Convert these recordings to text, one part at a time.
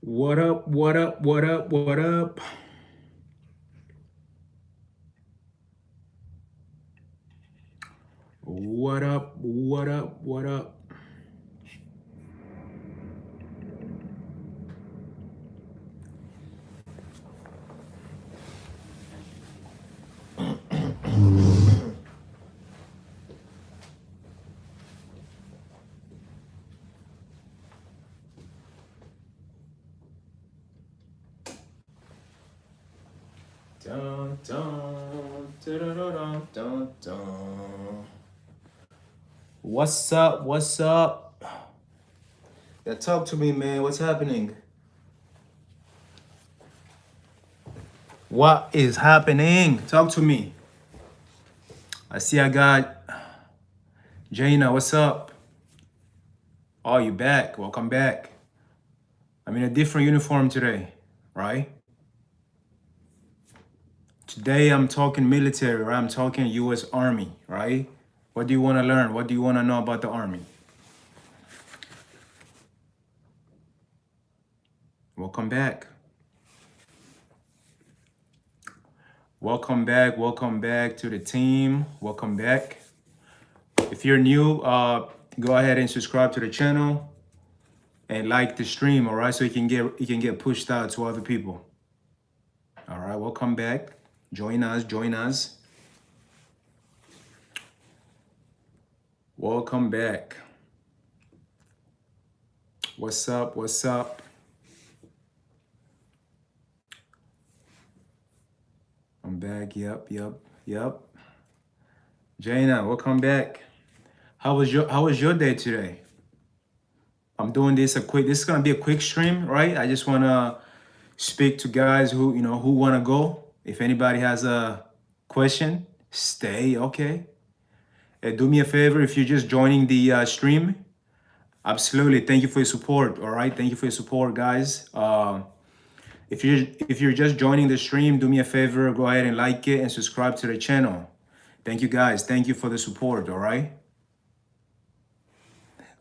What up? What up? What up? What up? What up? What up? What up? Dun, dun, dun, dun, dun. What's up? What's up? Yeah, talk to me, man. What's happening? What is happening? Talk to me. I see I got Jaina. What's up? Oh, you back? Welcome back. I'm in a different uniform today, right? Today I'm talking military, right? I'm talking U.S. Army, right? What do you want to learn? What do you want to know about the Army? Welcome back. Welcome back to the team. Welcome back. If you're new, go ahead and subscribe to the channel and like the stream, all right? So you can get pushed out to other people. All right, welcome back. Join us, join us. Welcome back. What's up? What's up? I'm back. Yep. Jaina, welcome back. How was your day today? I'm doing this is gonna be a quick stream, right? I just wanna speak to guys who wanna go. If anybody has a question, stay, okay? Do me a favor if you're just joining the stream. Absolutely, thank you for your support. All right, thank you for your support, guys. If you're just joining the stream, do me a favor, go ahead and like it and subscribe to the channel. Thank you, guys. Thank you for the support. All right.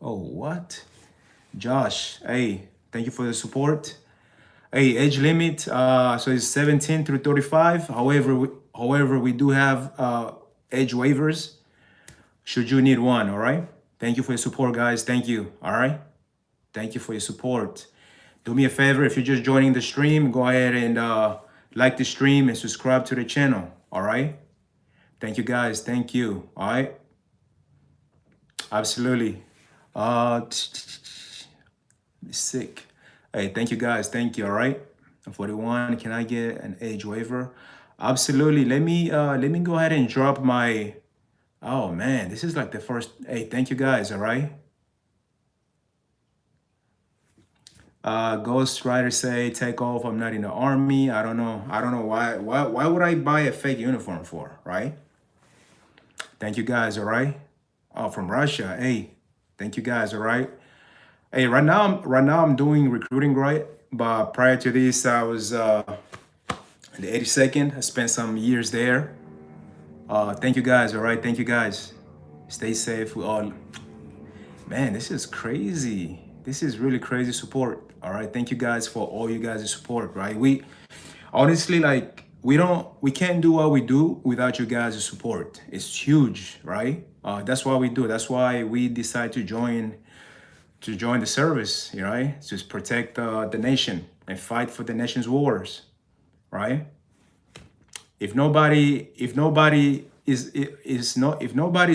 Oh, what? Josh, hey, thank you for the support. Hey, age limit, so it's 17 through 35. However, we do have age waivers should you need one, all right? Thank you for your support, guys. Thank you, all right? Thank you for your support. Do me a favor, if you're just joining the stream, go ahead and like the stream and subscribe to the channel, all right? Thank you, guys. Thank you, all right? Absolutely. Sick. Hey, thank you guys. Thank you. All right. 41. Can I get an age waiver? Absolutely. Let me go ahead and drop my. Oh man, this is like the first. Hey, thank you guys. All right. Ghost Rider say take off. I'm not in the army. I don't know. I don't know why. Why would I buy a fake uniform for? Right. Thank you guys. All right. Oh, from Russia. Hey, thank you guys. All right. Hey, right now I'm doing recruiting, right? But prior to this, I was in the 82nd. I spent some years there. Thank you guys. All right, thank you guys. Stay safe. We all, man, this is crazy. This is really crazy support. All right, thank you guys for all you guys' support. Right, we honestly like we can't do what we do without you guys' support. It's huge, right? That's why we do. That's why we decide to join the service, right? To protect the nation and fight for the nation's wars, right? If nobody is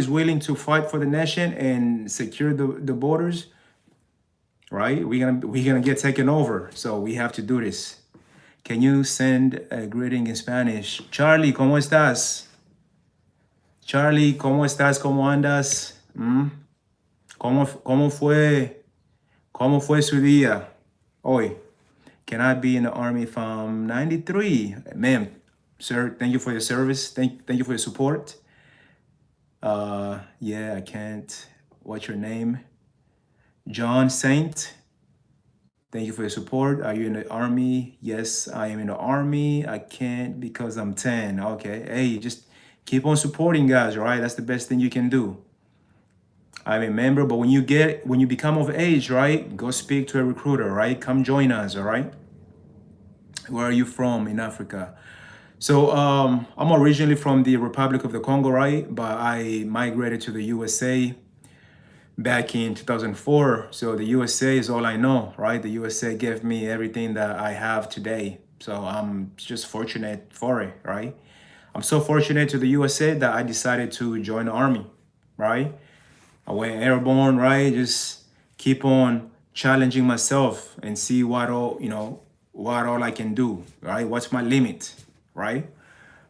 willing to fight for the nation and secure the borders, right? We're gonna get taken over. So we have to do this. Can you send a greeting in Spanish? Charlie, ¿cómo estás? Charlie, ¿cómo estás? ¿Cómo andas? ¿Cómo fue su día hoy? Can I be in the army from 93? Ma'am, sir, thank you for your service. Thank you for your support. Yeah, I can't. What's your name? John Saint. Thank you for your support. Are you in the army? Yes, I am in the army. I can't because I'm 10. Okay. Hey, just keep on supporting guys, right? That's the best thing you can do. I'm a member, but when you become of age, right, go speak to a recruiter, right? Come join us, all right? Where are you from in Africa? So I'm originally from the Republic of the Congo, right? But I migrated to the USA back in 2004. So the USA is all I know, right? The USA gave me everything that I have today. So I'm just fortunate for it, right? I'm so fortunate to the USA that I decided to join the army, right? I went airborne, right? Just keep on challenging myself and see what all, what all I can do, right? What's my limit, right?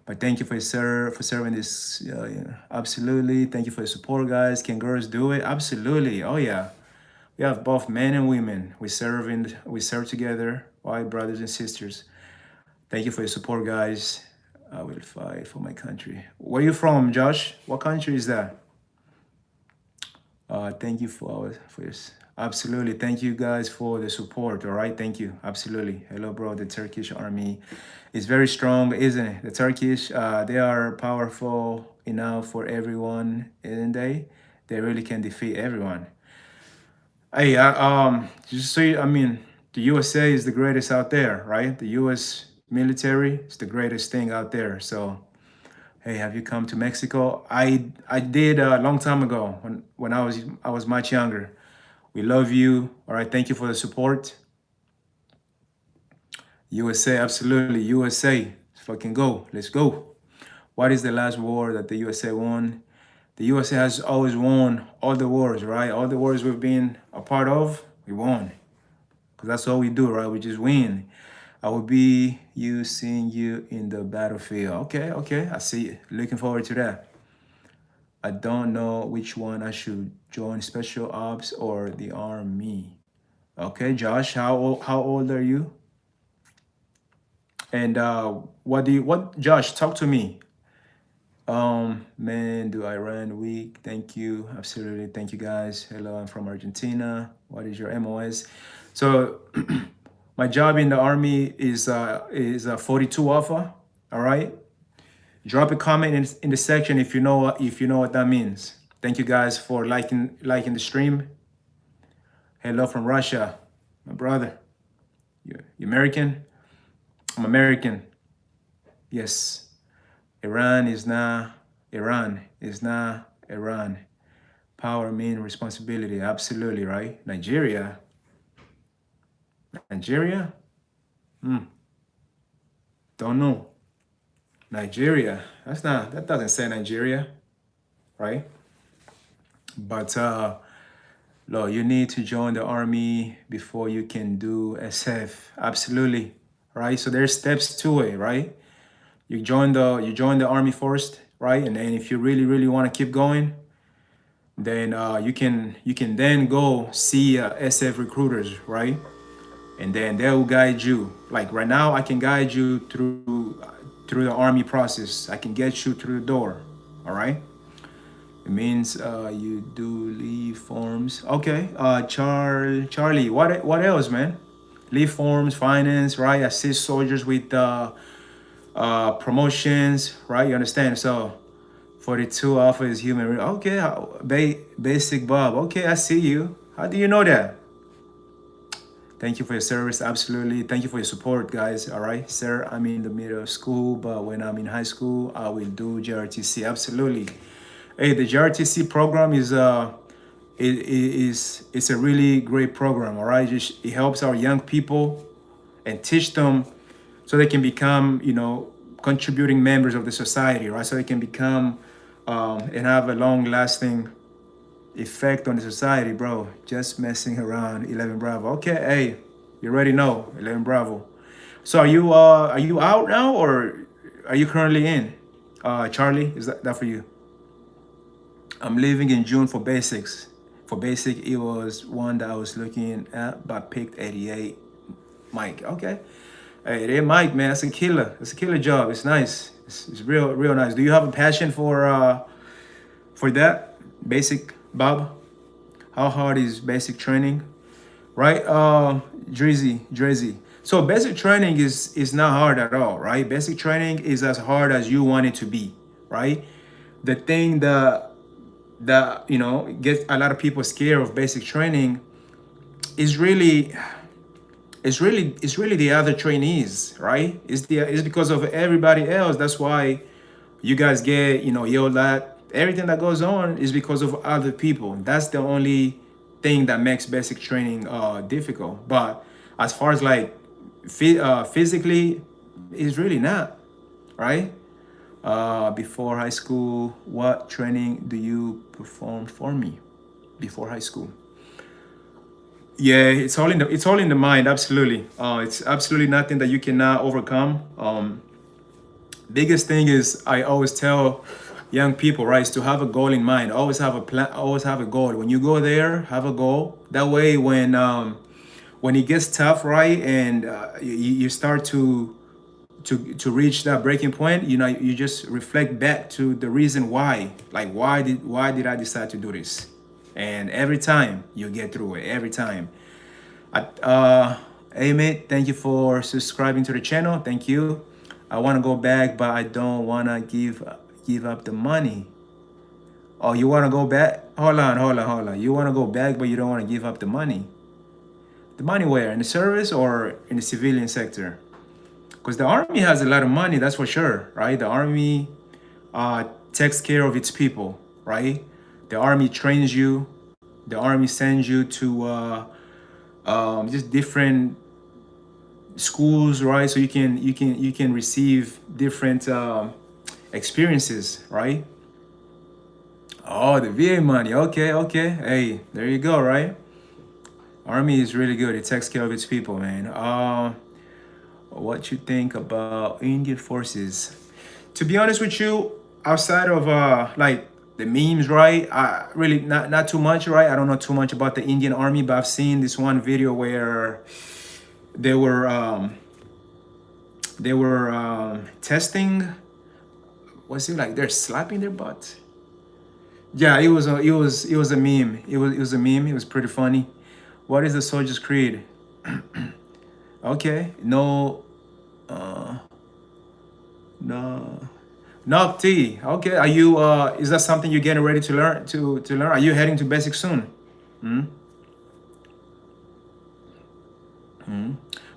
But thank you for serving this. Absolutely. Thank you for the support, guys. Can girls do it? Absolutely. Oh yeah. We have both men and women. We serve together, white brothers and sisters. Thank you for your support, guys. I will fight for my country. Where you from, Josh? What country is that? Thank you for this. Absolutely. Thank you guys for the support. All right. Thank you. Absolutely. Hello, bro. The Turkish army is very strong, isn't it? The Turkish, they are powerful enough for everyone, isn't they? They really can defeat everyone. Hey, just so I mean, the USA is the greatest out there, right? The US military is the greatest thing out there. So hey, have you come to Mexico? I did a long time ago when I was much younger. We love you. All right, thank you for the support. USA, absolutely. USA, let's fucking go. Let's go. What is the last war that the USA won? The USA has always won all the wars, right? All the wars we've been a part of, we won. Because that's all we do, right? We just win. I will be seeing you in the battlefield. Okay, okay. I see you. Looking forward to that. I don't know which one I should join, special ops or the army. Okay, Josh, how old are you? And what Josh, talk to me. Man, do I run weak? Thank you. Absolutely. Thank you guys. Hello, I'm from Argentina. What is your MOS? So my job in the army is 42 Alpha. All right. Drop a comment in the section if you know what that means. Thank you guys for liking the stream. Hello from Russia, my brother. You American? I'm American. Yes. Iran is not Iran. Power mean responsibility. Absolutely, right? Nigeria. Don't know. Nigeria. That doesn't say Nigeria, right? But Lord, you need to join the army before you can do SF. Absolutely. Right? So there's steps to it, right? You join the army first, right? And then if you really want to keep going, then you can then go see SF recruiters, right? And then they will guide you. Like right now, I can guide you through the army process. I can get you through the door. All right. It means you do leave forms. Okay. Charlie. What else, man? Leave forms, finance, right? Assist soldiers with promotions, right? You understand? So 42 Alpha is human. Okay. Basic Bob. Okay, I see you. How do you know that? Thank you for your service. Absolutely. Thank you for your support, guys. All right, sir. I'm in the middle of school, but when I'm in high school, I will do JRTC. Absolutely. Hey, the JRTC program is it's a really great program. All right, it helps our young people and teach them so they can become, contributing members of the society, right? So they can become and have a long-lasting effect on the society, bro. Just messing around. 11 Bravo. Okay, hey, you already know 11 Bravo. So are you out now or are you currently in? Charlie, is that for you? I'm leaving in June for basics. For basic, it was one that I was looking at, but picked 88. Mike, okay. Hey, that Mike, man, that's a killer. It's a killer job. It's nice. It's real nice. Do you have a passion for that? Basic, Bob? How hard is basic training? Right? Drizzy. So basic training is not hard at all, right? Basic training is as hard as you want it to be, right? The thing that, you know, gets a lot of people scared of basic training is really, it's really the other trainees, right? It's because of everybody else. That's why you guys get, you know, yelled at. Everything that goes on is because of other people. That's the only thing that makes basic training difficult. But as far as like physically, it's really not, right? Before high school, what training do you perform for me before high school? Yeah, it's all in the mind. Absolutely, it's absolutely nothing that you cannot overcome. Biggest thing is I always tell young people, right, is to have a goal in mind. Always have a plan. Always have a goal. When you go there, have a goal. That way, when it gets tough, right, and you start to reach that breaking point, you know, you just reflect back to the reason why. Like, why did I decide to do this? And every time you get through it, every time. Hey mate, thank you for subscribing to the channel. Thank you. I want to go back, but I don't want to give up the money. Oh, you want to go back? Hold on. You want to go back, but you don't want to give up the money. The money where? In the service or in the civilian sector? Because the army has a lot of money, that's for sure, right? The army takes care of its people, right? The army trains you. The army sends you to just different schools, right? So you can receive different experiences, right? Oh, the VA money. Okay. Hey, there you go, right? Army is really good. It takes care of its people, man. What you think about Indian forces? To be honest with you, outside of like the memes, right? I really not too much, right? I don't know too much about the Indian army, but I've seen this one video where they were testing. Was it like they're slapping their butt? Yeah, it was a meme. It was a meme. It was pretty funny. What is the Soldier's Creed? Okay, no, no, Nocti. Okay, are you? Is that something you're getting ready to learn? To learn? Are you heading to basic soon? Hmm?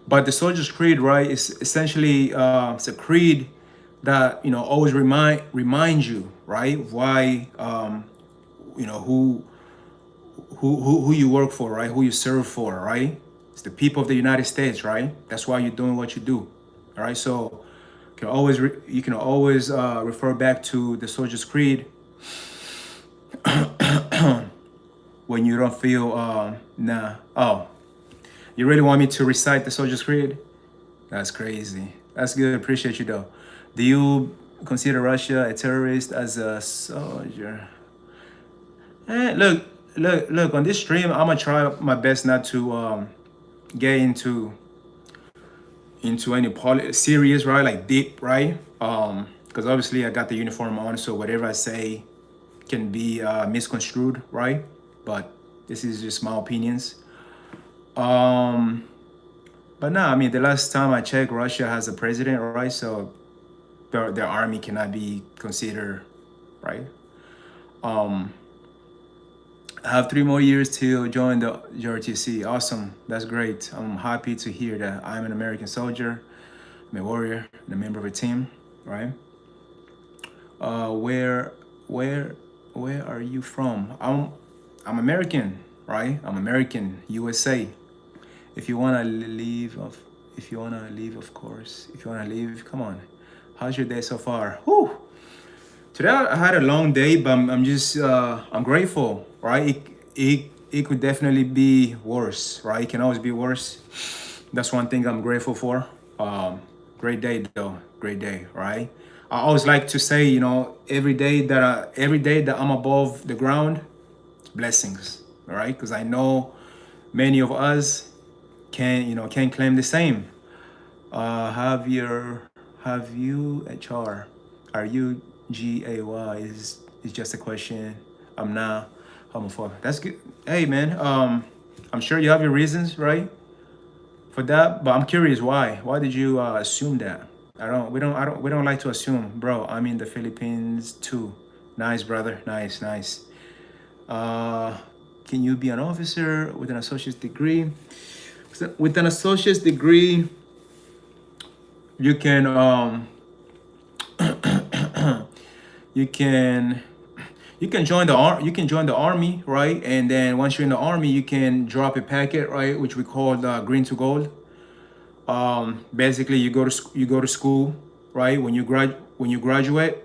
But the Soldier's Creed, right, is essentially it's a creed that, you know, always reminds you, right, why you know who you work for, right, who you serve for, right? It's the people of the United States, right? That's why you're doing what you do, all right? So you can always refer back to the Soldier's Creed when you don't feel nah. Oh, you really want me to recite the Soldier's Creed? That's crazy. That's good. Appreciate you though. Do you consider Russia a terrorist as a soldier? Look. On this stream, I'm gonna try my best not to get into any serious, right? Like deep, right? Because obviously I got the uniform on, so whatever I say can be misconstrued, right? But this is just my opinions. But no, I mean, the last time I checked, Russia has a president, right? So their army cannot be considered, right? I have 3 more years to join the RTC. Awesome, that's great. I'm happy to hear that. I'm an American soldier, I'm a warrior, and a member of a team, right? Where are you from? I'm American, right? I'm American, USA. If you wanna leave, of course. If you wanna leave, come on. How's your day so far? Whew. Today I had a long day, but I'm just I'm grateful, right? It could definitely be worse, right? It can always be worse. That's one thing I'm grateful for. Great day though, great day, right? I always like to say, you know, every day that I'm above the ground, blessings, all right? Because I know many of us can claim the same. Have you HR? Are you GAY? Is just a question. I'm not homophobic. That's good. Hey man, I'm sure you have your reasons, right, for that. But I'm curious why. Why did you assume that? We don't like to assume, bro. I'm in the Philippines too. Nice, brother. Nice. Uh, can you be an officer with an associate's degree? So with an associate's degree, you can you can you can join the army, right? And then once you're in the army, you can drop a packet, right, which we call the green to gold. Basically, you go to school, right? When you graduate,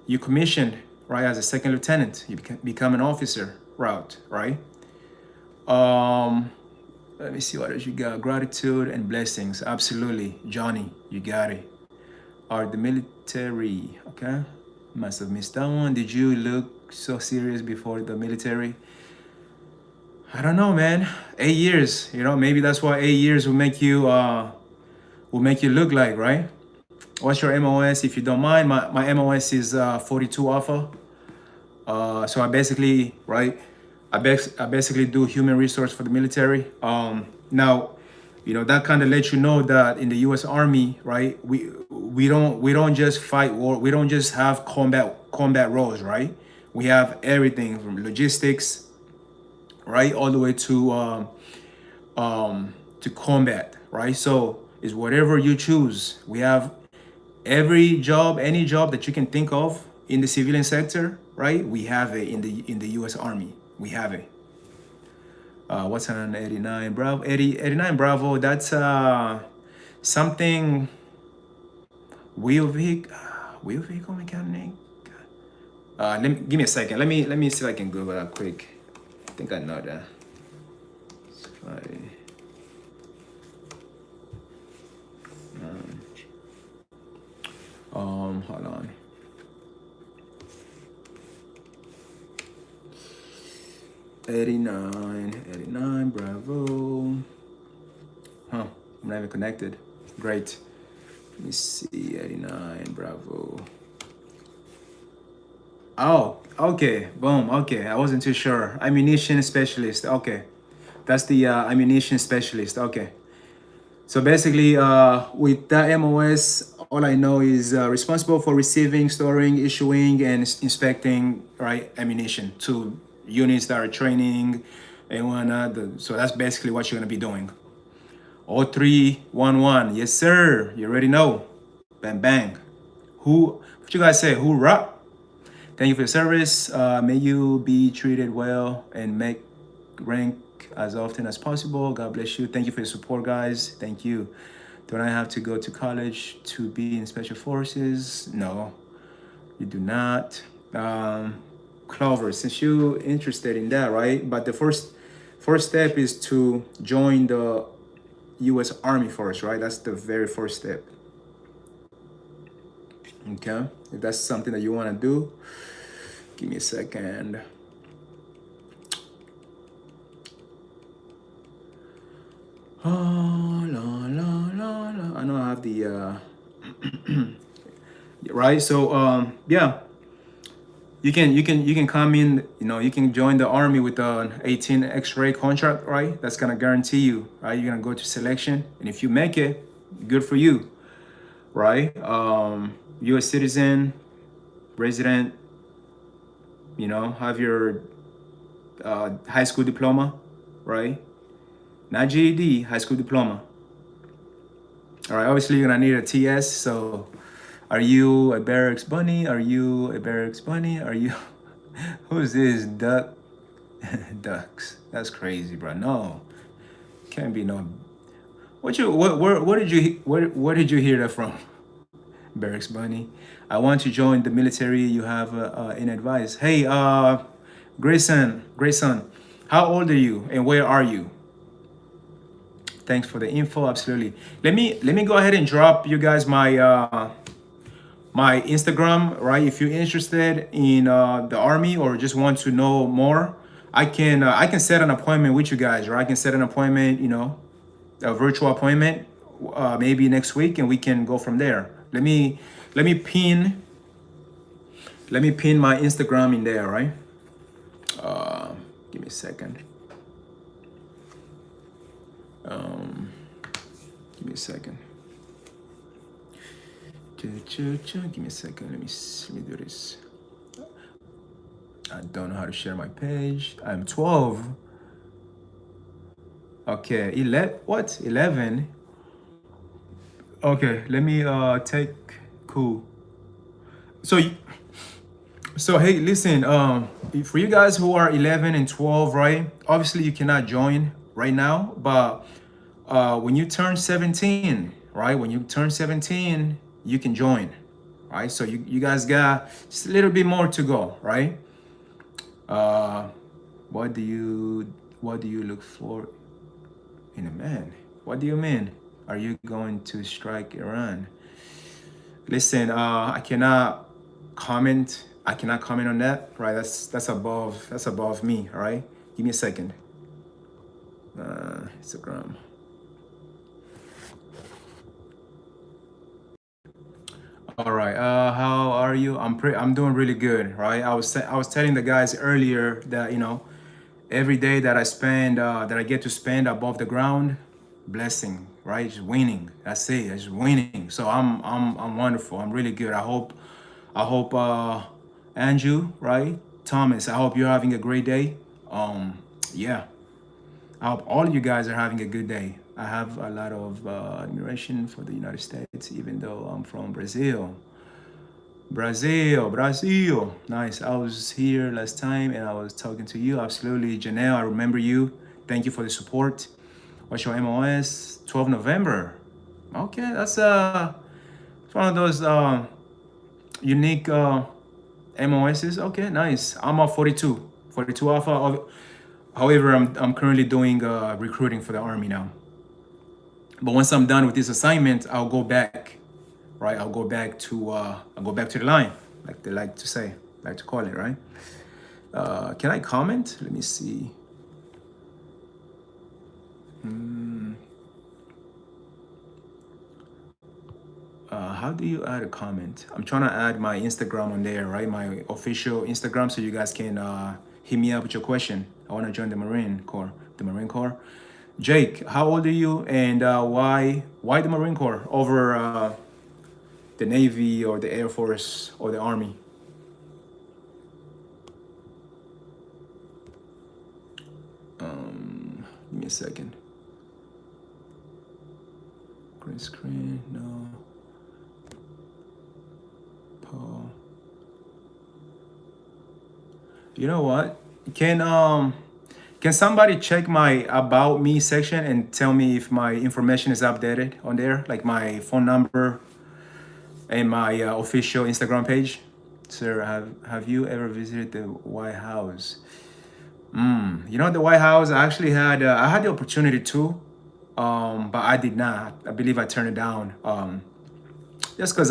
you commissioned, right, as a second lieutenant. You become an officer route, right? Um, Let me see what else you got. Gratitude and blessings. Absolutely, Johnny, you got it. Are the military, okay? Must have missed that one. Did you look so serious before the military? I don't know, man. 8 years, maybe that's why 8 years will make you look like, right? What's your MOS? If you don't mind, my MOS is 42 Alpha. So I basically, right, I basically do human resource for the military. Now, that kind of lets you know that in the U.S. Army, right, we don't just fight war. We don't just have combat roles, right? We have everything from logistics, right, all the way to combat, right? So it's whatever you choose. We have every job, any job that you can think of in the civilian sector, right? We have it in the U.S. Army. We have it. What's an 89 Bravo? 89 Bravo. That's something wheel vehicle mechanic. Give me a second. Let me see if I can Google that quick. I think I know that. Sorry. Hold on. '89 Bravo. Huh, I'm not even connected. Great. Let me see, 89 Bravo. Oh, okay, boom, okay. I wasn't too sure. Ammunition specialist, okay. That's the ammunition specialist, okay. So basically, with that MOS, all I know is responsible for receiving, storing, issuing, and inspecting, right, ammunition to units that are training and whatnot. So that's basically what you're gonna be doing. 0311, yes sir. You already know. Bang bang. What you guys say? Hoorah! Thank you for your service. May you be treated well and make rank as often as possible. God bless you. Thank you for your support, guys. Thank you. Don't I have to go to college to be in special forces? No, you do not. Clover, since you're interested in that, right? But the first step is to join the U.S. Army first, right? That's the very first step. Okay, if that's something that you want to do, give me a second. Oh, la, la, la, la. I know I have the right. So yeah, you can come in. You can join the army with an 18 X-ray contract, right? That's gonna guarantee you, right? You're gonna go to selection, and if you make it, good for you, right? U.S. citizen, resident. Have your high school diploma, right? Not GED, high school diploma. All right, obviously you're gonna need a TS. So, are you a barracks bunny? Are you a barracks bunny? Are you? Who's this duck? Ducks. That's crazy, bro. No, can't be no. Where did you hear that from? Barracks bunny. I want to join the military. You have any advice? Hey, Grayson, how old are you and where are you? Thanks for the info. Absolutely. Let me go ahead and drop you guys my Instagram, right? If you're interested in the army or just want to know more, I can set an appointment with you guys, right? I can set an appointment, a virtual appointment, maybe next week, and we can go from there. Let me pin my Instagram in there, right? Give me a second. Give me a second. Give me a second. Let me do this. I don't know how to share my page. I'm 12. Okay, 11. What? 11? Okay, let me take. Cool. So, so hey, listen. For you guys who are 11 and 12, right? Obviously, you cannot join right now, but when you turn 17, right? When you turn 17, you can join, right? So you guys got just a little bit more to go, right? Uh, what do you look for in a man? What do you mean? Are you going to strike Iran? Listen, I cannot comment. I cannot comment on that, right? That's above me, all right? Give me a second. Instagram. All right. How are you? I'm doing really good, right? I was telling the guys earlier that every day that I get to spend above the ground, blessing, right? Just winning. That's it. Just winning. So I'm wonderful. I'm really good. I hope Andrew, right? Thomas, I hope you're having a great day. Yeah. I hope all of you guys are having a good day. I have a lot of admiration for the United States, even though I'm from Brazil. Brazil. Nice. I was here last time and I was talking to you. Absolutely. Janelle, I remember you. Thank you for the support. What's your MOS? 12 November. Okay, that's it's one of those unique MOSs. Okay, nice. I'm a 42. 42 Alpha. However, I'm currently doing recruiting for the Army now. But once I'm done with this assignment, I'll go back, right? I'll go back to the line, like they like to say, like to call it, right? Can I comment? Let me see. How do you add a comment? I'm trying to add my Instagram on there, right? My official Instagram, so you guys can hit me up with your question. I want to join the Marine Corps. The Marine Corps. Jake, how old are you, and why the Marine Corps over the Navy or the Air Force or the Army? Give me a second. Green screen, no. Paul. You know what? Can somebody check my about me section and tell me if my information is updated on there, like my phone number and my official Instagram page? Sir, have you ever visited the White House? The White House. I had the opportunity to, but I did not. I believe I turned it down. Just because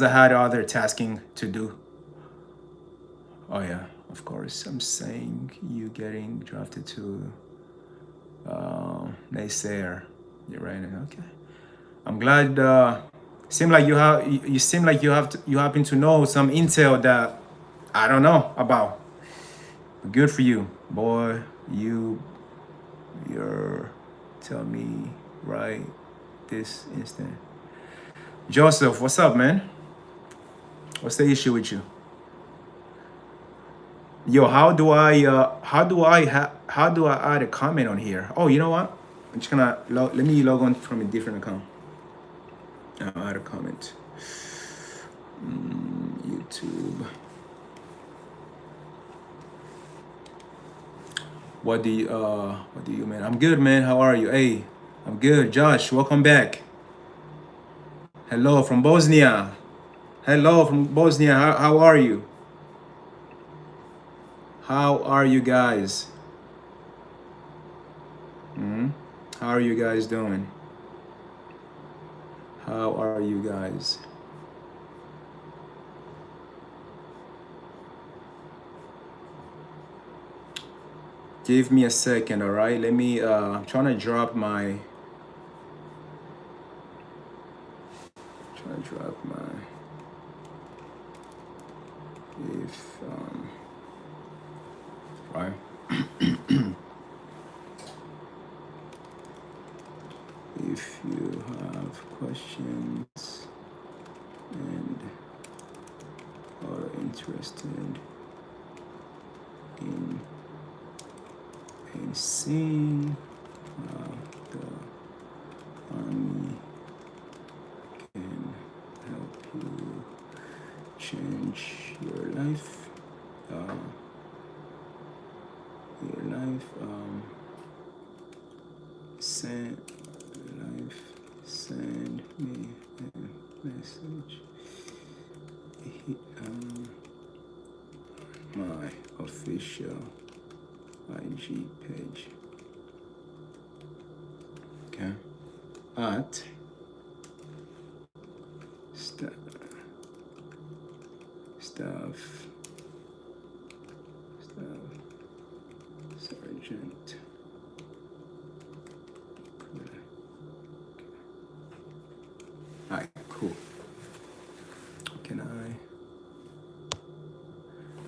I had other tasking to do. Oh yeah, of course. I'm saying you getting drafted to naysayer. You're right. Okay. I'm glad. Seem like you happen to know some intel that I don't know about. Good for you, boy. You're tell me right this instant. Joseph, what's up, man? What's the issue with you? Yo, how do I add a comment on here? Oh, you know what? I'm just gonna let me log on from a different account. I'll add a comment. YouTube. What do you man? I'm good, man. How are you? Hey, I'm good. Josh, welcome back. Hello from Bosnia. Hello from Bosnia. How are you? How are you guys? How are you guys doing? How are you guys? Give me a second, all right? Let me, I'm trying to drop my, if, right? If you have questions and are interested in and seeing how the army can help you change your life. Send me a message. My official IG page. Okay. At Staff Sergeant. All right, cool. Can I?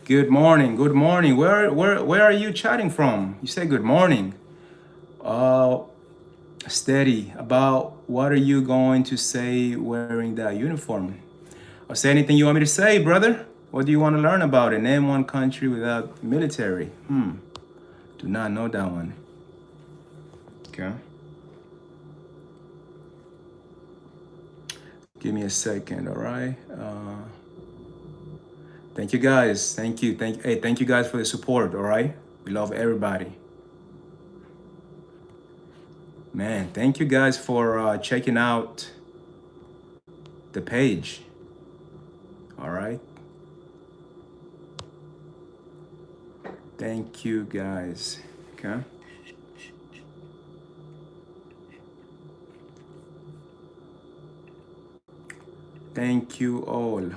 Good morning. Good morning. Where are you chatting from? You say good morning. Steady. About what are you going to say wearing that uniform? Or say anything you want me to say, brother? What do you want to learn about it? Name one country without military. Do not know that one. Okay. Give me a second, all right? Thank you guys. Thank you guys for the support, all right? We love everybody. Man, thank you guys for checking out the page. All right. Thank you guys. Okay. Thank you all.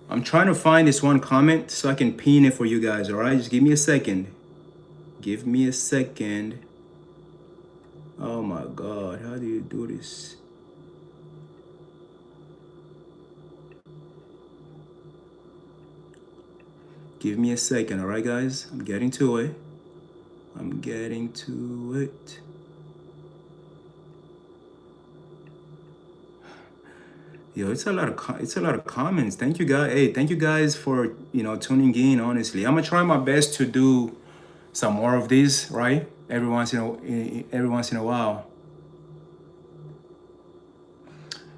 I'm trying to find this one comment so I can pin it for you guys, all right? Just give me a second. Give me a second. Oh my God, how do you do this? Give me a second, all right, guys? I'm getting to it. Yo, it's a lot of comments. Thank you guys. Hey, thank you guys for tuning in. Honestly, I'm gonna try my best to do some more of these, right? Every once in a while.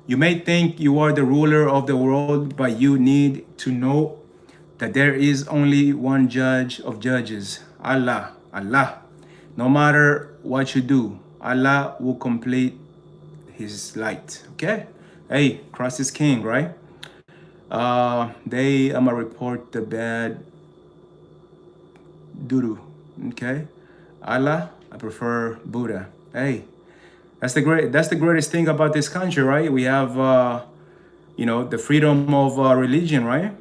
You may think you are the ruler of the world, but you need to know that there is only one judge of judges, Allah. No matter what you do, Allah will complete his light. Okay? Hey, Christ is king, right? I'm gonna report the bad doo-doo. Okay? Allah, I prefer Buddha. Hey, that's the greatest thing about this country, right? We have the freedom of religion, right?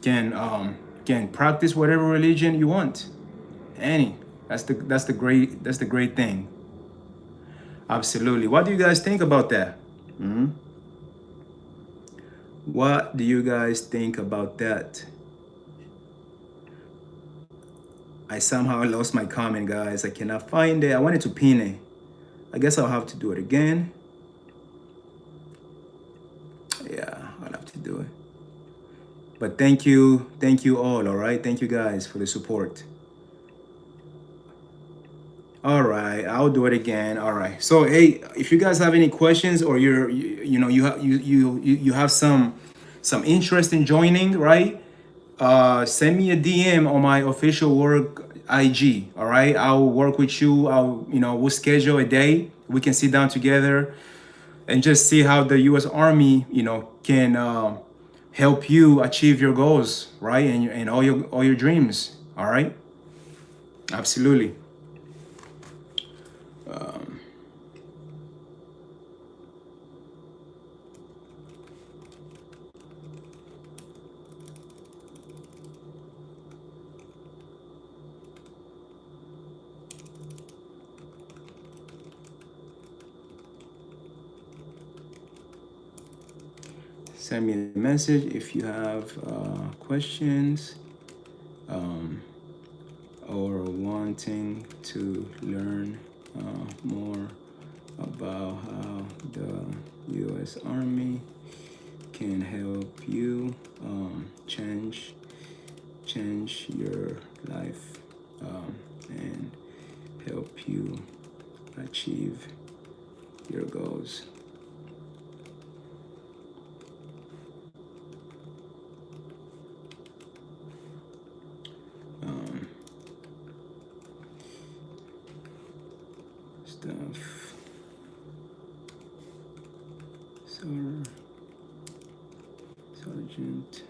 Can practice whatever religion you want. Any. That's the great thing. Absolutely. What do you guys think about that? What do you guys think about that? I somehow lost my comment, guys. I cannot find it. I wanted to pin it. I guess I'll have to do it again. Yeah, I'll have to do it. But thank you all right? Thank you guys for the support. All right, I'll do it again. All right. So, hey, if you guys have any questions or you have some interest in joining, right? Send me a DM on my official work IG. All right, I'll work with you. We'll schedule a day. We can sit down together and just see how the U.S. Army, can help you achieve your goals, right? And all your dreams. All right. Absolutely. Send me a message if you have questions. or wanting to learn more about how the U.S. Army can help you change your life and help you achieve your goals. Stuff. Sergeant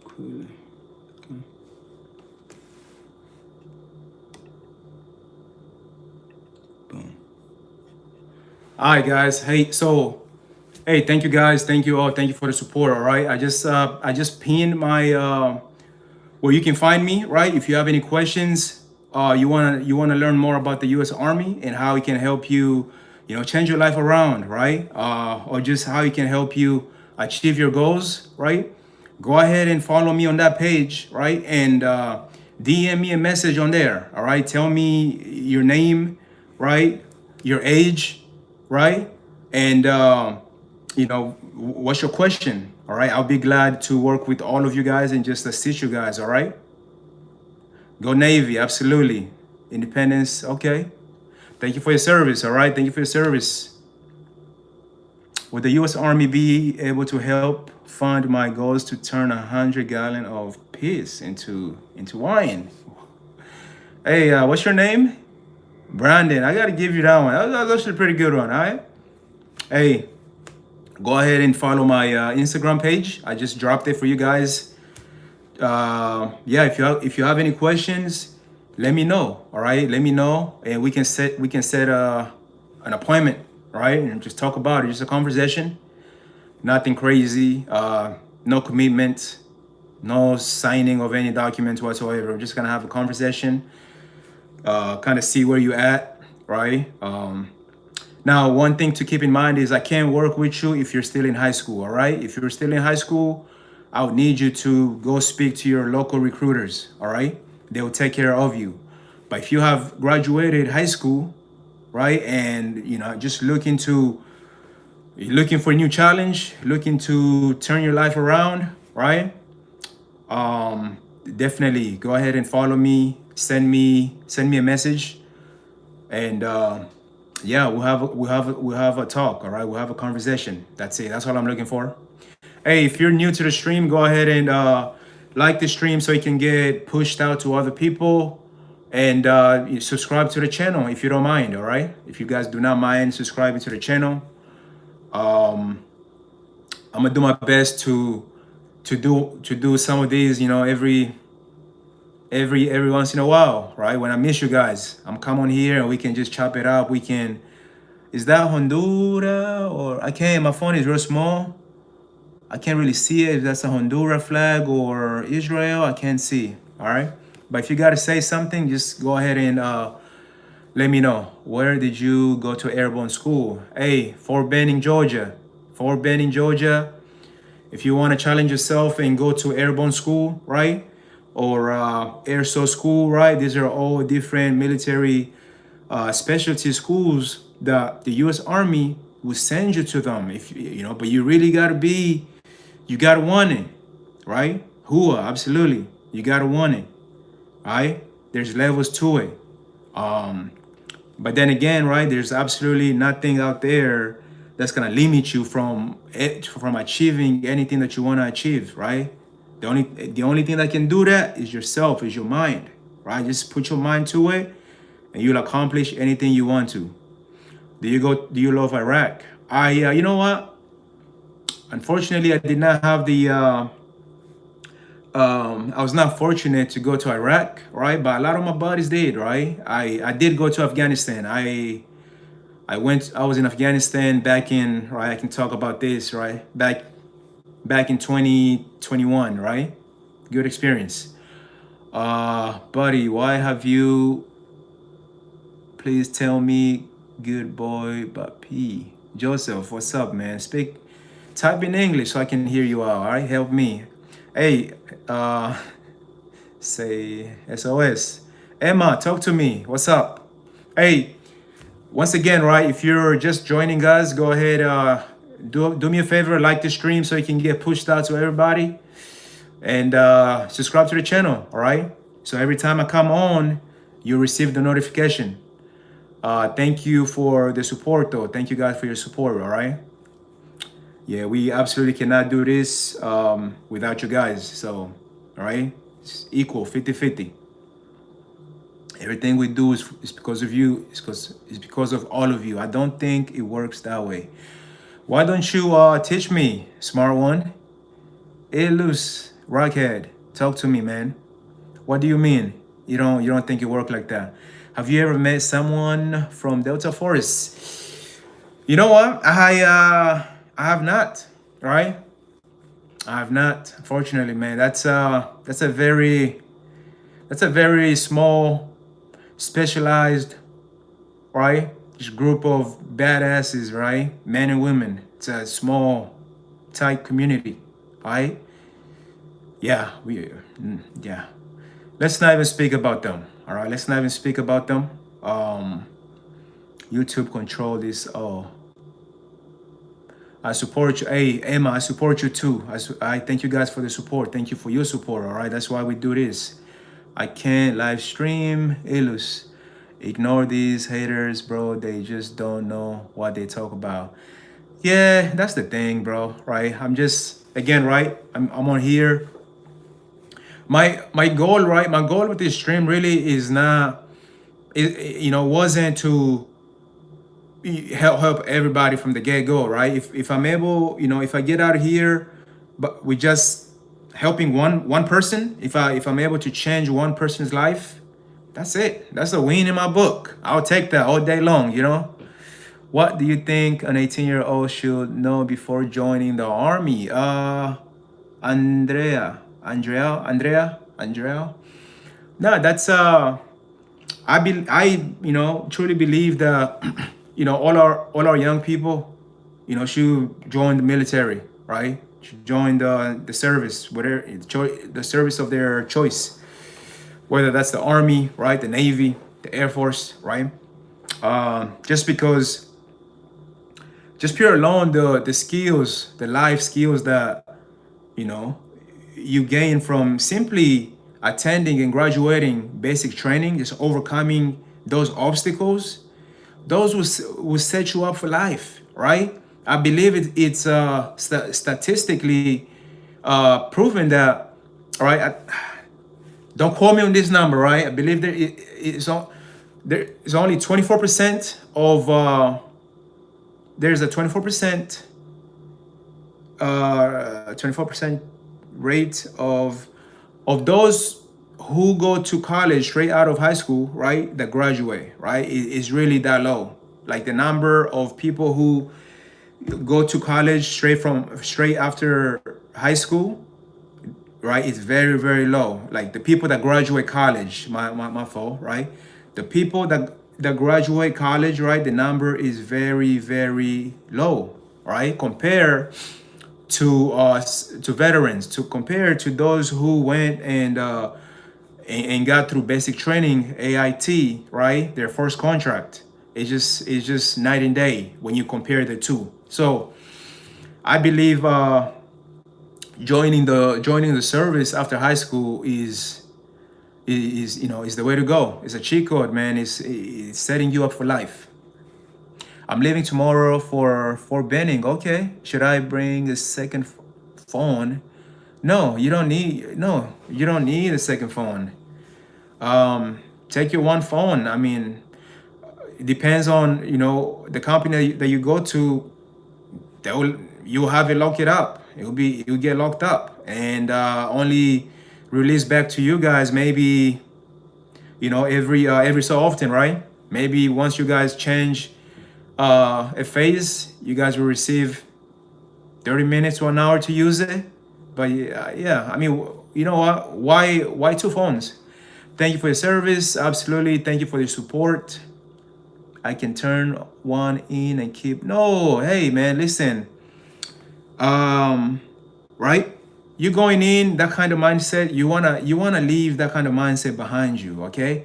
Cooley. Okay. Boom. All right, guys. Hey, so hey, thank you guys. Thank you all. Thank you for the support. All right. I just pinned my where you can find me, right? If you have any questions, you wanna learn more about the U.S. Army and how it can help you, change your life around, right? Or just how it can help you achieve your goals, right? Go ahead and follow me on that page, right? And DM me a message on there, all right? Tell me your name, right? Your age, right? And what's your question? All right, I'll be glad to work with all of you guys and just assist you guys. All right, go Navy, absolutely. Independence, okay. Thank you for your service. All right, thank you for your service. Would the U.S. Army be able to help fund my goals to turn 100 gallons of piss into wine? Hey, what's your name? Brandon. I gotta give you that one. That's actually a pretty good one. All right. Hey, go ahead and follow my Instagram page. I just dropped it for you guys. Yeah, if you have any questions, let me know. All right, let me know, and we can set an appointment. All right, and just talk about it. Just a conversation. Nothing crazy. No commitment. No signing of any documents whatsoever. We're just gonna have a conversation. Kind of see where you at. Right. Now, one thing to keep in mind is I can't work with you if you're still in high school, all right? If you're still in high school, I would need you to go speak to your local recruiters, all right? They will take care of you. But if you have graduated high school, right, and just looking for a new challenge, looking to turn your life around, right? Definitely go ahead and follow me. Send me a message, and yeah, we'll have a talk. All right, we'll have a conversation. That's it. That's all I'm looking for. Hey, if you're new to the stream, go ahead and like the stream so it can get pushed out to other people, and you subscribe to the channel if you don't mind. All right, if you guys do not mind subscribing to the channel, I'm gonna do my best to do some of these. Every once in a while, right? When I miss you guys, I'm come on here and we can just chop it up. We can. Is that Honduras or I can't? My phone is real small. I can't really see it. If that's a Honduras flag or Israel, I can't see. All right. But if you gotta say something, just go ahead and let me know. Where did you go to airborne school? Hey, Fort Benning, Georgia. Fort Benning, Georgia. If you want to challenge yourself and go to airborne school, right? Or air source school, right? These are all different military specialty schools that the U.S. Army will send you to them. If but you really you gotta want it, right? HUA, absolutely, you gotta want it, right? There's levels to it, but then again, right? There's absolutely nothing out there that's gonna limit you from achieving anything that you want to achieve, right? The only thing that can do that is yourself, is your mind, right? Just put your mind to it, and you'll accomplish anything you want to. Do you love Iraq? You know what? Unfortunately, I did not have I was not fortunate to go to Iraq, right? But a lot of my buddies did, right? I did go to Afghanistan. I was in Afghanistan back in, right? I can talk about this, right? Back in 2021, right? Good experience. Buddy, why have you, please tell me, good boy, but P. Joseph, what's up, man? Type in English so I can hear you out, all right? Help me. Hey, Say SOS. Emma, talk to me. What's up? Hey, once again, right? If you're just joining us, go ahead. Do me a favor, like the stream so it can get pushed out to everybody, and subscribe to the channel. All right. So every time I come on, you receive the notification. Thank you for the support, though. Thank you guys for your support. All right. Yeah, we absolutely cannot do this without you guys. So, all right, it's equal 50-50. Everything we do is because of you. It's because of all of you. I don't think it works that way. Why don't you teach me, smart one? Hey, Luce, Rockhead, talk to me, man. What do you mean? You don't think it works like that? Have you ever met someone from Delta Force? You know what? I have not. Right? I have not. Unfortunately, man. That's a very small, specialized, right? Just group of badasses, right? Men and women. It's a small, tight community, right? Yeah, yeah. Let's not even speak about them. All right, let's not even speak about them. YouTube control this. Oh, I support you. Hey, Emma, I support you too. I thank you guys for the support. Thank you for your support. All right, that's why we do this. I can't live stream. Ilus, ignore these haters, bro. They just don't know what they talk about. Yeah, that's the thing, bro. Right? I'm just again, right? I'm on here. My goal, right? My goal with this stream really is not, wasn't to help everybody from the get-go, right? If I'm able, if I get out of here, but we just helping one person, if I'm able to change one person's life, that's it. That's a win in my book. I'll take that all day long, What do you think an 18-year-old should know before joining the army? Andrea. No, that's I truly believe that all our young people, should join the military, right? Should join the service, whatever the service of their choice, whether that's the army, right, the Navy, the Air Force, right? Just because, just pure alone the skills, the life skills that you gain from simply attending and graduating basic training, just overcoming those obstacles, those will set you up for life, right? I believe it's statistically proven that, all right? Don't quote me on this number, right? I believe there is only 24% of there's a 24% 24% rate of those who go to college straight out of high school, right, that graduate, right, is really that low. Like the number of people who go to college straight after high school, right, it's very, very low. Like the people that graduate college, my fault, right? The people that graduate college, right, the number is very, very low, right? Compare to veterans, to compare to those who went and got through basic training, AIT, right? Their first contract. It's just night and day when you compare the two. So I believe joining the service after high school is the way to go. It's a cheat code, man. It's setting you up for life. I'm leaving tomorrow for Fort Benning. Okay. Should I bring a second phone? No, you don't need a second phone. Take your one phone. I mean, it depends on the company that you go to. You'll have it locked up. You'll get locked up and only released back to you guys maybe every so often, right? Maybe once you guys change a phase, you guys will receive 30 minutes to an hour to use it. But yeah, I mean, you know what? Why two phones? Thank you for your service. Absolutely. Thank you for your support. I can turn one in and keep. No, hey man, listen. Right? you going in that kind of mindset, you wanna leave that kind of mindset behind you, okay?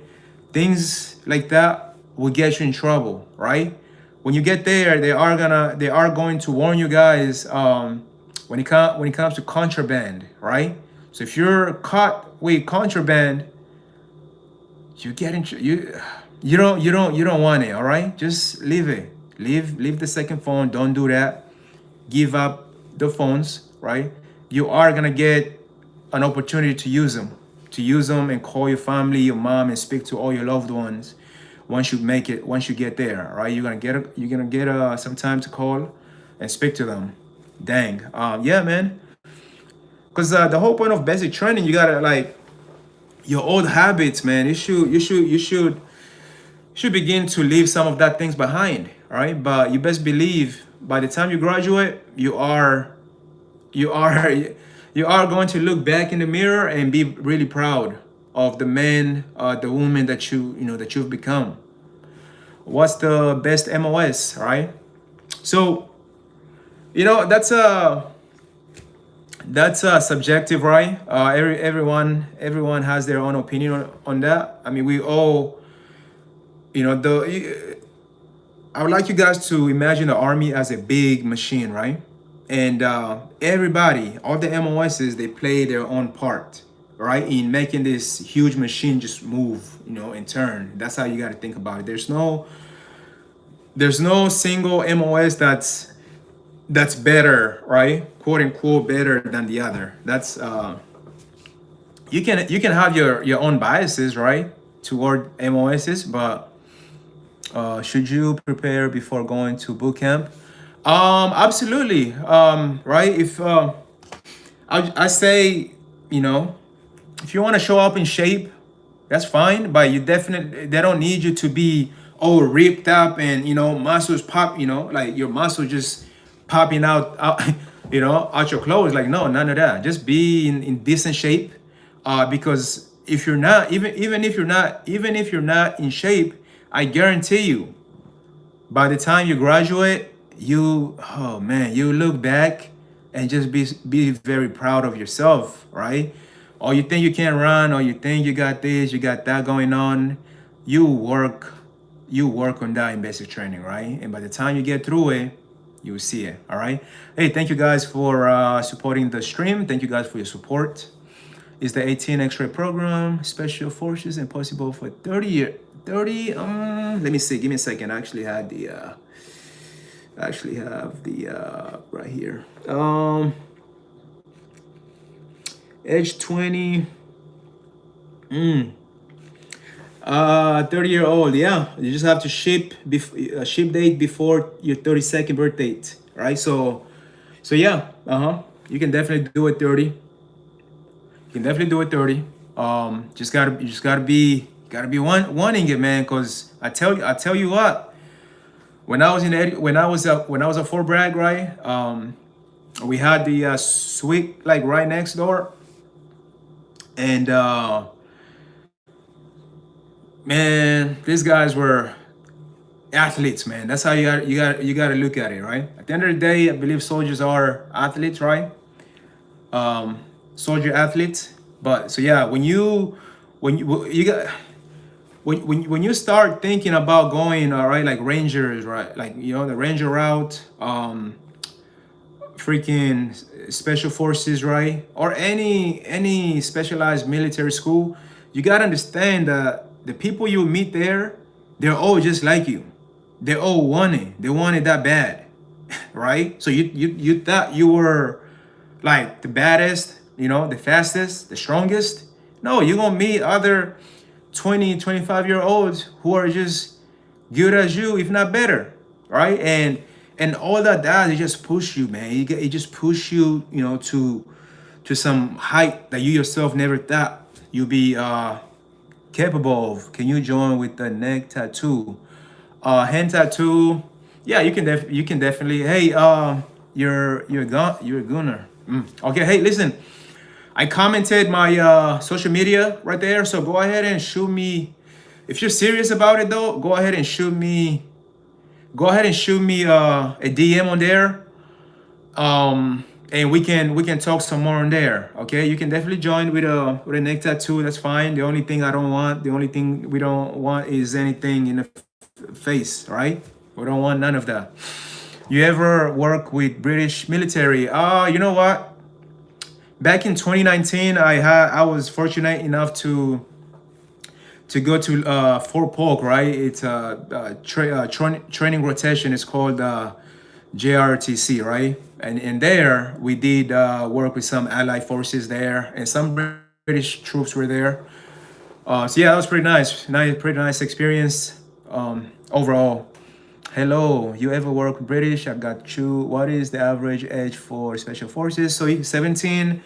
Things like that will get you in trouble, right? When you get there, they are going to warn you guys, when it comes to contraband, right? So if you're caught with contraband, you get into you don't want it, all right? Just leave it. Leave the second phone. Don't do that. Give up the phones, right? You are gonna get an opportunity to use them and call your family, your mom, and speak to all your loved ones. Once you get there, right? You're gonna get some time to call and speak to them. Dang. Yeah, man. Because the whole point of basic training, you gotta like your old habits, man. You should begin to leave some of that things behind, all right? But you best believe by the time you graduate, you are you are going to look back in the mirror and be really proud of the man, the woman that you've become. What's the best MOS, right? So that's subjective, right? Everyone has their own opinion on that. I mean, we all, the I would like you guys to imagine the army as a big machine, right? And everybody, all the MOSs, they play their own part, right, in making this huge machine just move, and turn. That's how you got to think about it. There's no single MOS that's better, right? Quote unquote better than the other. That's you can have your own biases, right, toward MOSs, but should you prepare before going to boot camp? Absolutely. Right. If I say, if you want to show up in shape, that's fine. But they don't need you to be all ripped up and muscles pop. Like your muscle just popping out out your clothes. Like no, none of that. Just be in decent shape. Because if you're not, even if you're not in shape, I guarantee you, by the time you graduate, oh man, you look back and just be very proud of yourself, right? Or you think you can't run, or you think you got this, you got that going on. You work on that in basic training, right? And by the time you get through it, you will see it. All right. Hey, thank you guys for supporting the stream. Thank you guys for your support. It's the 18 X-ray program, special forces, and possible for 30 years. 30. Let me see. Give me a second. I actually have the right here. Age 20. 30-year-old. Yeah, you just have to ship date before your 32nd birth date, right? So yeah. You can definitely do it 30. You can definitely do it 30. You just gotta be wanting it, man. Cause I tell you what. When I was at Fort Bragg, right? We had the suite like right next door, and man, these guys were athletes, man. That's how you got to look at it, right? At the end of the day, I believe soldiers are athletes, right? Soldier athletes. But so yeah, when you got when you start thinking about going, all right, like Rangers, right, like the Ranger route, freaking special forces, right, or any specialized military school, you gotta understand that the people you meet there, they're all just like you. They all they want it that bad, right? So you thought you were like the baddest, the fastest, the strongest. No, you're gonna meet other 20, 25-year-olds who are just good as you, if not better, right? And all that does is just push you, man. It just push you, to some height that you yourself never thought you'd be capable of. Can you join with the neck tattoo? Hand tattoo? Yeah, you can definitely. Hey, you're a gunner. Okay, hey, listen. I commented my social media right there, so go ahead and shoot me. If you're serious about it, though, go ahead and shoot me. Go ahead and shoot me a DM on there. and we can talk some more on there. Okay, you can definitely join with a neck tattoo. That's fine. The only thing we don't want is anything in the face, right? We don't want none of that. You ever work with British military? You know what? Back in 2019, I was fortunate enough to go to Fort Polk, right? It's training rotation. It's called JRTC, right? And in there, we did work with some Allied forces there, and some British troops were there. So yeah, that was pretty nice experience overall. Hello, you ever work with British? I got you. What is the average age for special forces? So 17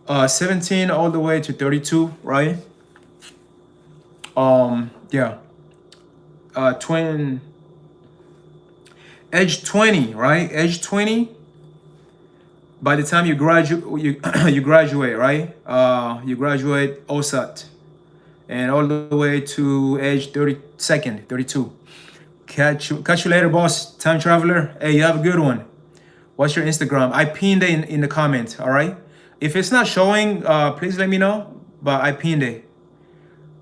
all the way to 32, right? Yeah. Twin age 20, right? Age 20. By the time you graduate, you graduate, right? You graduate OSAT, and all the way to age 32nd, 32. Catch you later, boss. Time traveler. Hey, you have a good one. What's your Instagram? I pinned it in the comment. All right. If it's not showing, please let me know. But I pinned it.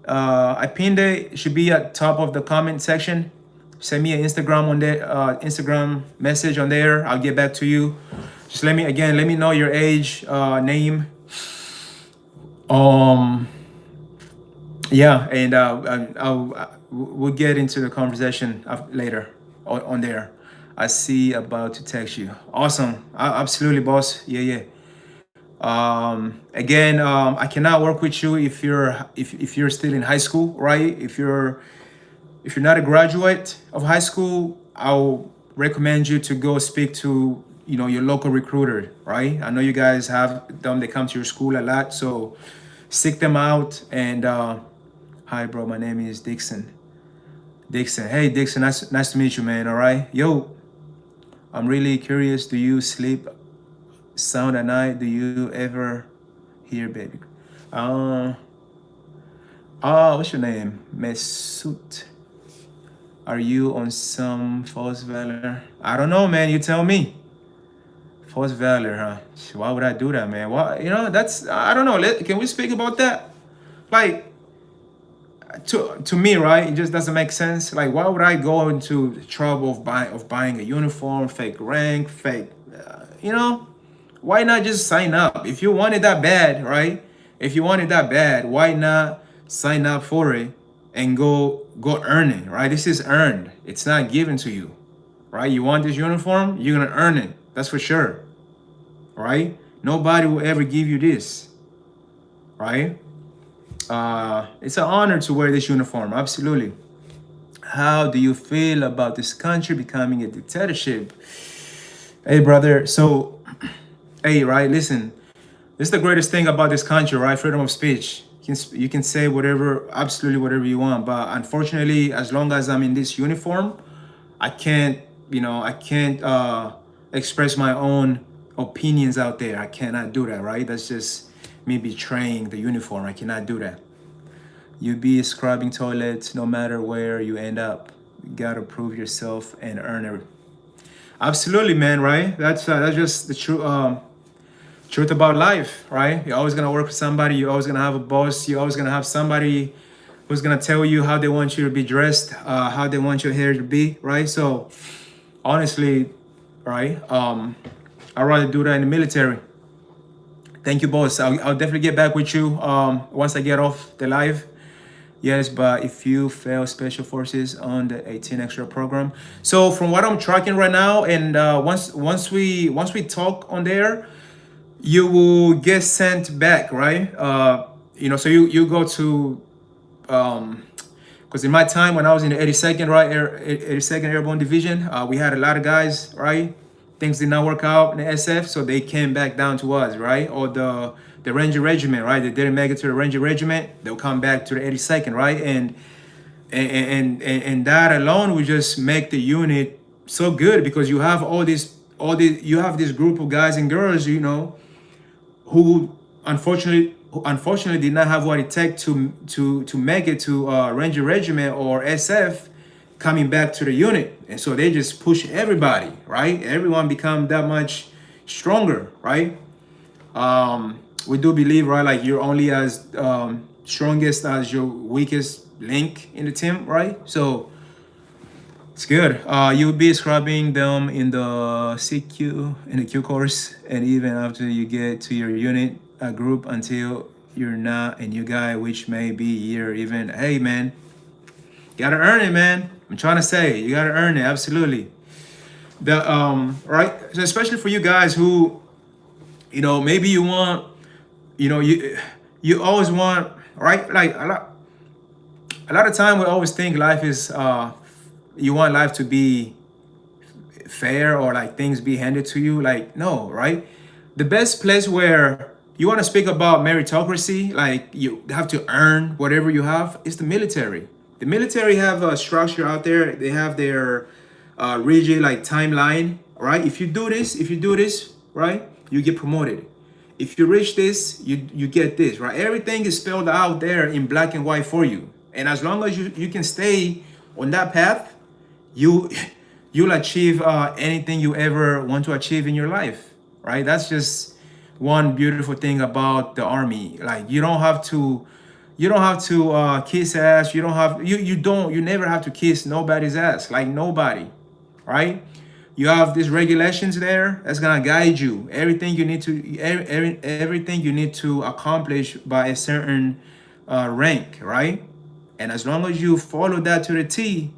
It should be at top of the comment section. Send me an Instagram on there, Instagram message on there. I'll get back to you. Just let me know your age, name. Yeah, and we'll get into the conversation later on there. I see about to text you. Awesome. Absolutely, boss. Yeah. Again, I cannot work with you if you're still in high school, right? If you're not a graduate of high school, I'll recommend you to go speak to your local recruiter, right? I know you guys have them. They come to your school a lot, so seek them out. And hi, bro. My name is Dixon. Hey, Dixon. Nice to meet you, man. All right, yo. I'm really curious. Do you sleep sound at night? Do you ever hear baby? What's your name? Mesut. Are you on some false valor? I don't know, man. You tell me. False valor, huh? Why would I do that, man? Why? That's, I don't know. Can we speak about that? Like, to me, right? It just doesn't make sense. Like, why would I go into the trouble of buying a uniform, fake rank, fake, Why not just sign up? If you want it that bad, right? If you want it that bad, why not sign up for it and go earn it, right? This is earned. It's not given to you, right? You want this uniform, you're gonna earn it. That's for sure, right? Nobody will ever give you this, right? It's an honor to wear this uniform, absolutely. How do you feel about this country becoming a dictatorship? Hey, brother, so, hey, right, listen, this is the greatest thing about this country, right? Freedom of speech. You can say whatever, absolutely whatever you want, but unfortunately, as long as I'm in this uniform, I can't express my own opinions out there. I cannot do that, right? That's just me betraying the uniform. I cannot do that. You be scrubbing toilets no matter where you end up. You gotta prove yourself and earn it. Absolutely, man, right? That's just the truth about life, right? You're always gonna work with somebody. You're always gonna have a boss. You're always gonna have somebody who's gonna tell you how they want you to be dressed, how they want your hair to be, right? So, honestly, right? I'd rather do that in the military. Thank you, boss. I'll definitely get back with you once I get off the live. Yes, but if you fail special forces on the 18 extra program. So from what I'm tracking right now, and once we talk on there, you will get sent back, right? So you go to because in my time when I was in the 82nd, right, 82nd Airborne Division, we had a lot of guys, right? Things did not work out in the SF, so they came back down to us, right? Or the Ranger Regiment, right? They didn't make it to the Ranger Regiment, they'll come back to the 82nd, right? And that alone will just make the unit so good because you have you have this group of guys and girls, who unfortunately did not have what it takes to make it to Ranger Regiment or SF coming back to the unit. And so they just push everybody, right? Everyone become that much stronger, right? We do believe, right, like you're only as strongest as your weakest link in the team, right? So it's good. You'll be scrubbing them in the CQ, in the Q course, and even after you get to your unit group until you're not a new guy, which may be year even. Hey, man, you gotta earn it, man. I'm trying to say, you gotta earn it, absolutely. The right, so especially for you guys who, maybe you want, you always want, right? Like a lot of time we always think life is you want life to be fair or like things be handed to you. Like, no, right? The best place where you want to speak about meritocracy, like you have to earn whatever you have, is the military. The military have a structure out there. They have their rigid like timeline, right? If you do this, right, you get promoted. If you reach this, you get this, right? Everything is spelled out there in black and white for you. And as long as you can stay on that path, you'll achieve anything you ever want to achieve in your life, right? That's just one beautiful thing about the army. Like you don't have to kiss ass. You never have to kiss nobody's ass, like nobody, right? You have these regulations there that's gonna guide you. Everything you need to everything you need to accomplish by a certain rank, right? And as long as you follow that to the T,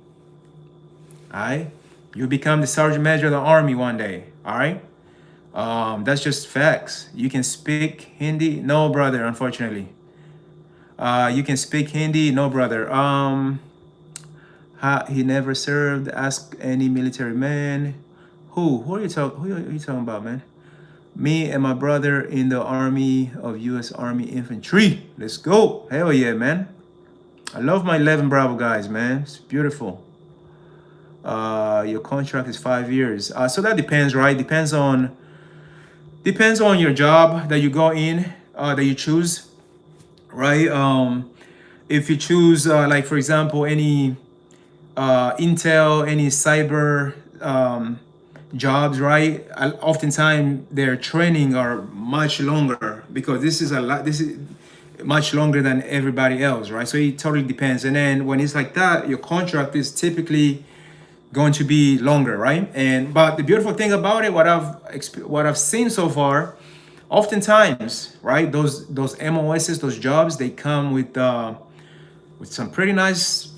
all right, you become the sergeant major of the army one day. All right, that's just facts. You can speak Hindi? No, brother. Unfortunately, you can speak Hindi? No, brother. He never served. Ask any military man. Who are you talking about, man? Me and my brother in the army of U.S. Army Infantry. Let's go. Hell yeah, man. I love my 11 Bravo guys, man. It's beautiful. Your contract is 5 years. So that depends, right? Depends on your job that you go in, that you choose, right? If you choose, like for example, any intel, any cyber jobs, right? Oftentimes their training are much longer because this is much longer than everybody else, right? So it totally depends. And then when it's like that, your contract is typically going to be longer, right? But the beautiful thing about it, what I've seen so far, oftentimes, right, those MOSs, those jobs, they come with some pretty nice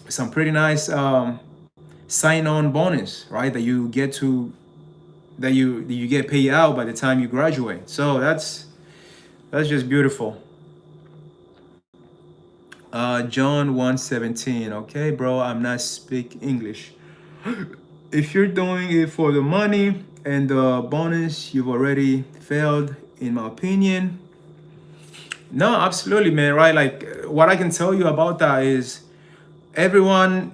sign-on bonus, right? That you get paid out by the time you graduate. So that's just beautiful. John 1:17. Okay, bro, I'm not speak English. If you're doing it for the money and the bonus, you've already failed, in my opinion. No, absolutely, man, right? Like what I can tell you about that is everyone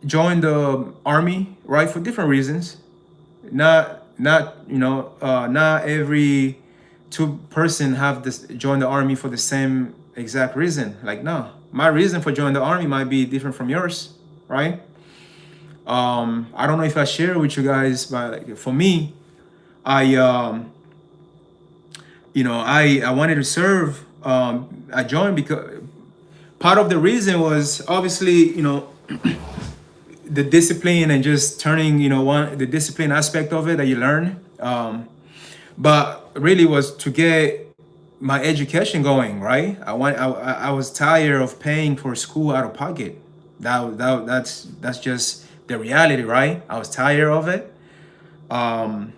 joined the army, right, for different reasons. Not every two person have this join the army for the same exact reason. Like, no, my reason for joining the army might be different from yours, right? I don't know if I share with you guys, but like, for me, I wanted to serve. I joined because part of the reason was obviously, the discipline and just turning, the discipline aspect of it that you learn. But really was to get my education going, right? I was tired of paying for school out of pocket. That's just the reality, right? I was tired of it. And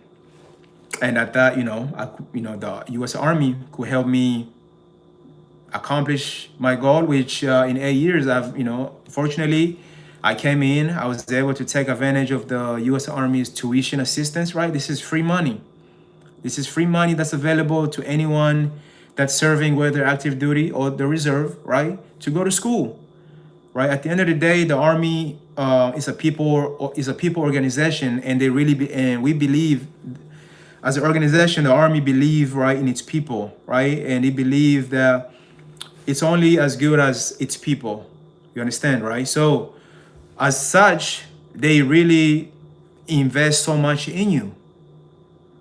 I thought, the U.S. Army could help me accomplish my goal, which in 8 years, fortunately, I came in, I was able to take advantage of the U.S. Army's tuition assistance, right? This is free money. This is free money that's available to anyone that's serving, whether active duty or the reserve, right? To go to school, right? At the end of the day, the Army is a people organization, and we believe, as an organization, the Army believe, right, in its people, right? And they believe that it's only as good as its people. You understand, right? So as such, they really invest so much in you.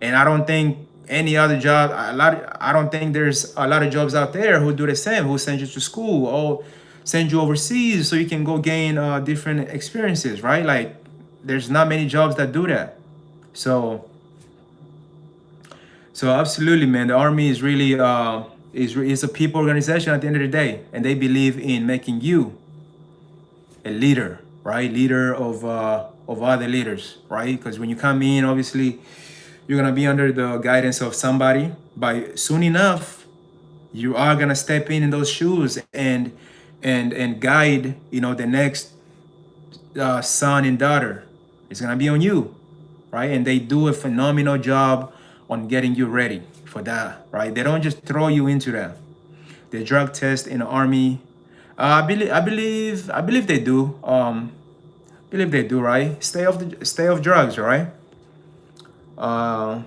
And I don't think any other job, I don't think there's a lot of jobs out there who do the same, who send you to school or send you overseas so you can go gain different experiences, right? Like, there's not many jobs that do that. So, so absolutely, man, the army is really is a people organization at the end of the day, and they believe in making you a leader, right? Leader of other leaders, right? Because when you come in, obviously, you're gonna be under the guidance of somebody. But soon enough, you are gonna step in those shoes and guide, the next son and daughter. It's gonna be on you, right? And they do a phenomenal job on getting you ready for that, right? They don't just throw you into that. The drug test in the army, I believe they do. Believe they do, right? Stay off drugs, right? Uh,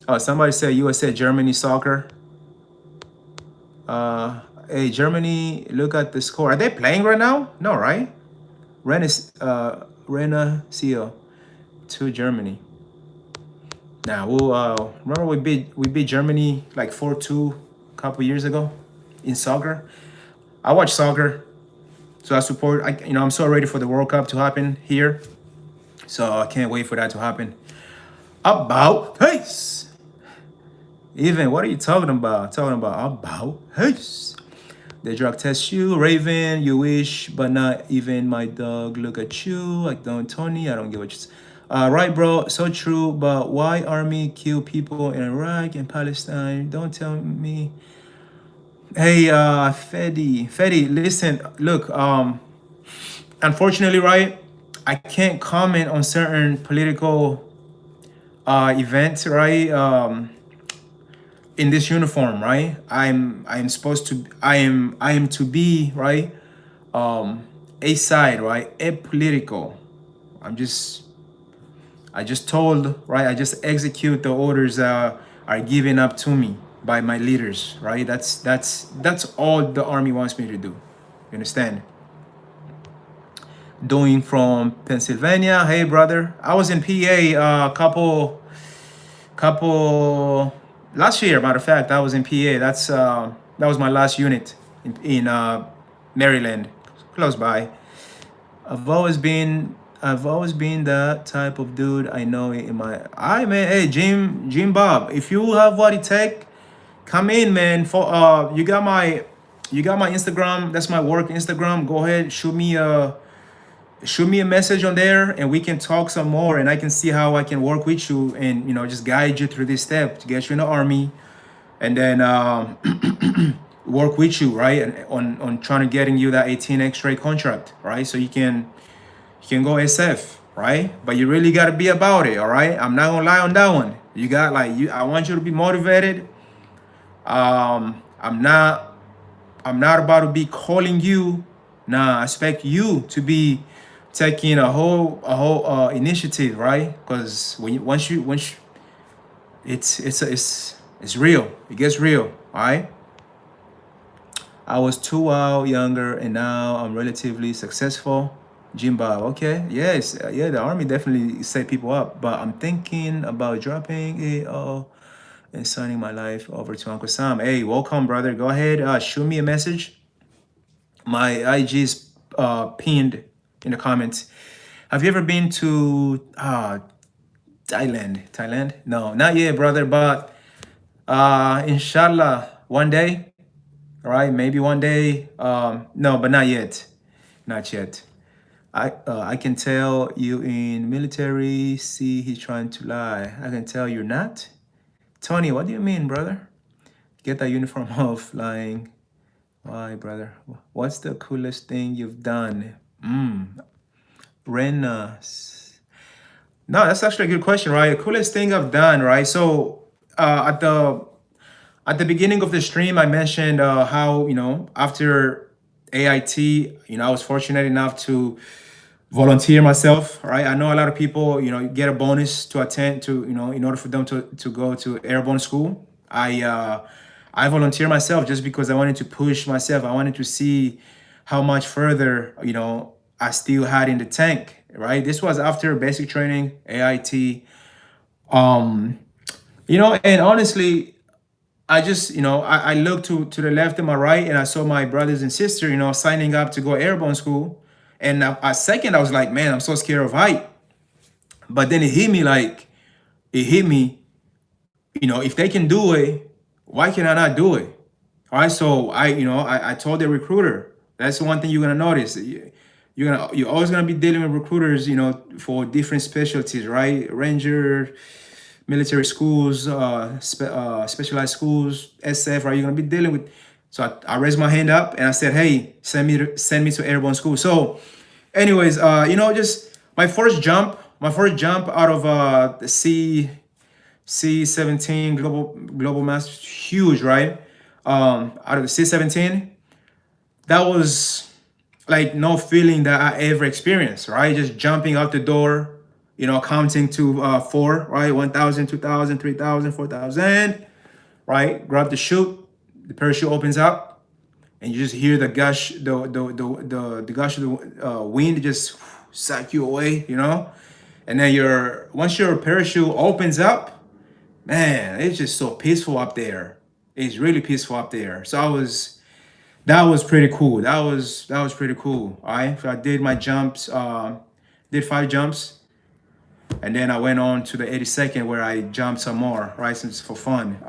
oh, somebody said USA, Germany soccer. Hey, Germany, look at the score. Are they playing right now? No, right? Rena Seal to Germany. Now we'll remember we beat Germany like 4-2 a couple years ago in soccer. I watch soccer, so I support. I'm so ready for the World Cup to happen here. So I can't wait for that to happen. About pace. Even what are you talking about? Talking about pace. They drug test you, Raven. You wish, but not even my dog. Look at you, like Don Tony. I don't get what you. Right, bro. So true. But why army kill people in Iraq and Palestine? Don't tell me. Hey, Fedi, listen. Look, unfortunately, right, I can't comment on certain political events, right? In this uniform, right? I'm supposed to I am to be, right, a side, right, apolitical. I just told, right, I just execute the orders are given up to me by my leaders, right? That's all the army wants me to do. You understand? Doing from Pennsylvania. Hey, brother, I was in PA couple last year. Matter of fact, I was in PA. That was my last unit in Maryland, close by. I've always been that type of dude. I know it in my. I man, hey Jim Bob, if you have what it take, come in, man. For you got my Instagram. That's my work Instagram. Go ahead, shoot me a message on there, and we can talk some more, and I can see how I can work with you and just guide you through this step to get you in the army, and then work with you, right, and on trying to getting you that 18 X-ray contract, right, so you can go SF, right? But you really got to be about it, all right? I'm not gonna lie on that one. You got I want you to be motivated. I'm not about to be calling you. Nah, I expect you to be taking a whole initiative, right? Because once you it's real. It gets real, all right? I was 2 hours younger, and now I'm relatively successful. Jim Bob, okay, yes, yeah, the army definitely set people up, but I'm thinking about dropping it all and signing my life over to Uncle Sam. Hey, welcome, brother. Go ahead, shoot me a message. My IG is pinned in the comments. Have you ever been to Thailand? Thailand? No, not yet, brother, but inshallah, one day, all right, maybe one day. No, but not yet. Not yet. I can tell you in military. See, he's trying to lie. I can tell you're not. Tony, what do you mean, brother? Get that uniform off lying. Why, brother? What's the coolest thing you've done? Rena. No, that's actually a good question, right? The coolest thing I've done, right? So at the beginning of the stream, I mentioned how after AIT, I was fortunate enough to volunteer myself, right? I know a lot of people, get a bonus to attend to, in order for them to go to airborne school. I volunteer myself just because I wanted to push myself. I wanted to see how much further, I still had in the tank. right? This was after basic training, AIT. Um, and honestly, I just, I looked to the left and my right, and I saw my brothers and sister, signing up to go airborne school. And a second, I was like, man, I'm so scared of height. But then it hit me, if they can do it, why can I not do it? All right. So I told the recruiter, that's the one thing you're gonna notice. You're always gonna be dealing with recruiters, for different specialties, right? Ranger, military schools, specialized schools, SF, right? You're gonna be dealing with. So I raised my hand up and I said, hey, send me to airborne school. So, anyways, just my first jump out of the C-17 global mass, huge, right? Out of the C-17, that was like no feeling that I ever experienced, right? Just jumping out the door, counting to 4, right? 1,000, 2,000, 3,000, 4,000, right? Grab the chute, the parachute opens up, and you just hear the gush, the gush of the wind just suck you away, and then once your parachute opens up, man, it's just so peaceful up there. It's really peaceful up there. So that was pretty cool. That was pretty cool. All right. So I did my jumps, did 5 jumps, and then I went on to the 82nd where I jumped some more, right? Since for fun.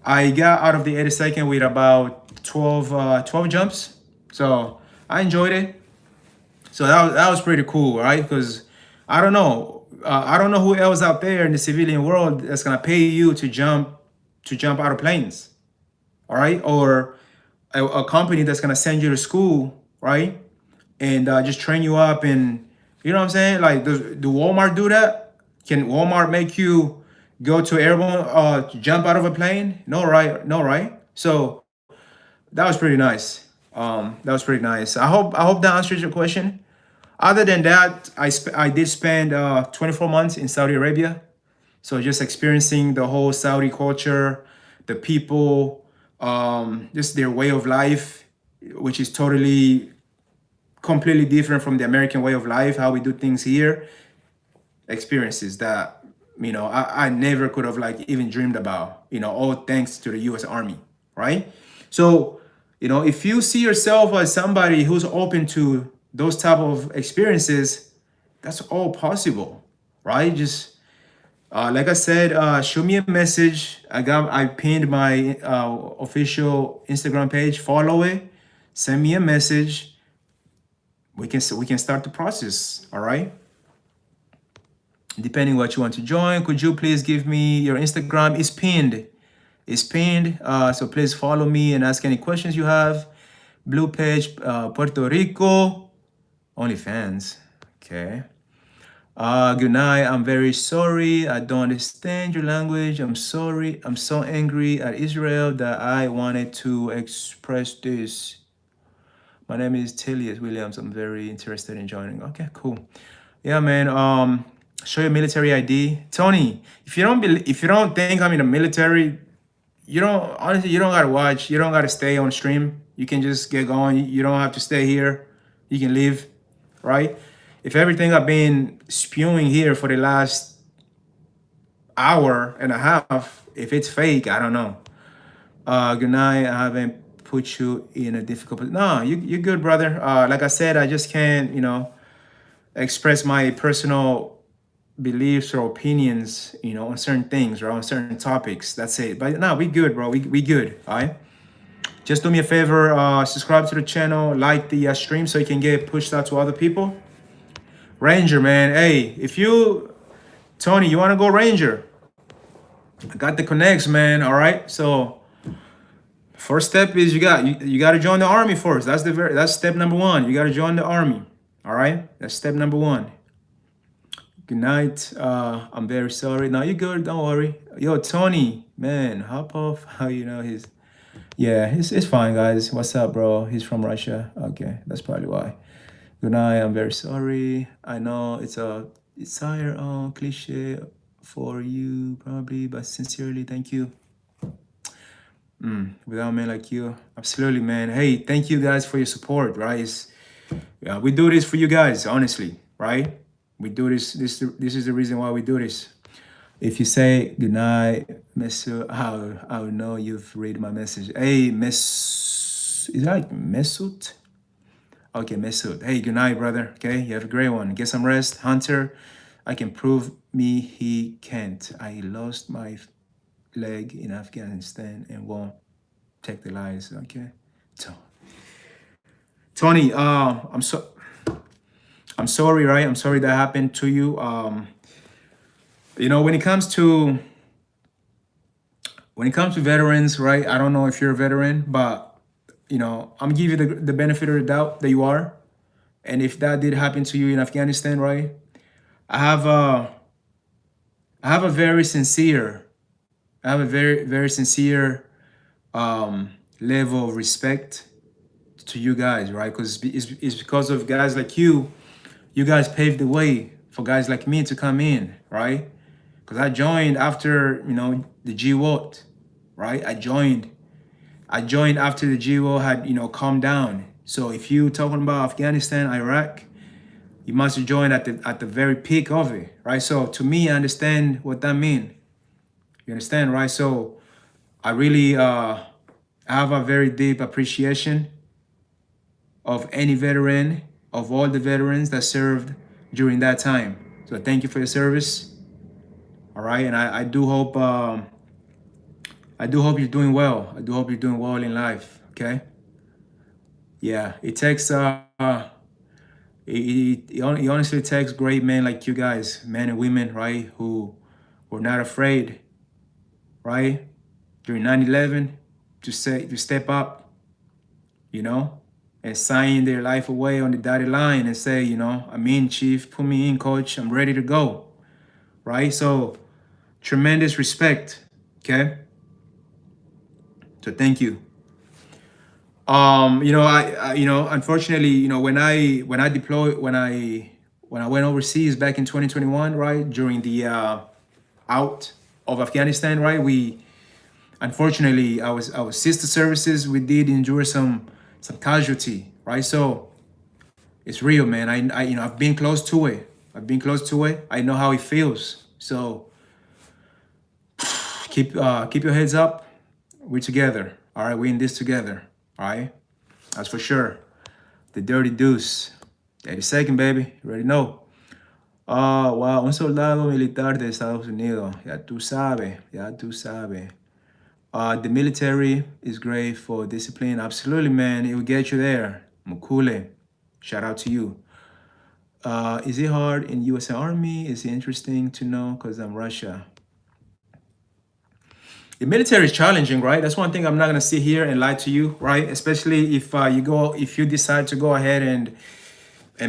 I got out of the 82nd with about 12 jumps. So I enjoyed it. So that was pretty cool, right? Because I don't know, who else out there in the civilian world that's gonna pay you to jump out of planes, all right? Or a company that's gonna send you to school, right? And just train you up, and you know what I'm saying? Like, do Walmart do that? Can Walmart make you go to airborne, jump out of a plane? No, right? No, right? So that was pretty nice. That was pretty nice. I hope that answers your question. Other than that, I did spend 24 months in Saudi Arabia. So just experiencing the whole Saudi culture, the people, just their way of life, which is completely different from the American way of life, how we do things here. Experiences that, I never could have like even dreamed about, all thanks to the US Army, right? So, if you see yourself as somebody who's open to those type of experiences, that's all possible, right? Just like I said, shoot me a message. I pinned my official Instagram page. Follow it. Send me a message. We can start the process. All right. Depending what you want to join, could you please give me your Instagram? It's pinned. It's pinned. So please follow me and ask any questions you have. Blue page, Puerto Rico. OnlyFans. Okay. Good night. I'm very sorry. I don't understand your language. I'm sorry. I'm so angry at Israel that I wanted to express this. My name is Tilius Williams. I'm very interested in joining. Okay, cool. Yeah, man. Show your military ID. Tony, if you don't think I'm in the military, you don't gotta watch. You don't gotta stay on stream. You can just get going. You don't have to stay here. You can leave, right? If everything I've been spewing here for the last hour and a half, if it's fake, I don't know. Good night. I haven't put you in a difficult position. No, you're good, brother. Like I said, I just can't, express my personal beliefs or opinions, on certain things or on certain topics. That's it. But no, we good, bro. We good. All right. Just do me a favor, subscribe to the channel, like the stream so you can get pushed out to other people. Ranger, man. Hey, Tony, you want to go Ranger? I got the connects, man. All right. So first step is you got to join the army first. That's step number 1. You got to join the army. All right. That's step number 1. Good night. I'm very sorry. No, you're good. Don't worry. Yo, Tony, man, hop off. How he's. Yeah, it's fine, guys. What's up, bro? He's from Russia. Okay, that's probably why. Good night. I'm very sorry. I know it's higher cliche for you, probably, but sincerely, thank you. Without a man like you, absolutely, man. Hey, thank you guys for your support, right? We do this for you guys, honestly. right? We do this. This is the reason why we do this. If you say good night, Mesut, I will know you've read my message. Hey, is that like Mesut? Okay, Mesut. Hey, good night, brother. Okay, you have a great one. Get some rest. Hunter, I can prove me he can't. I lost my leg in Afghanistan and won't take the lies. Okay. So, Tony, I'm sorry, right? I'm sorry that happened to you. When it comes to veterans, right? I don't know if you're a veteran, but I'm gonna give you the benefit of the doubt that you are. And if that did happen to you in Afghanistan, right? I have a I have a very sincere, I have a very sincere level of respect to you guys, right? Because it's because of guys like you guys paved the way for guys like me to come in, right? Because I joined after the GWOT, right? I joined after the GWOT had calmed down. So if you talking about Afghanistan, Iraq, you must have joined at the very peak of it, right? So to me, I understand what that means. You understand, right? So I really have a very deep appreciation of any veteran, of all the veterans that served during that time. So thank you for your service. All right, and I do hope you're doing well. I do hope you're doing well in life. Okay. Yeah, it takes it honestly takes great men like you guys, men and women, right, who were not afraid, right, during 9/11 to step up, you know, and sign their life away on the dotted line and say, I'm in, chief, put me in, coach, I'm ready to go, right? So tremendous respect, okay? So thank you. Unfortunately, when I went overseas back in 2021, right, during the out of Afghanistan, right, we unfortunately our sister services, we did endure some casualty, right? So it's real, man. I've been close to it. I know how it feels. So keep your heads up. We're together. All right, we're in this together. All right, that's for sure. The Dirty Deuce. 82nd, baby. You already know. Wow, un soldado militar de Estados Unidos. Ya tú sabes. The military is great for discipline. Absolutely, man. It will get you there. Mukule. Shout out to you. Is it hard in U.S. Army? Is it interesting to know? Because I'm Russia. The military is challenging, right? That's one thing I'm not gonna sit here and lie to you, right? Especially if you decide to go ahead and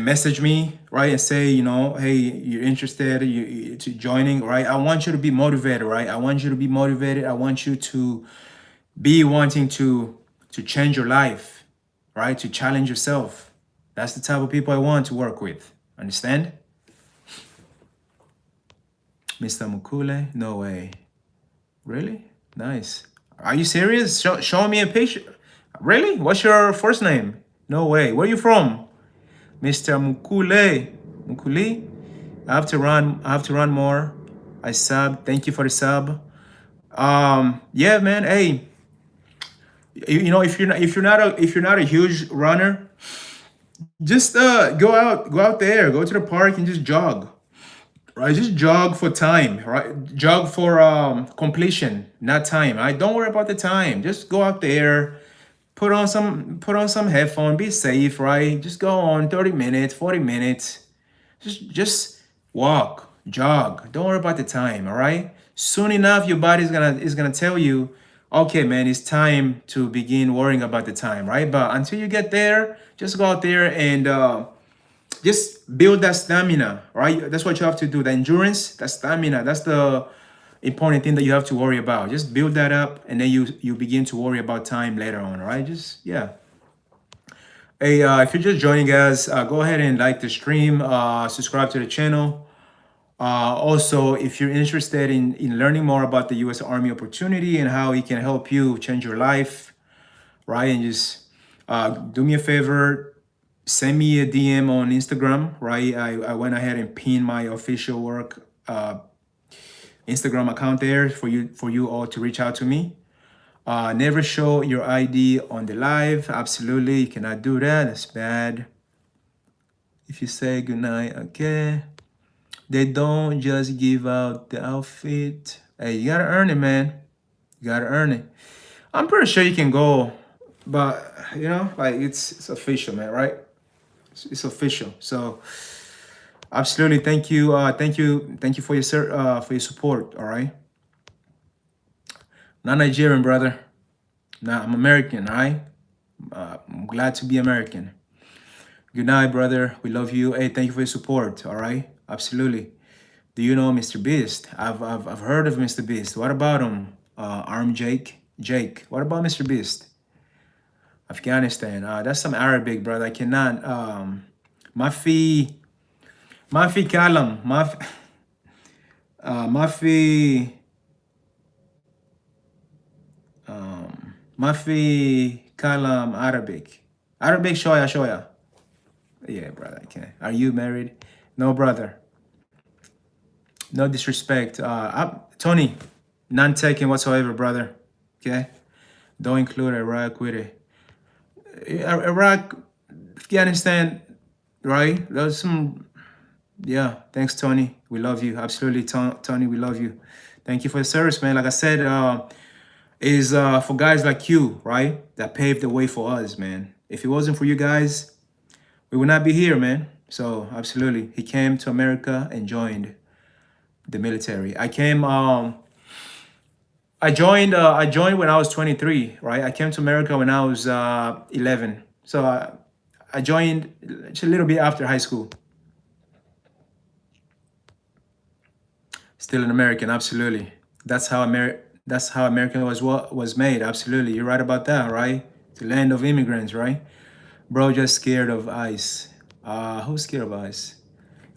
message me, right, and say, hey, you're interested to joining, right? I want you to be motivated, right? I want you to be motivated. I want you to be wanting to change your life, right? To challenge yourself. That's the type of people I want to work with. Understand? Mr. Mukule? No way. Really? Nice. Are you serious? Show me a picture. Really? What's your first name? No way. Where are you from? Mr. Mukule. Mukuli? I have to run more. I sub. Thank you for the sub. Yeah, man. Hey, if you're not a huge runner, just go out there, go to the park and just jog. Right, just jog for time, right? Jog for completion, not time. I don't worry about the time. Just go out there, put on some headphone, be safe, right? Just go on 30 minutes, 40 minutes. Just walk, jog. Don't worry about the time, all right? Soon enough, your body is gonna tell you, okay, man, it's time to begin worrying about the time, right? But until you get there, just go out there and just build that stamina, right? That's what you have to do. The endurance, that stamina, that's the important thing that you have to worry about. Just build that up, and then you begin to worry about time later on, right? Just, yeah. Hey, if you're just joining us, go ahead and like the stream, subscribe to the channel. Also, if you're interested in learning more about the U.S. Army opportunity and how it can help you change your life, right? And just do me a favor, send me a DM on Instagram, right? I went ahead and pinned my official work Instagram account there for you all to reach out to me. Never show your ID on the live. Absolutely, you cannot do that. That's bad. If you say goodnight, okay. They don't just give out the outfit. Hey, you gotta earn it, man. You gotta earn it. I'm pretty sure you can go, but you know, like it's official, man, right? It's official. So absolutely, thank you for for your support. All right, not Nigerian, brother. Nah, I'm American. All right, I'm glad to be American. Good night, brother. We love you. Hey, thank you for your support. All right, absolutely. Do you know Mr. Beast? I've heard of Mr. Beast. What about him? Arm Jake. Jake. What about Mr. Beast? Afghanistan. That's some Arabic, brother. I cannot. Mafi Kalam. Mafi. Mafi Kalam Arabic. Arabic Shoya Shoya. Yeah, brother. I can't. Are you married? No, brother. No disrespect. Tony, none taken whatsoever, brother. Okay? Don't include Iraq with it. Iraq, Afghanistan, right? There's some, yeah. Thanks, Tony. We love you. Absolutely, Tony, we love you. Thank you for the service, man. Like I said, is for guys like you, right? That paved the way for us, man. If it wasn't for you guys, we would not be here, man. So, absolutely. He came to America and joined the military. I joined when I was 23, right? I came to America when I was 11. So I joined just a little bit after high school. Still an American, absolutely. That's how America was made. Absolutely. You're right about that, right? The land of immigrants, right? Bro, just scared of ICE. Who's scared of ICE?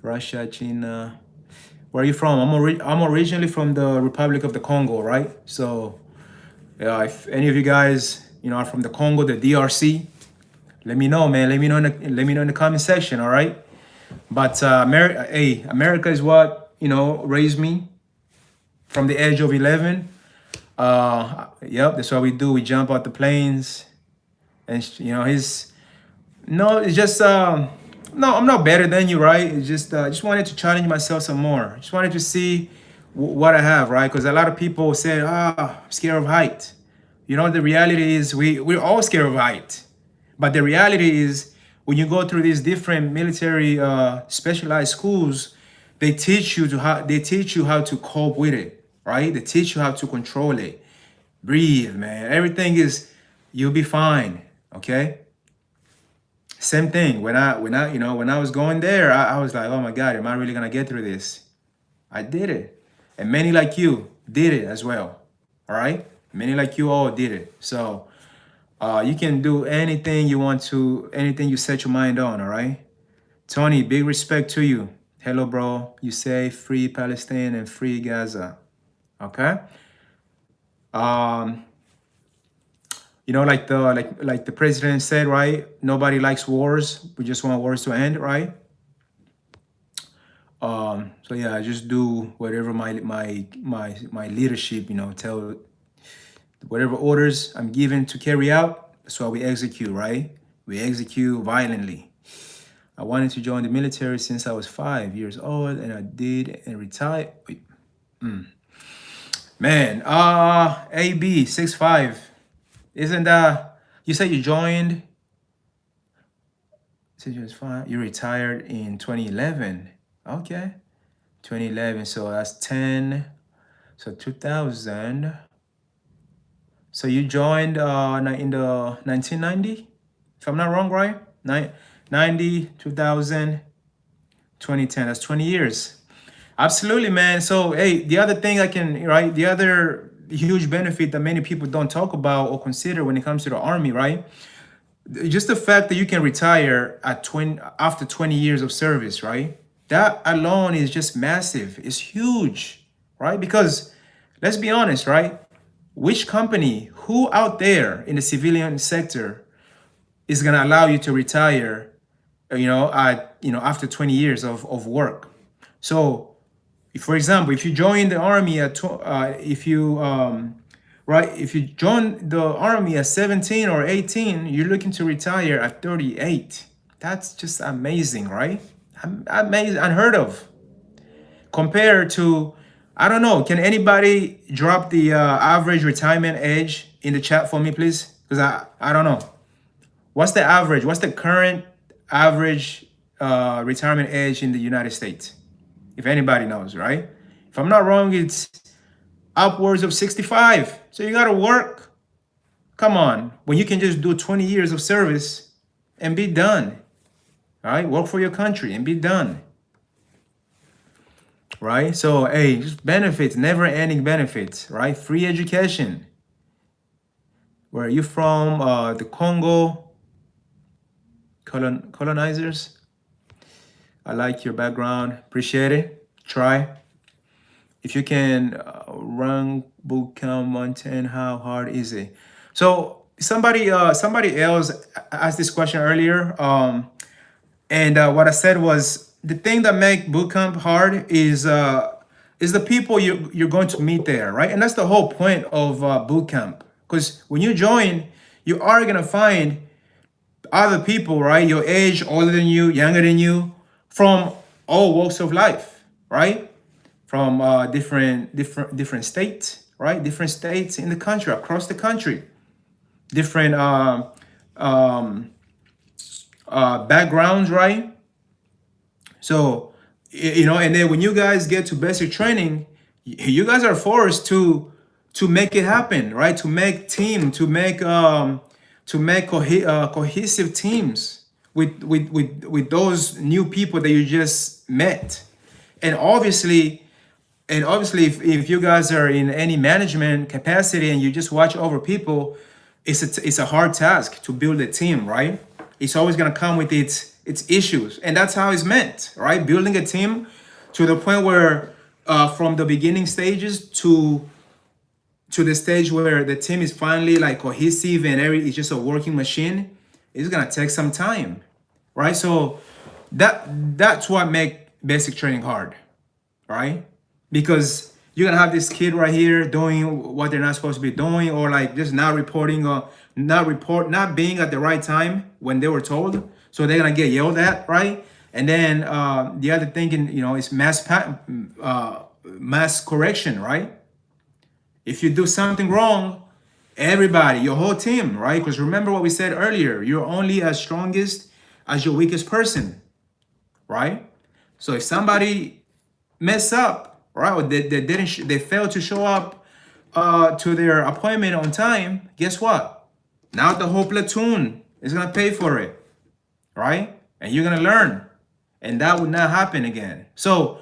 Russia, China. Where are you from? I'm originally from the Republic of the Congo, right? So, yeah, if any of you guys, are from the Congo, the DRC, let me know, man. Let me know in the comment section, all right? But America is what raised me from the age of 11. Yep, that's what we do. We jump out the planes, and it's just no, I'm not better than you, right? It's just wanted to challenge myself some more. Just wanted to see what I have, right? Because a lot of people say, I'm scared of height. The reality is we're all scared of height. But the reality is when you go through these different military specialized schools, they teach you how to cope with it, right? They teach you how to control it. Breathe, man. Everything you'll be fine, okay? Same thing. When I was going there, I was like, oh my God, am I really gonna get through this? I did it. And many like you did it as well. All right? Many like you all did it. So you can do anything you want to, anything you set your mind on, all right? Tony, big respect to you. Hello, bro. You say free Palestine and free Gaza. Okay? Like the president said, right? Nobody likes wars. We just want wars to end, right? So yeah, I just do whatever my leadership, tell whatever orders I'm given to carry out. That's what we execute, right? We execute violently. I wanted to join the military since I was 5 years old, and I did and retired. Man, AB 65. Isn't that, you said you joined since you was 5, you retired in 2011. Okay. 2011, so that's 10, so 2000. So you joined in the 1990, if I'm not wrong, right? 90, 2000, 2010, that's 20 years. Absolutely, man. So, hey, the other thing the other huge benefit that many people don't talk about or consider when it comes to the Army, right? Just the fact that you can retire after 20 years of service, right? That alone is just massive. It's huge, right? Because let's be honest, right? Which company, who out there in the civilian sector is going to allow you to retire after 20 years of work. So, for example, if you join the army if you join the army at 17 or 18, you're looking to retire at 38. That's just amazing, right? Amazing, unheard of. Compared to, I don't know, can anybody drop the average retirement age in the chat for me, please? Because I don't know. What's the average? What's the current average retirement age in the United States? If anybody knows, right? If I'm not wrong, it's upwards of 65. So you got to work. Come on. When you can just do 20 years of service and be done. All right? Work for your country and be done. Right? So, hey, just benefits, never-ending benefits, right? Free education. Where are you from? The Congo colonizers. I like your background. Appreciate it. Try. If you can run bootcamp Mountain, how hard is it? So somebody else asked this question earlier. And what I said was the thing that make bootcamp hard is the people you're going to meet there, right? And that's the whole point of bootcamp. Because when you join, you are gonna find other people, right? Your age, older than you, younger than you, from all walks of life, right? From different states, right? Different states in the country, across the country, different backgrounds, right? So, and then when you guys get to basic training, you guys are forced to make it happen, right? To make team, to make cohesive teams with those new people that you just met. And obviously, if you guys are in any management capacity and you just watch over people, it's a hard task to build a team, right? It's always gonna come with its issues, and that's how it's meant, right? Building a team to the point where, from the beginning stages to the stage where the team is finally like cohesive and it's just a working machine, it's gonna take some time, right? So that's what make basic training hard, right? Because you're gonna have this kid right here doing what they're not supposed to be doing, or like just not reporting or not being at the right time when they were told. So they're gonna get yelled at, right? And then the other thing, is mass correction, right? If you do something wrong, everybody, your whole team, right? Because remember what we said earlier, you're only as strongest as your weakest person, right? So if somebody mess up, right, or they failed to show up to their appointment on time, guess what? Now the whole platoon is gonna pay for it, right? And you're gonna learn, and that would not happen again. So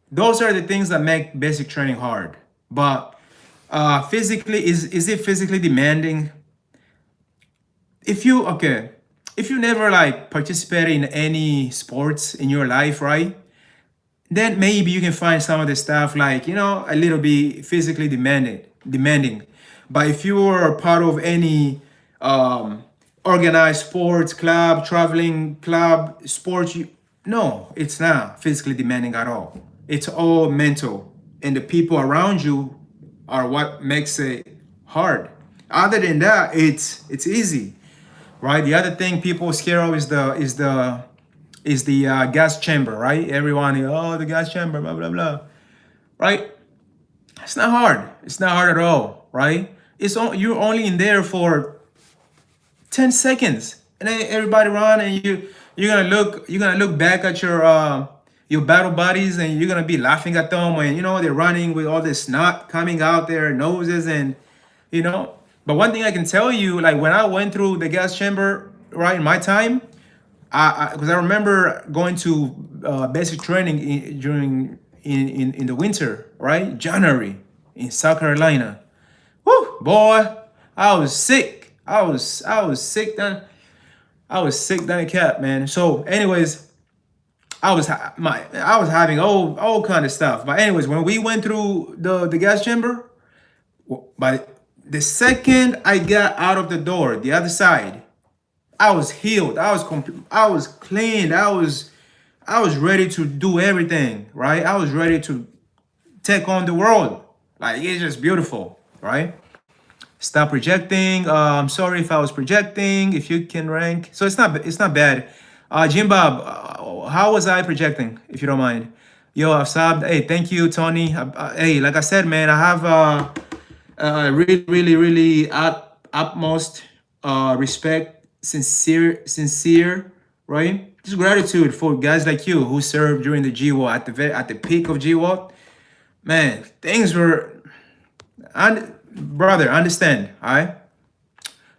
those are the things that make basic training hard. But physically, is it physically demanding? If you never like participated in any sports in your life, right? Then maybe you can find some of the stuff like, a little bit physically demanding. But if you are part of any organized sports club, traveling club, sports, no, it's not physically demanding at all. It's all mental, and the people around you are what makes it hard. Other than that, it's easy, right? The other thing people are scared of is the gas chamber, right? Everyone, the gas chamber, blah blah blah, right? It's not hard. It's not hard at all, right? You're only in there for 10 seconds, and then everybody run, and you're gonna look back at your battle buddies, and you're gonna be laughing at them when they're running with all this snot coming out their noses, and But one thing I can tell you, like when I went through the gas chamber, right, in my time, because I remember going to basic training during the winter, right, January in South Carolina. Woo, boy, I was sick. I was sick then. I was sick than a cat, man. So, anyways, I was having all kind of stuff. But anyways, when we went through the gas chamber, by the second I got out of the door, the other side, I was healed. I was cleaned. I was ready to do everything, right? I was ready to take on the world. Like it's just beautiful, right? Stop projecting. I'm sorry if I was projecting. If you can rank, so it's not bad. Jim Bob, how was I projecting? If you don't mind. Yo, I've subbed. Hey, thank you, Tony. Hey, like I said, man, I have really utmost respect, sincere, right? Just gratitude for guys like you who served during the GWOT at the peak of GWOT. Man, things were, and brother, understand, all right?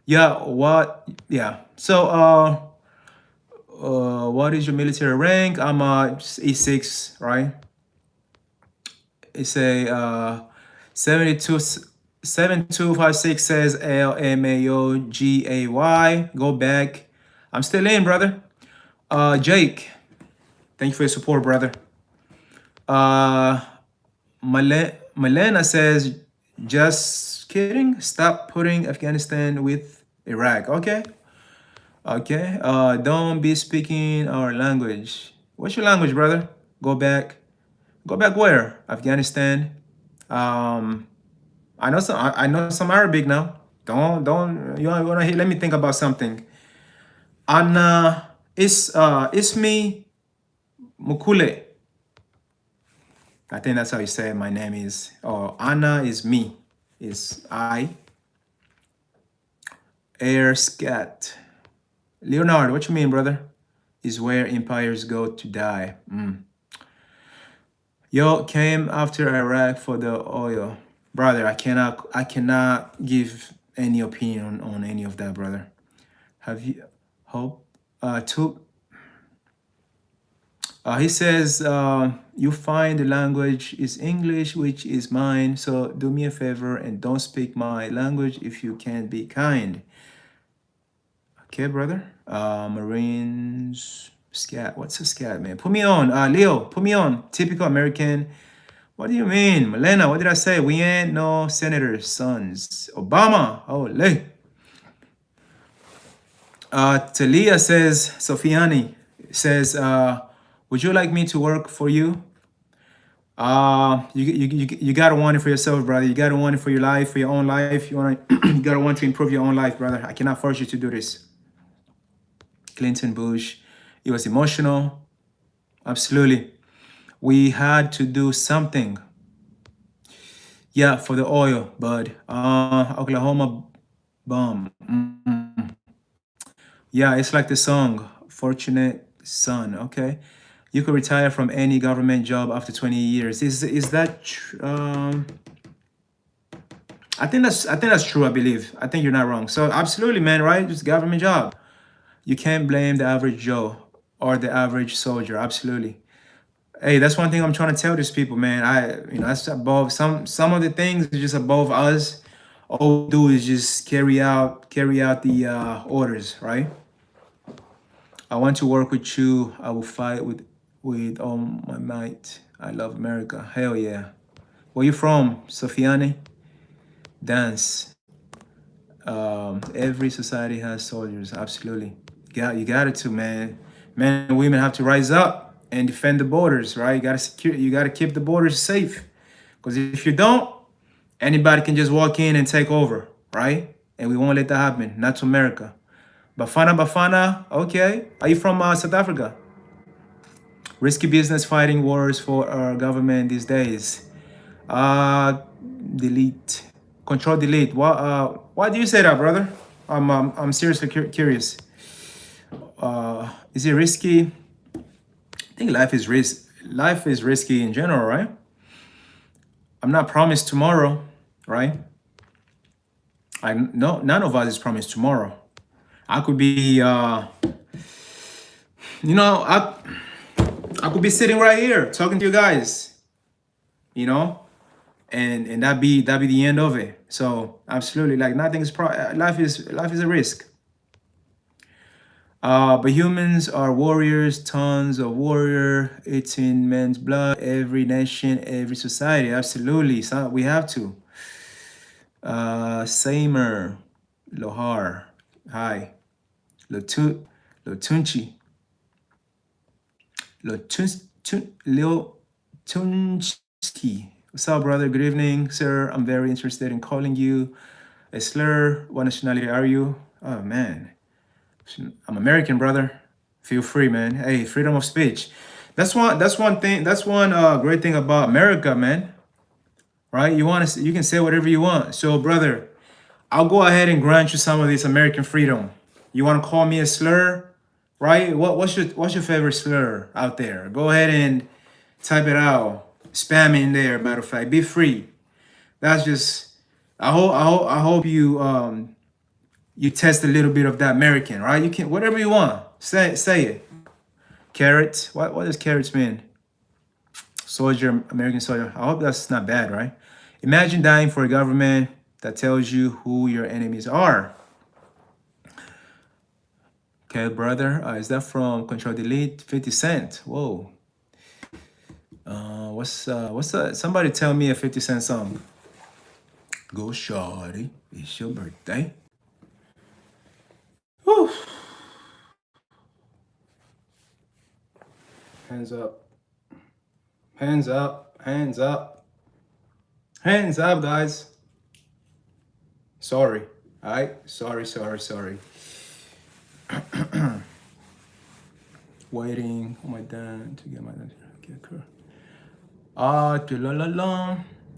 Yeah, what? Yeah. So, what is your military rank? I'm E6, right? It's a 72 7256 says LMAOGAY. Go back. I'm still in, brother. Jake, thank you for your support, brother. Malena says, just kidding. Stop putting Afghanistan with Iraq. Okay. Okay. Don't be speaking our language. What's your language, brother? Go back. Go back where? Afghanistan. I know some. I know some Arabic now. Don't. You wanna let me think about something. Anna Ismi Mukule. I think that's how you say it. My name is. Or Anna is me. Is I. Air Scat. Leonard, what you mean, brother? Is where empires go to die. Yo, came after Iraq for the oil. Brother, I cannot give any opinion on any of that, brother. Have you hope to he says you find the language is English, which is mine, so do me a favor and don't speak my language if you can be kind. Okay, brother. Marines scat. What's a scat, man? Put me on. Leo, put me on. Typical American. What do you mean? Melena, what did I say? We ain't no senators' sons. Obama. Oh, lay. Talia says, Sofiani says, would you like me to work for you? You gotta want it for yourself, brother. You gotta want it for your life, for your own life. You gotta want to improve your own life, brother. I cannot force you to do this. Clinton, Bush, it was emotional. Absolutely. We had to do something. Yeah, for the oil, bud. Oklahoma bomb. Yeah, it's like the song, Fortunate Son. Okay. You could retire from any government job after 20 years. Is that I think that's true, I believe. I think you're not wrong. So absolutely, man, right? Just government job. You can't blame the average Joe or the average soldier. Absolutely. Hey, that's one thing I'm trying to tell these people, man. That's above some of the things are just above us. All we do is just carry out the orders, right? I want to work with you. I will fight with all my might. I love America. Hell yeah. Where you from, Sofiani? Dance. Every society has soldiers. Absolutely. You got it too, man. Men and women have to rise up and defend the borders, right? You gotta keep the borders safe. Because if you don't, anybody can just walk in and take over, right? And we won't let that happen. Not to America. Bafana, okay. Are you from South Africa? Risky business fighting wars for our government these days. Delete. Control delete. Why do you say that, brother? I'm seriously curious. Is it risky? I think life is risky in general, right? I'm not promised tomorrow, right? None of us is promised tomorrow. I could be I could be sitting right here talking to you guys, and that be the end of it. So absolutely, like nothing is life is a risk. But humans are warriors, tons of warrior. It's in men's blood. Every nation, every society. Absolutely, so we have to. Samer, Lohar, hi. Latunchi. Lil Tunski. What's up, brother? Good evening, sir. I'm very interested in calling you a slur. What nationality are you? Oh, man. I'm American, brother. Feel free, man. Hey, freedom of speech. That's one thing. That's one great thing about America, man. Right? You can say whatever you want. So, brother, I'll go ahead and grant you some of this American freedom. You want to call me a slur, right? What's your favorite slur out there? Go ahead and type it out. Spam it in there. Matter of fact, be free. That's just. I hope you test a little bit of that American, right? You can whatever you want. Say it. Carrots. What does carrots mean? Soldier, American soldier. I hope that's not bad, right? Imagine dying for a government that tells you who your enemies are. Okay, brother. Is that from Control Delete? 50 Cent. Whoa. What's that? Somebody tell me a 50 Cent song. Go shawty, it's your birthday. Whew. Hands up. Hands up. Hands up. Hands up, guys. Sorry. All right. Sorry. Waiting on my dad to get my dad to get her.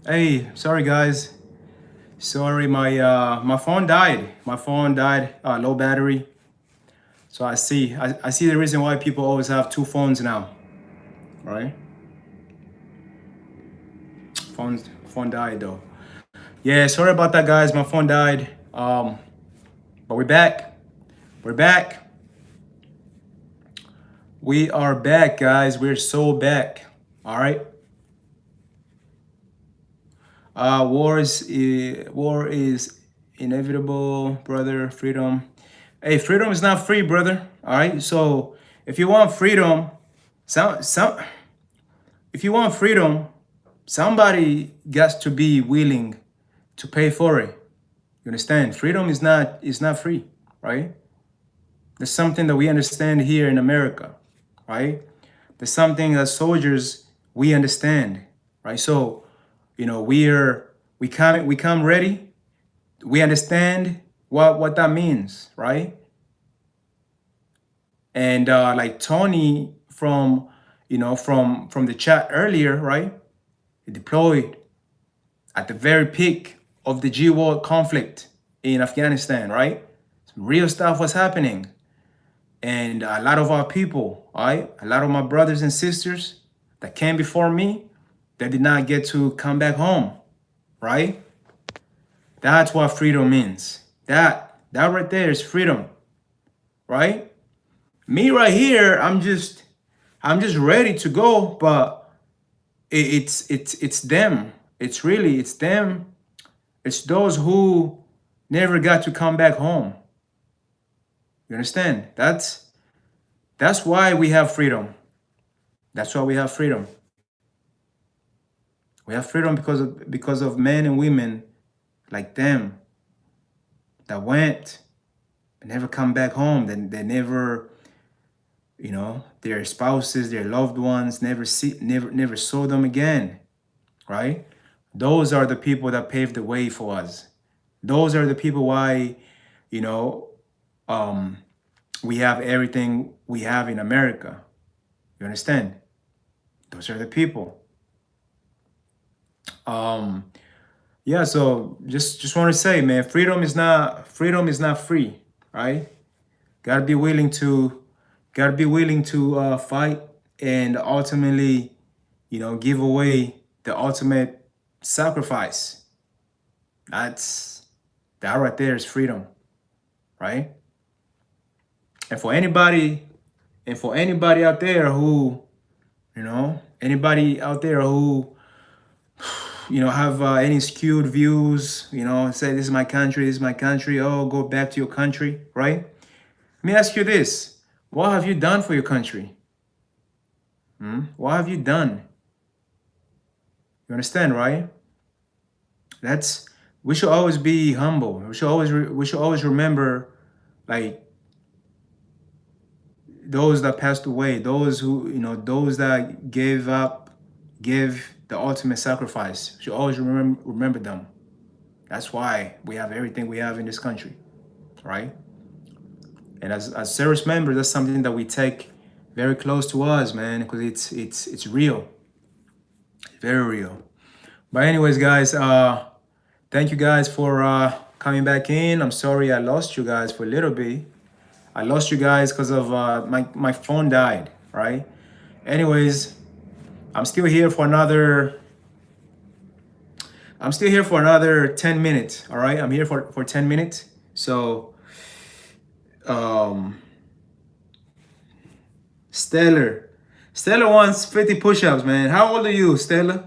Hey, sorry guys. Sorry, my phone died. Low battery. So I see the reason why people always have two phones now, right? Phone died though. Yeah, sorry about that, guys. My phone died. But we're back. We are back, guys. We're so back. All right. War is inevitable, brother. Freedom. Hey, freedom is not free, brother. All right. So if you want freedom, if you want freedom, somebody gets to be willing to pay for it. You understand? Freedom is not free, right? There's something that we understand here in America, right? There's something that soldiers we understand, right? So, we come ready. We understand what that means, right? And like Tony from the chat earlier, right? He deployed at the very peak of the GWOT conflict in Afghanistan, right? Some real stuff was happening. And a lot of our people, right? A lot of my brothers and sisters that came before me, they did not get to come back home, right? That's what freedom means. That right there is freedom, right? Me right here, I'm just ready to go, but it's them. It's them. It's those who never got to come back home. You understand? That's why we have freedom. That's why we have freedom. We have freedom because of men and women like them that went and never come back home. They never, their spouses, their loved ones never saw them again, right? Those are the people that paved the way for us. Those are the people why, we have everything we have in America. You understand? Those are the people. Yeah, so just want to say, man, freedom is not free, right? Gotta be willing to fight and ultimately, give away the ultimate sacrifice. That right there is freedom, right? And for anybody out there who, have any skewed views, say this is my country, oh, go back to your country, right? Let me ask you this. What have you done for your country? What have you done? You understand, right? We should always be humble. We should always remember, like, those that passed away, those who, those that give the ultimate sacrifice. We should always remember them. That's why we have everything we have in this country, right? And as service members, that's something that we take very close to us, man, because it's real, very real. But anyways, guys, thank you guys for coming back in. I'm sorry I lost you guys for a little bit. I lost you guys because of my phone died, right? Anyways, I'm still here for another 10 minutes. All right, I'm here for 10 minutes. So Stellar wants 50 push-ups, man. How old are you, Stellar?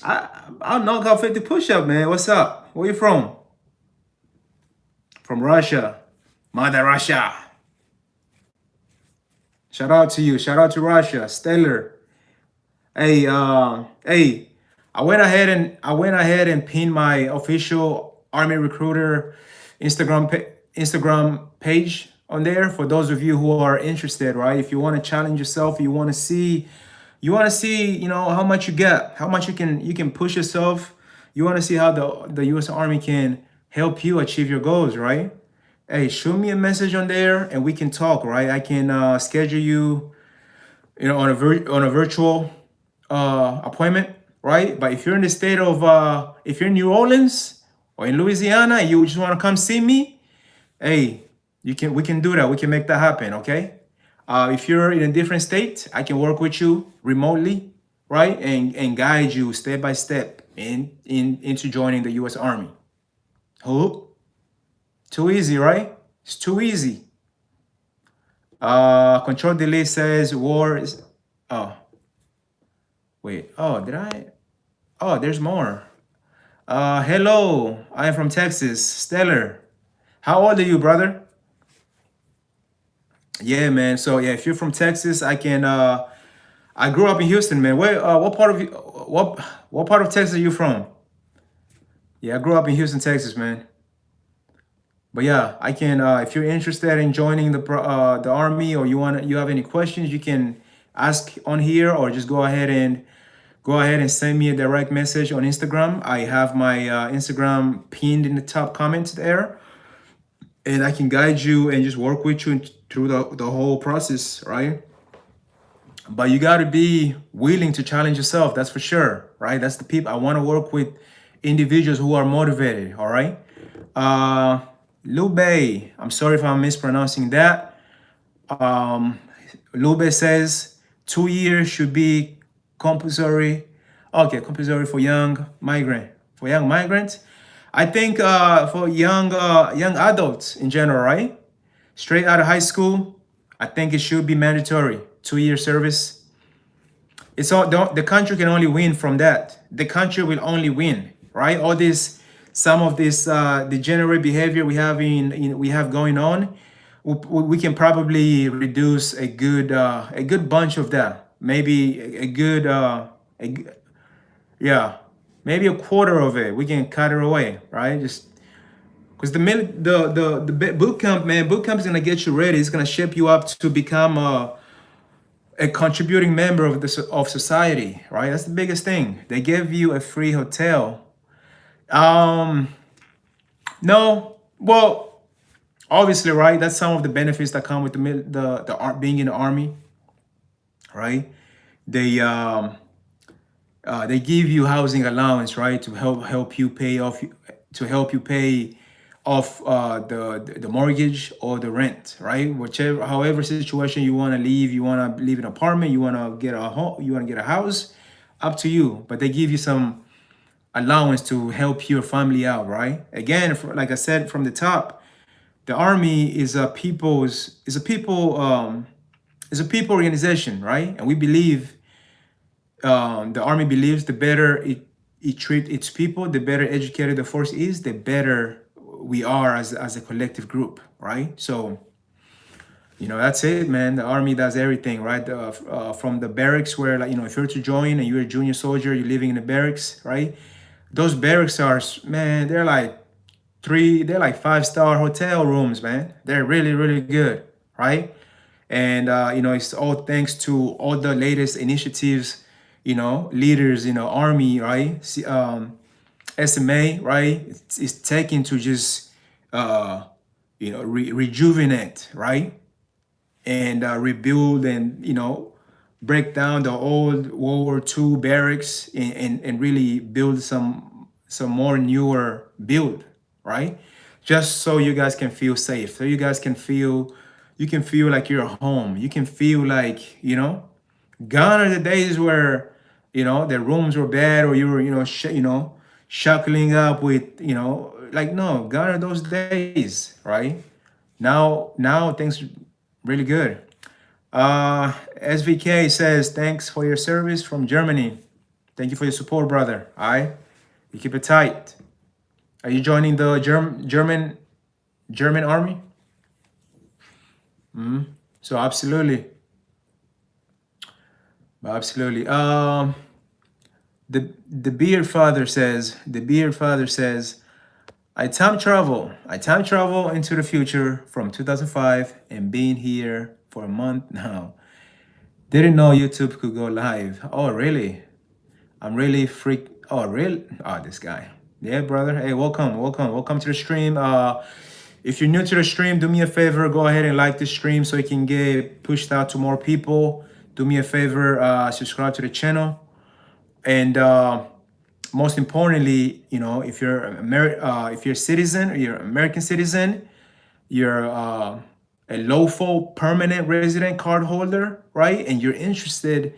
I'll knock out 50 push-ups, man. What's up? Where you from? From Russia. Mother Russia. Shout out to you. Shout out to Russia. Stellar. Hey, I went ahead and pinned my official Army Recruiter Instagram page on there for those of you who are interested, right? If you want to challenge yourself, you want to see, how much you get, how much you can push yourself. You want to see how the U.S. Army can help you achieve your goals, right? Hey, shoot me a message on there and we can talk, right? I can schedule you, on a virtual appointment, right? But if you're in the state of, if you're in New Orleans or in Louisiana and you just want to come see me, hey, we can do that. We can make that happen, okay? If you're in a different state, I can work with you remotely, right? And guide you step by step into joining the U.S. Army. Who? Too easy, right? It's too easy. Control Delete says war is, oh. Wait, oh, did I? Oh, there's more. Hello, I am from Texas. Stellar. How old are you, brother? Yeah, man. So yeah, if you're from Texas, I grew up in Houston, man. Where what part of Texas are you from? Yeah, I grew up in Houston, Texas, man. But yeah, I can if you're interested in joining the Army or you have any questions, you can ask on here or just go ahead and send me a direct message on Instagram. I have my Instagram pinned in the top comments there, and I can guide you and just work with you through the whole process, right? But you got to be willing to challenge yourself. That's for sure, right? That's the people I want to work with, individuals who are motivated. All right. Lube, I'm sorry if I'm mispronouncing that. Lube says 2 years should be compulsory. Okay, compulsory for young migrants. I think for young adults in general, right? Straight out of high school, I think it should be mandatory. 2-year service. It's all the country can only win from that. The country will only win, right? Some of this degenerate behavior we have going on, we can probably reduce a good bunch of that. Maybe maybe a quarter of it. We can cut it away, right? Just because the boot camp, man, boot camp is gonna get you ready. It's gonna shape you up to become a contributing member of society, right? That's the biggest thing. They give you a free hotel. No, well, obviously, right? That's some of the benefits that come with the being in the Army, right? They give you housing allowance, right, to help you pay off the mortgage or the rent, right? However situation you want to leave, you want to leave an apartment, you want to get a home, you want to get a house, up to you. But they give you some allowance to help your family out, right? Again, like I said from the top, the Army is a people organization, right? And we believe, the Army believes the better it treats its people, the better educated the force is, the better we are as a collective group, right? So, that's it, man. The Army does everything, right? From the barracks where, like, if you're to join and you're a junior soldier, you're living in the barracks, right? Those barracks are, man, they're like 5-star hotel rooms, man. They're really, really good, right? And you know, it's all thanks to all the latest initiatives, you know, leaders in the army, right? SMA, right? It's taken to just you know, rejuvenate, right? And rebuild, and you know, break down the old World War II barracks, and really build some more newer build, right? Just so you guys can feel safe, so you guys can feel, you can feel like you're home. You can feel like, you know, gone are the days where, you know, the rooms were bad, or you were, you know, you know, shuckling up with, you know, like, no, gone are those days, right? Now things really good. SVK says, thanks for your service from Germany. Thank you for your support, brother. All right, you keep it tight. Are you joining the German army? So absolutely, absolutely. The beard father says, I time travel into the future from 2005 and being here for a month now. Didn't know YouTube could go live. Oh, really? I'm really freak. Oh, really? Oh, this guy. Yeah, brother. Hey, welcome to the stream. If you're new to the stream, do me a favor, go ahead and like the stream so it can get pushed out to more people. Do me a favor, subscribe to the channel, and most importantly, you know, if you're if you're a citizen, or you're an American citizen, you're a lawful permanent resident card holder, right? And you're interested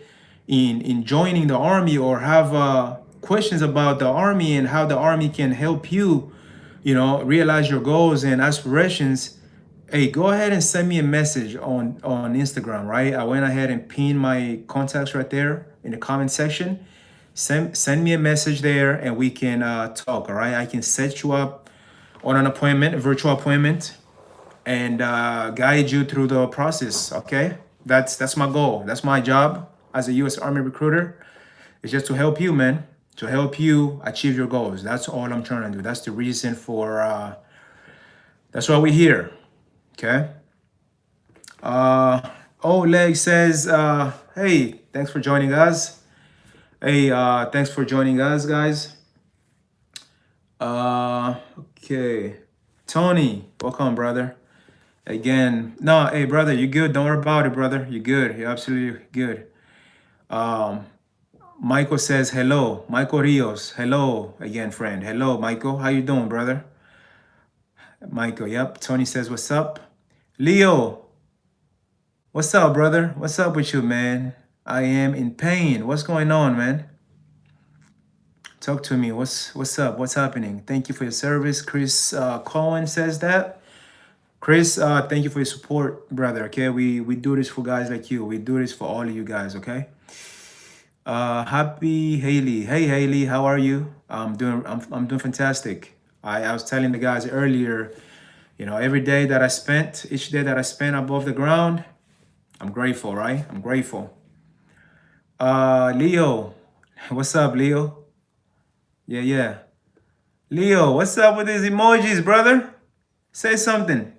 in joining the army, or have questions about the army and how the army can help you, you know, realize your goals and aspirations. Hey, go ahead and send me a message on Instagram, right? I went ahead and pinned my contacts right there in the comment section. Send me a message there, and we can talk. All right, I can set you up on an appointment, a virtual appointment, and guide you through the process. Okay, that's my goal. That's my job as a U.S. Army recruiter. It's just to help you, man, to help you achieve your goals. That's all I'm trying to do. That's the reason for. That's why we're here. Okay. Oleg says, "Hey, thanks for joining us." Hey, thanks for joining us, guys. Okay. Tony, welcome, brother. Again, no, hey, brother, you good? Don't worry about it, brother. You're good. You're absolutely good. Michael says hello. Michael Rios, hello again, friend. Hello, Michael. How you doing, brother? Michael, yep. Tony says, what's up? Leo, what's up, brother? What's up with you, man? I am in pain. What's going on, man? Talk to me. What's up? What's happening? Thank you for your service. Chris Cohen says that. Chris, thank you for your support, brother. Okay, we do this for guys like you. We do this for all of you guys. Okay. Happy Haley. Hey Haley, how are you? I'm doing fantastic. I was telling the guys earlier, you know, each day that I spent above the ground, I'm grateful, right? I'm grateful. Leo, what's up, Leo? Yeah. Leo, what's up with these emojis, brother? Say something.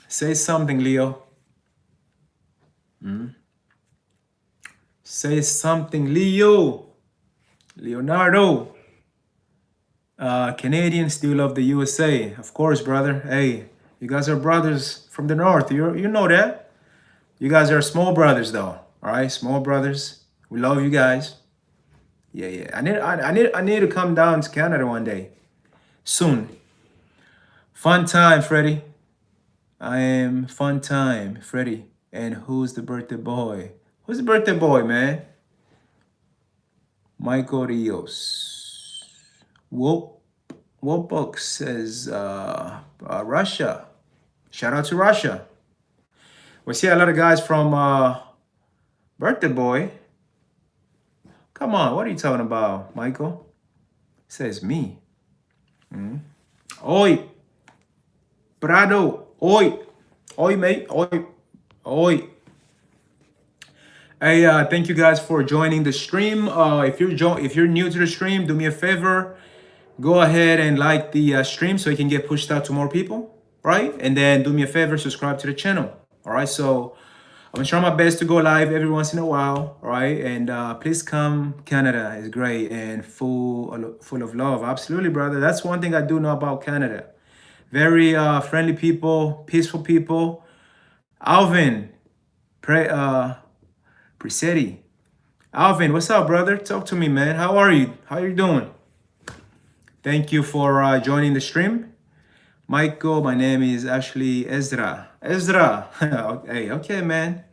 Say something, Leo. Say something, Leo. Leonardo. Canadians still love the USA. Of course, brother. Hey, you guys are brothers from the north. You know that. You guys are small brothers, though. All right, small brothers. We love you guys. Yeah. I need to come down to Canada one day. Soon. Fun time, Freddie. I am fun time, Freddie. And who's the birthday boy? Who's the birthday boy, man? Michael Rios. Wopok says Russia. Shout out to Russia. We see a lot of guys from birthday boy. Come on, what are you talking about, Michael? It says me. Oi, Prado. Oi, mate. Oi. Hey, thank you guys for joining the stream. If you're new to the stream, do me a favor. Go ahead and like the stream so it can get pushed out to more people, right? And then do me a favor, subscribe to the channel. All right, so I'm gonna try my best to go live every once in a while. All right, and please come. Canada is great and full of love. Absolutely, brother. That's one thing I do know about Canada. Very friendly people, peaceful people. Alvin, Presetti. Alvin, what's up, brother? Talk to me, man. How are you? How you doing? Thank you for joining the stream. Michael, my name is Ashley Ezra. Ezra. Hey, okay, man.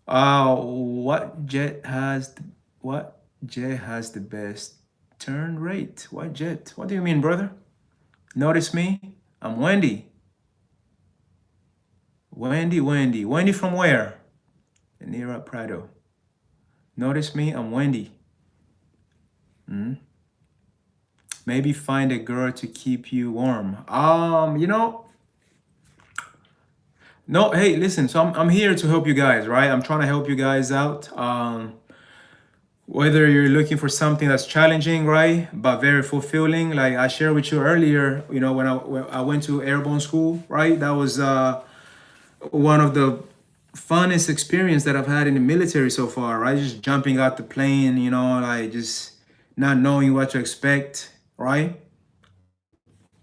What jet has the best turn rate? What jet? What do you mean, brother? Notice me? I'm Wendy. Wendy from where? Nira Prado. Notice me? I'm Wendy. Maybe find a girl to keep you warm. No, hey, listen. So I'm here to help you guys, right? I'm trying to help you guys out. Whether you're looking for something that's challenging, right, but very fulfilling, like I shared with you earlier, when I went to airborne school, right, that was one of the funnest experience that I've had in the military so far, right? Just jumping out the plane, like just not knowing what to expect, right?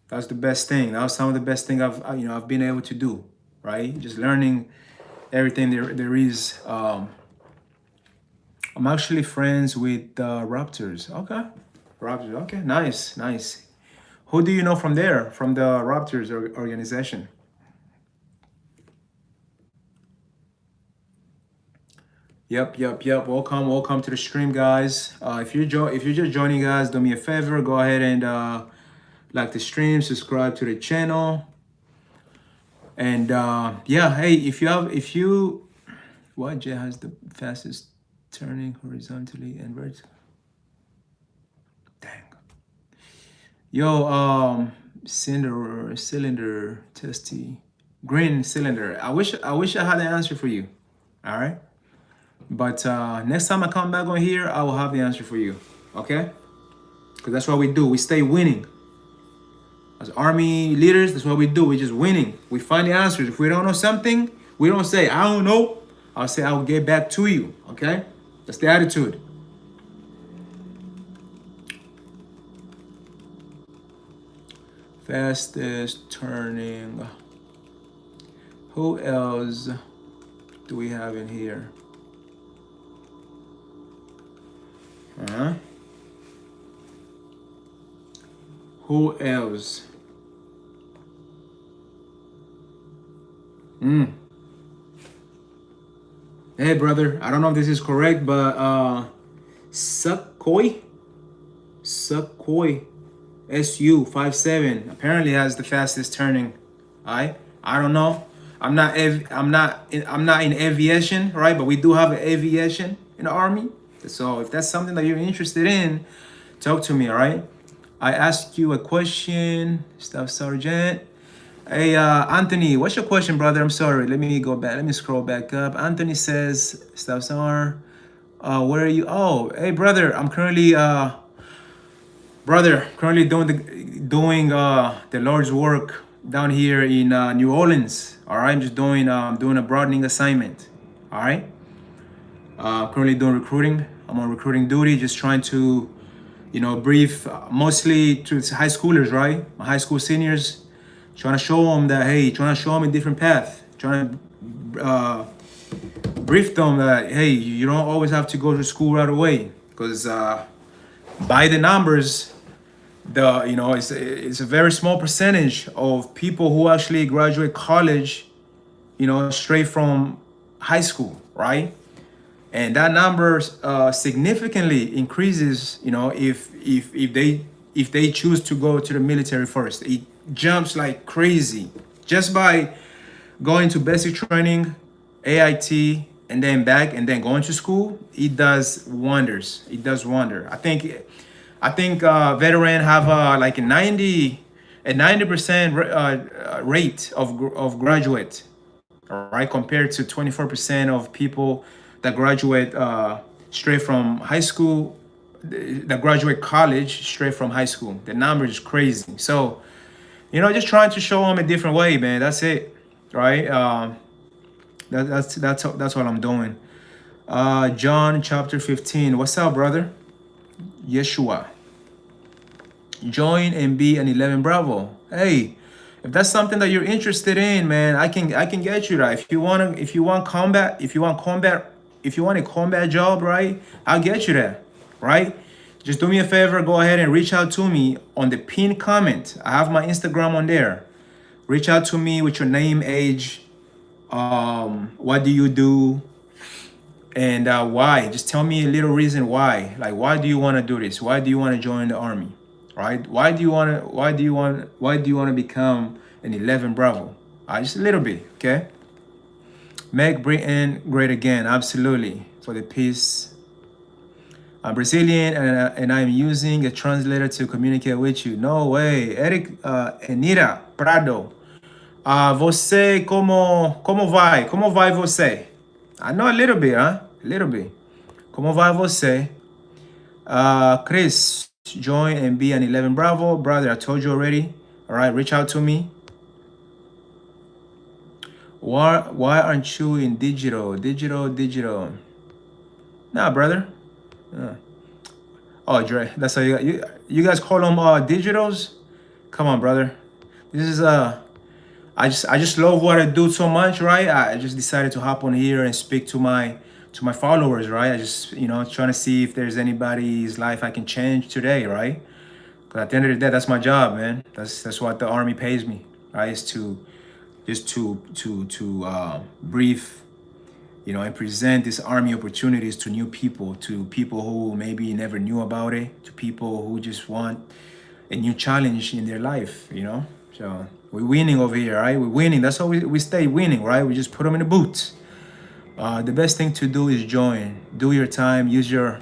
That's the best thing. That was some of the best thing I've been able to do, right? Just learning everything there is. I'm actually friends with Raptors. Okay, Raptors. Okay, nice. Who do you know from there, from the Raptors organization? Yep. Welcome to the stream, guys. If you're just joining us, do me a favor, go ahead and like the stream, subscribe to the channel, and yeah. Hey, what jet has the fastest turning horizontally and vertically? Dang. Yo, cylinder testy, green cylinder. I wish I had the answer for you. All right. But next time I come back on here, I will have the answer for you. Okay? Because that's what we do. We stay winning. As Army leaders, that's what we do. We're just winning. We find the answers. If we don't know something, we don't say, I don't know. I'll say, I will get back to you. Okay? That's the attitude. Fastest turning. Who else do we have in here? Who else? Hey, brother. I don't know if this is correct, but Sukhoi SU-57 apparently has the fastest turning. I don't know. I'm not in aviation, right? But we do have an aviation in the Army. So if that's something that you're interested in, talk to me, all right? I asked you a question, Staff Sergeant. Hey, Anthony, what's your question, brother? I'm sorry. Let me go back. Let me scroll back up. Anthony says, Staff Sergeant, where are you? Oh, hey, brother. I'm currently doing the Lord's work down here in New Orleans. All right, I'm just doing a broadening assignment. All right. Currently doing recruiting. I'm on recruiting duty, just trying to, brief mostly to high schoolers, right? My high school seniors, trying to show them that, hey, trying to show them a different path, trying to brief them that, hey, you don't always have to go to school right away, because by the numbers, it's a very small percentage of people who actually graduate college, straight from high school, right? And that number significantly increases, if they choose to go to the military first. It jumps like crazy just by going to basic training, AIT, and then back, and then going to school. It does wonders. It does wonder. I think veteran have like a 90% rate of graduate, all right, compared to 24% of people that graduate straight from high school, that graduate college straight from high school. The number is crazy. So, just trying to show them a different way, man. That's it, right? That's what I'm doing. John chapter 15. What's up, brother? Yeshua. Join and be an 11 Bravo. Hey, if that's something that you're interested in, man, I can get you that. If you want combat, if you want a combat job, right? I'll get you that, right? Just do me a favor, go ahead and reach out to me on the pinned comment. I have my Instagram on there. Reach out to me with your name, age, what do you do, and why. Just tell me a little reason why. Like, why do you want to do this? Why do you want to join the army? Right? Why do you want to become an 11 Bravo? Just a little bit, okay? Make Britain great again. Absolutely. For the peace. I'm Brazilian and I'm using a translator to communicate with you. No way. Eric, Enira Prado. Você, como vai? Como vai você? I know a little bit, huh? A little bit. Como vai você? Chris, join and be an 11 Bravo. Brother, I told you already. All right, reach out to me. Why aren't you in digital? Digital. Nah, brother. Oh, Dre, that's how you guys call them digitals? Come on, brother. This is I just love what I do so much, right? I just decided to hop on here and speak to my followers, right? I just, trying to see if there's anybody's life I can change today, right? Because at the end of the day, that's my job, man. That's what the army pays me, right? Is to brief, and present these army opportunities to new people, to people who maybe never knew about it, to people who just want a new challenge in their life, So we're winning over here, right? We're winning. That's how we stay winning, right? We just put them in the boots. The best thing to do is join. Do your time. Use your...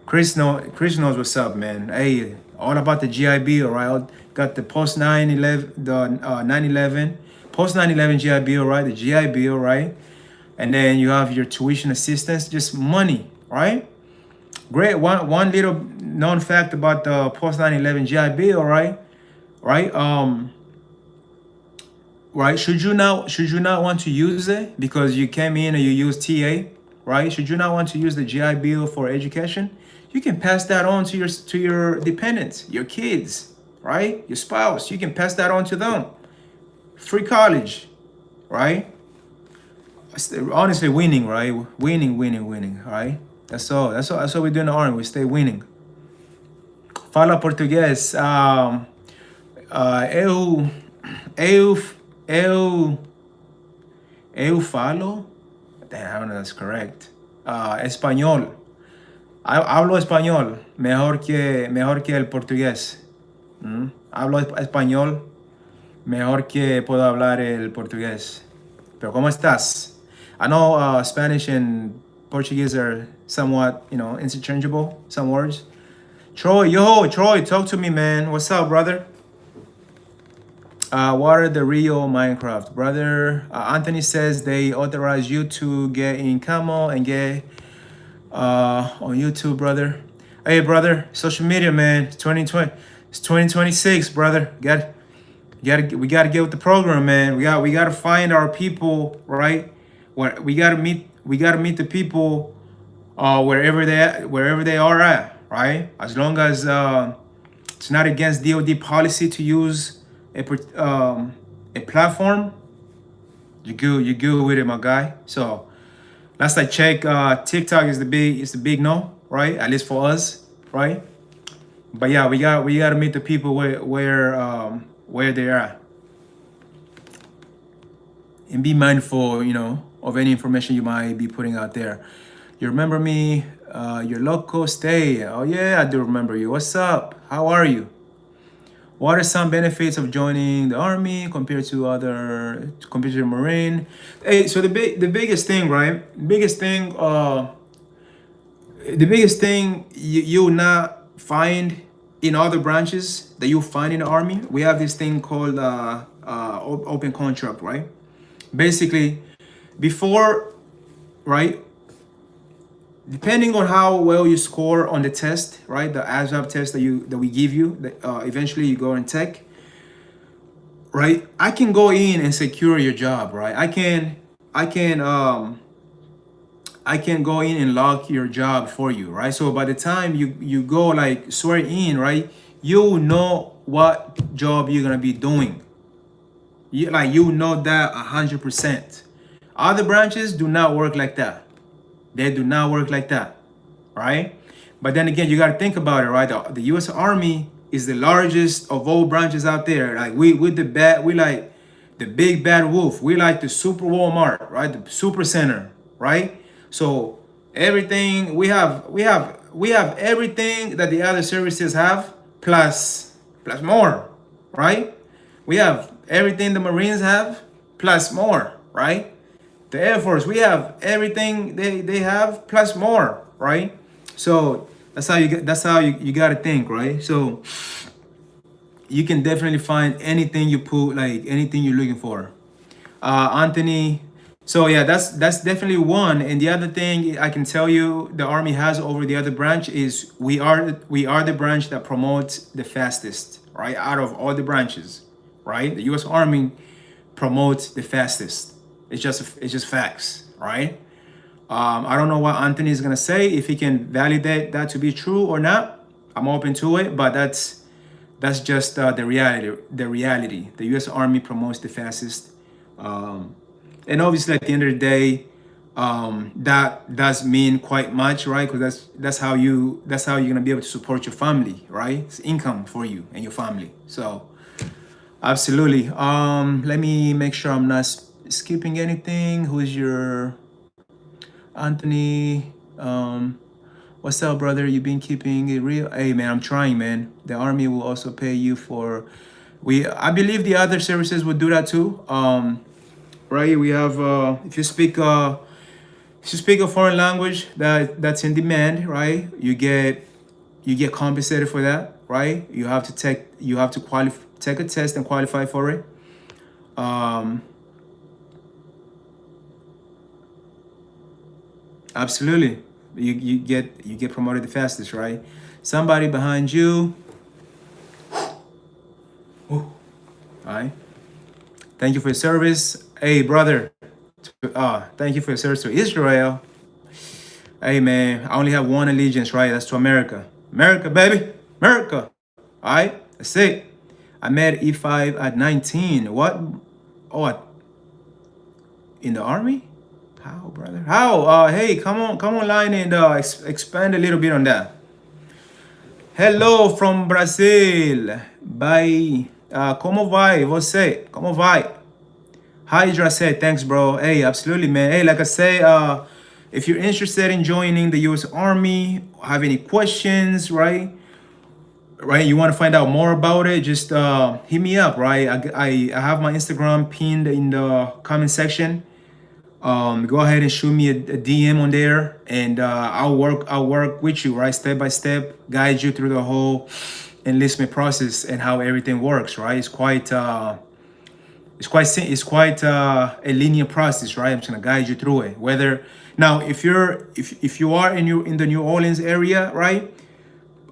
Chris knows what's up, man. Hey, all about the GI Bill, right? Got the post 9/11, the 9/11, post 9/11 GI Bill, right? The GI Bill, right? And then you have your tuition assistance, just money, right? Great. One little known fact about the post 9/11 GI Bill, right? Right? Should you not want to use it because you came in and you used TA, right? Should you not want to use the GI Bill for education? You can pass that on to your dependents, your kids, right? Your spouse. You can pass that on to them. Free college, right? Honestly, winning, right? Winning, right? That's all we do in the army. We stay winning. Fala português. Eu falo, damn, I don't know if that's correct. Español. Hablo español mejor que el portugués. Hablo español mejor que puedo hablar el portugués. Pero ¿cómo estás? I know Spanish and Portuguese are somewhat, interchangeable, some words. Troy, talk to me, man. What's up, brother? What are the real Minecraft, brother? Anthony says they authorize you to get in camo and get on YouTube, brother. Hey, brother, social media, man. It's 2020. It's 2026, brother. We gotta get with the program, man. We gotta find our people, right? We gotta meet the people wherever they are at, right? As long as it's not against DoD policy to use a platform, you're good with it, my guy. So last I check, TikTok is the big no, right? At least for us, right? But yeah, we got to meet the people where they are, and be mindful, of any information you might be putting out there. You remember me? Your local stay. Oh yeah, I do remember you. What's up? How are you? What are some benefits of joining the army compared to the Marine? Hey, so the biggest thing, right? The biggest thing you not find in other branches that you find in the army. We have this thing called open contract, right? Basically, before, right? Depending on how well you score on the test, right, the ASVAB test that we give you, eventually you go and take, right? I can go in and secure your job, right? I can I can go in and log your job for you, right? So by the time you go like swear in, right, you know what job you're gonna be doing. You know that 100%. Other branches do not work like that. They do not work like that, right? But then again, you got to think about it, right? The U.S. Army is the largest of all branches out there. Like we like the big bad wolf. We like the super Walmart, right? The super center, right? So everything we have everything that the other services have plus more, right? We have everything the Marines have plus more, right? The Air Force, we have everything they have plus more, right? So that's how you got to think, right? So you can definitely find anything you put, like anything you're looking for. Anthony, so yeah, that's definitely one. And the other thing I can tell you the Army has over the other branch is we are the branch that promotes the fastest, right? Out of all the branches, right? The U.S. Army promotes the fastest. It's just facts, right? I don't know what Anthony is gonna say, if he can validate that to be true or not. I'm open to it, but that's just the reality. The reality. The U.S. Army promotes the fastest, and obviously at the end of the day, that does mean quite much, right? Because that's how you're gonna be able to support your family, right? It's income for you and your family. So absolutely. Let me make sure I'm not skipping anything. Who's your Anthony? What's up, brother? You been keeping it real? Hey, man, I'm trying, man. The Army will also pay you for. I believe the other services would do that too. Right? We have if you speak a foreign language that's in demand, right? You get compensated for that, right? You have to take a test and qualify for it. Absolutely. You get promoted the fastest, right? Somebody behind you. All right. Thank you for your service. Hey, brother. Thank you for your service to Israel. Hey, man, I only have one allegiance, right? That's to America. America, baby. America. All right. That's it. I met E5 at 19. What? Oh, in the Army? How, brother? How? Hey, come online and expand a little bit on that. Hello from Brazil. Bye. Como vai você? Como vai? Hydra said, thanks, bro. Hey, absolutely, man. Hey, like I say, if you're interested in joining the U.S. Army, have any questions, right? You want to find out more about it, just hit me up, right? I have my Instagram pinned in the comment section. Go ahead and shoot me a DM on there, and I'll work with you, right, step by step, guide you through the whole enlistment process and how everything works, right? It's quite a linear process, right? I'm just gonna guide you through it. Whether now, if you are in the New Orleans area, right,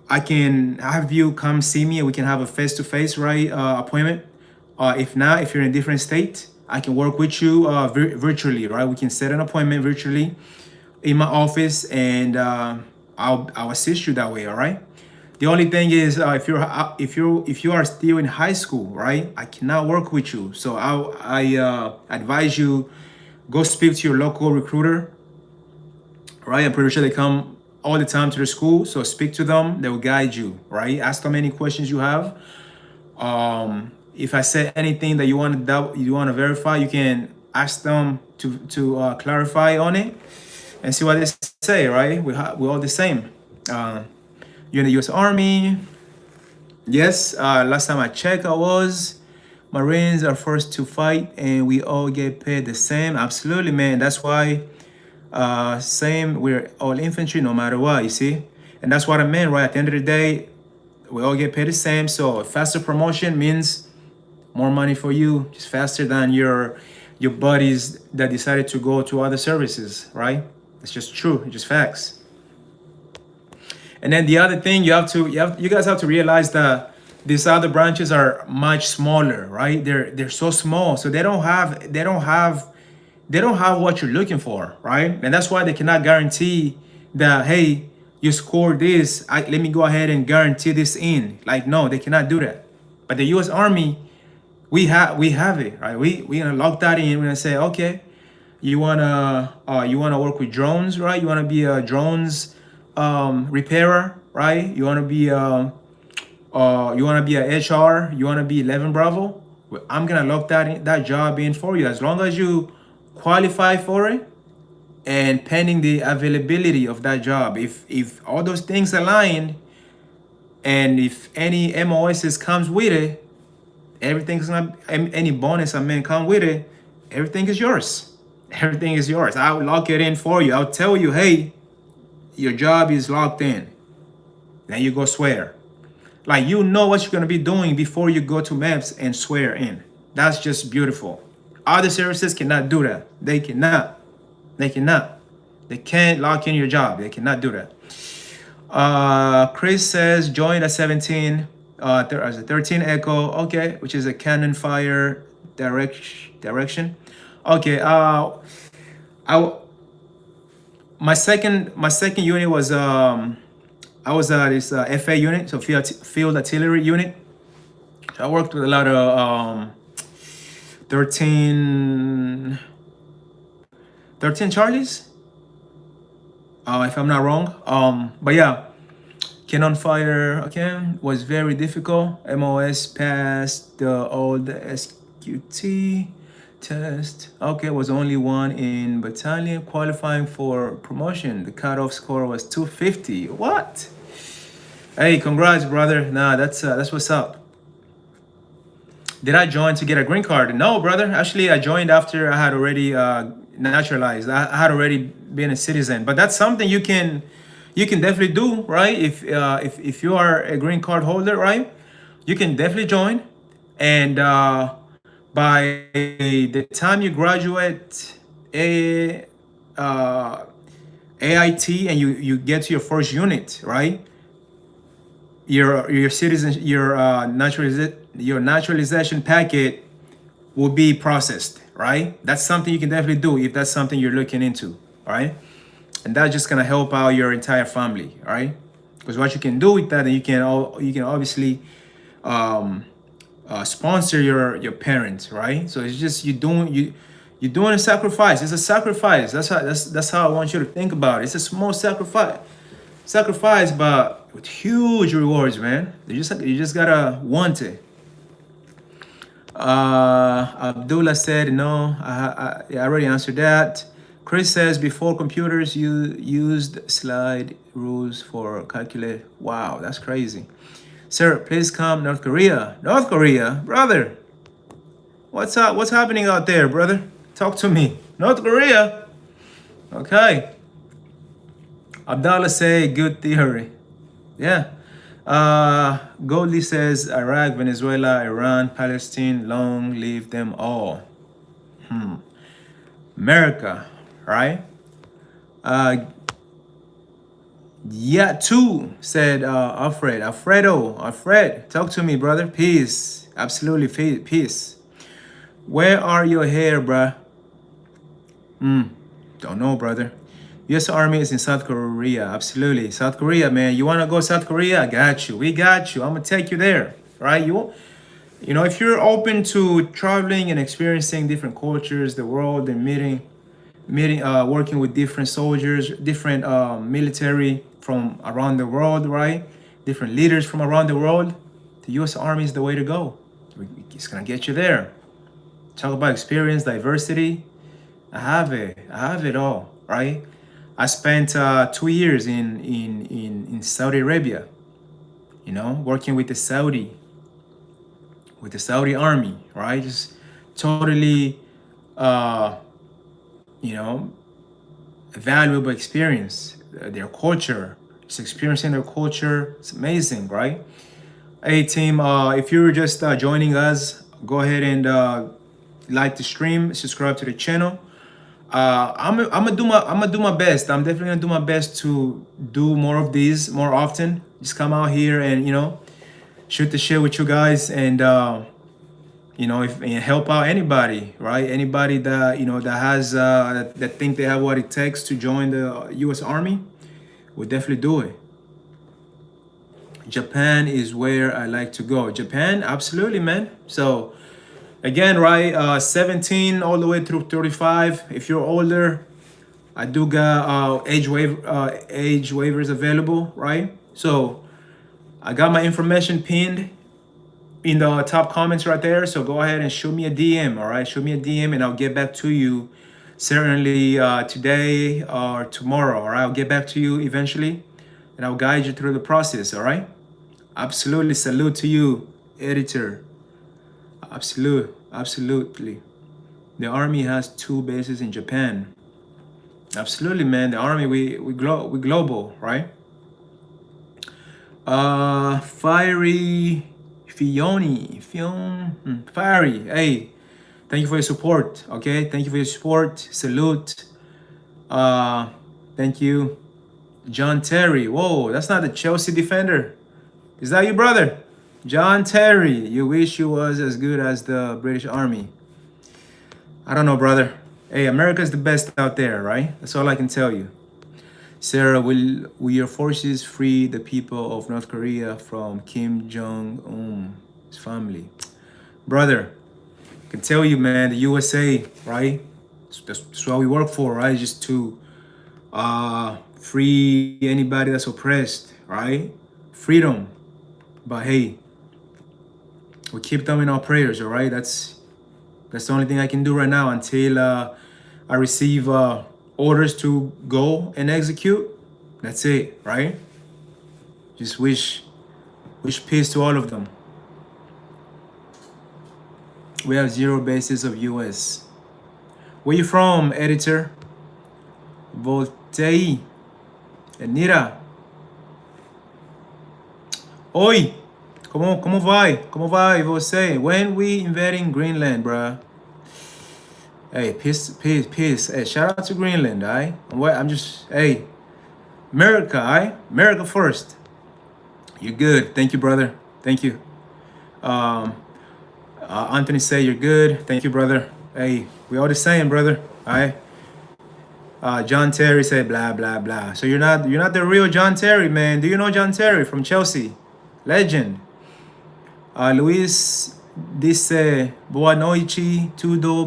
I can have you come see me and we can have a face-to-face, right, appointment. If not, if you're in a different state, I can work with you virtually, right? We can set an appointment virtually in my office, and I'll assist you that way, all right? The only thing is, if you are still in high school, right, I cannot work with you. So I advise you go speak to your local recruiter, right? I'm pretty sure they come all the time to the school, so speak to them. They will guide you, right? Ask them any questions you have. If I said anything that you want to verify, you can ask them to clarify on it and see what they say, right? We're all the same. You're in the U.S. Army. Yes, last time I checked, Marines are first to fight, and we all get paid the same. Absolutely, man. That's why, same. We're all infantry, no matter what. You see, and that's what I meant, right? At the end of the day, we all get paid the same. So faster promotion means more money for you, just faster than your buddies that decided to go to other services, right? It's just true. It's just facts. And then the other thing you guys have to realize that these other branches are much smaller, right? They're so small, so they don't have they don't have what you're looking for, right? And that's why they cannot guarantee that, hey, you scored this, let me go ahead and guarantee this in. Like, no, they cannot do that. But the U.S. Army, we have it, right? We gonna lock that in. We're gonna say, okay, you wanna work with drones, right? You wanna be a drones repairer, right? You wanna be a HR, you wanna be 11 Bravo. Well, I'm gonna lock that job in for you as long as you qualify for it and pending the availability of that job. If all those things aligned and if any MOSs comes with it, everything's not any bonus I mean come with it, everything is yours. Everything is yours. I will lock it in for you. I'll tell you, hey, your job is locked in. Then you go swear. Like, you know what you're gonna be doing before you go to MEPS and swear in. That's just beautiful. Other services cannot do that. They cannot. They cannot. They can't lock in your job. They cannot do that. Chris says join at 17 as a 13 Echo, okay, which is a cannon fire direction. Okay, my second unit was I was this FA unit, so field artillery unit. I worked with a lot of 13 Charlies, if I'm not wrong. But yeah, cannon fire again was very difficult. MOS passed the old SQT test. Okay, was only one in battalion qualifying for promotion. The cutoff score was 250. What? Hey, congrats, brother. Nah, that's what's up. Did I join to get a green card? No, brother. Actually, I joined after I had already naturalized. I had already been a citizen. But that's something you can definitely do, right? If you are a green card holder, right? You can definitely join, and by the time you graduate AIT and you get to your first unit, right? Your citizen, your naturalization packet will be processed, right? That's something you can definitely do if that's something you're looking into, right? And that's just gonna help out your entire family, right? Because what you can do with that, and you can obviously sponsor your parents, right? So it's just you're doing a sacrifice. It's a sacrifice. That's how I want you to think about it. It's a small sacrifice, but with huge rewards, man. You just gotta want it. Abdullah said no. I already answered that. Chris says before computers you used slide rules for calculate. Wow, that's crazy. Sir, please come. North Korea, brother. What's up? What's happening out there, brother? Talk to me. North Korea. Okay. Abdallah say good theory. Yeah. Goldie says Iraq, Venezuela, Iran, Palestine, long live them all. America, right? Yeah, too, said Alfred, talk to me, brother. Peace. Absolutely, peace. Where are your hair, bruh? Don't know, brother. U.S. Army is in South Korea. Absolutely. South Korea, man. You want to go South Korea? I got you. We got you. I'm going to take you there, right? You know, if you're open to traveling and experiencing different cultures, the world, and working with different soldiers, different military from around the world, right? Different leaders from around the world, the U.S. Army is the way to go. It's going to get you there. Talk about experience, diversity. I have it all, right? I spent 2 years in Saudi Arabia, you know, working with the Saudi army, right? Just totally, you know, valuable experience. Their culture, just experiencing their culture, it's amazing, right? Hey team, if you're just joining us, go ahead and like the stream, subscribe to the channel. I'm gonna do my best. I'm definitely gonna do my best to do more of these more often. Just come out here and, you know, shoot the shit with you guys, and you know, if and help out anybody, right? Anybody that that has that think they have what it takes to join the U.S. Army, we'll definitely do it. Japan is where I like to go. Japan, absolutely, man. So again, right, 17 all the way through 35. If you're older, I do got age waivers available, right? So I got my information pinned in the top comments right there. So go ahead and shoot me a DM, all right? Shoot me a DM and I'll get back to you certainly today or tomorrow, all right? I'll get back to you eventually and I'll guide you through the process, all right? Absolutely. Salute to you, editor. Absolutely. The Army has 2 bases in Japan. Absolutely, man. The Army, we global, right? Fiery Fiery. Hey, thank you for your support. Okay, thank you for your support. Salute. Thank you, John Terry. Whoa, that's not the Chelsea defender. Is that you, brother? John Terry. You wish you was as good as the British Army. I don't know, brother. Hey, America's the best out there, right? That's all I can tell you. Sarah, will your forces free the people of North Korea from Kim Jong-un's family? Brother, I can tell you, man, the USA, right? That's what we work for, right? Just to free anybody that's oppressed, right? Freedom. But hey, we keep them in our prayers, all right? That's the only thing I can do right now until I receive orders to go and execute. That's it, right? Just wish peace to all of them. We have 0 bases of US. Where you from, editor? Voltei. Anira. Oi! Como vai? Como vai você? When we invading Greenland, bruh? Hey, peace. Hey, shout out to Greenland, alright? Hey, America, alright? America first. You're good. Thank you, brother. Thank you. Anthony say you're good. Thank you, brother. Hey, we all the same, brother. Alright? John Terry said blah blah blah. So you're not the real John Terry, man. Do you know John Terry from Chelsea? Legend. Luis disse boa noite, tudo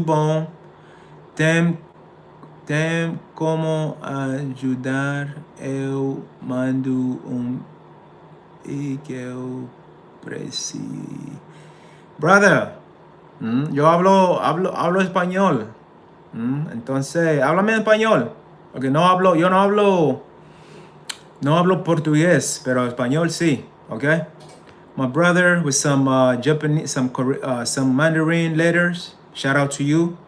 bom. Tem como ajudar? Eu mando e que eu preciso. Brother, yo hablo español. Entonces, háblame en español. Porque yo no hablo portugués, pero español sí, okay? My brother with some Japanese, some Mandarin letters. Shout out to you.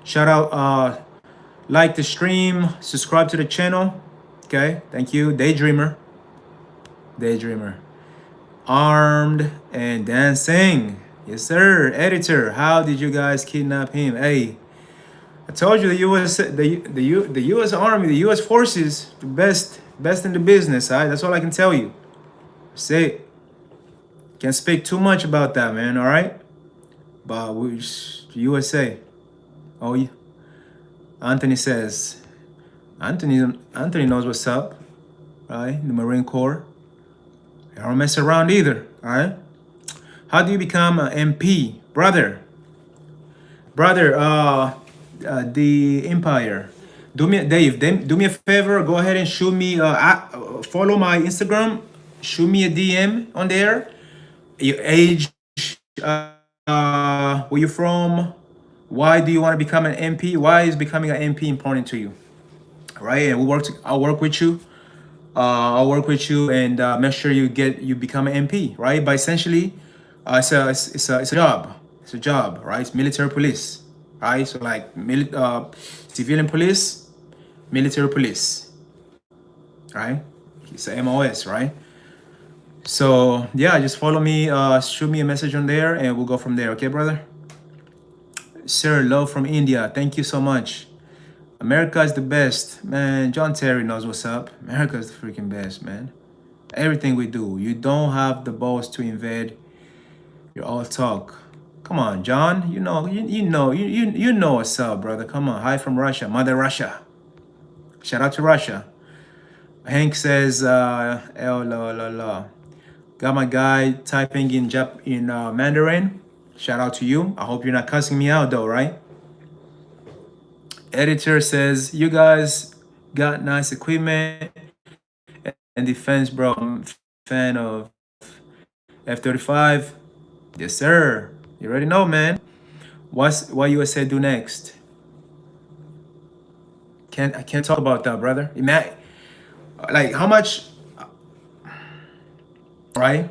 Shout out, like the stream, subscribe to the channel. Okay, thank you. Daydreamer. Armed and dancing. Yes, sir. Editor, how did you guys kidnap him? Hey, I told you the U.S. Army, the U.S. forces, the best in the business. All right, that's all I can tell you. Say it. Can't speak too much about that, man. All right, but we USA. Oh yeah. Anthony says. Anthony knows what's up, right? The Marine Corps. I don't mess around either. All right. How do you become an MP, brother? The Empire. Do me a favor. Go ahead and shoot me. Follow my Instagram. Shoot me a DM on there. Your age. Where you from? Why do you want to become an MP? Why is becoming an MP important to you? All right, and I'll work with you. I'll work with you and make sure you become an MP. Right, but essentially, it's a job. It's a job, right? It's military police. Right, so like civilian police, military police, right? It's a MOS, right? So yeah, just follow me, shoot me a message on there, and we'll go from there. Okay, brother? Sir, love from India. Thank you so much. America is the best, man. John Terry knows what's up. America is the freaking best, man. Everything we do, you don't have the balls to invade. You're all talk. Come on, John. You know what's up, brother. Come on. Hi from Russia, Mother Russia. Shout out to Russia. Hank says, la. Got my guy typing in Mandarin. Shout out to you. I hope you're not cussing me out though, right? Editor says, you guys got nice equipment and defense, bro. I'm a fan of F-35. Yes, sir. You already know, man. What USA do next? I can't talk about that, brother. Like how much, right?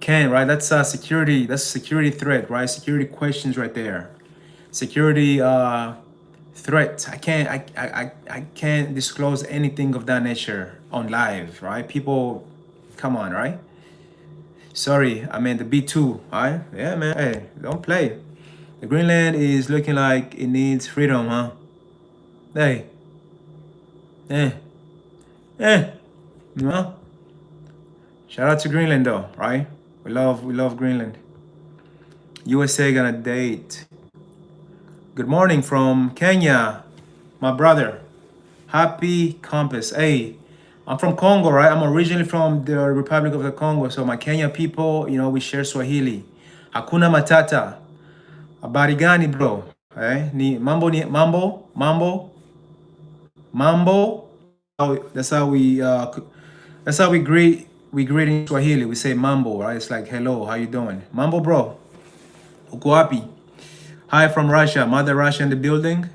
Right? That's a security. That's a security threat, right? Security questions right there. Security threat. I can't disclose anything of that nature on live, right? People, come on, right? Sorry, I mean the B2, right? Yeah, man. Hey, don't play. The Greenland is looking like it needs freedom, huh? Hey. You know? Shout out to Greenland though, right? We love Greenland. USA gonna date. Good morning from Kenya, my brother. Happy Compass. Hey, I'm from Congo, right? I'm originally from the Republic of the Congo. So my Kenya people, we share Swahili. Hakuna Matata. Habari gani, bro? Mambo. That's how we greet. We greet in Swahili. We say mambo, right? It's like hello, how you doing? Mambo, bro. Uko wapi? Hi from Russia, Mother Russia in the building.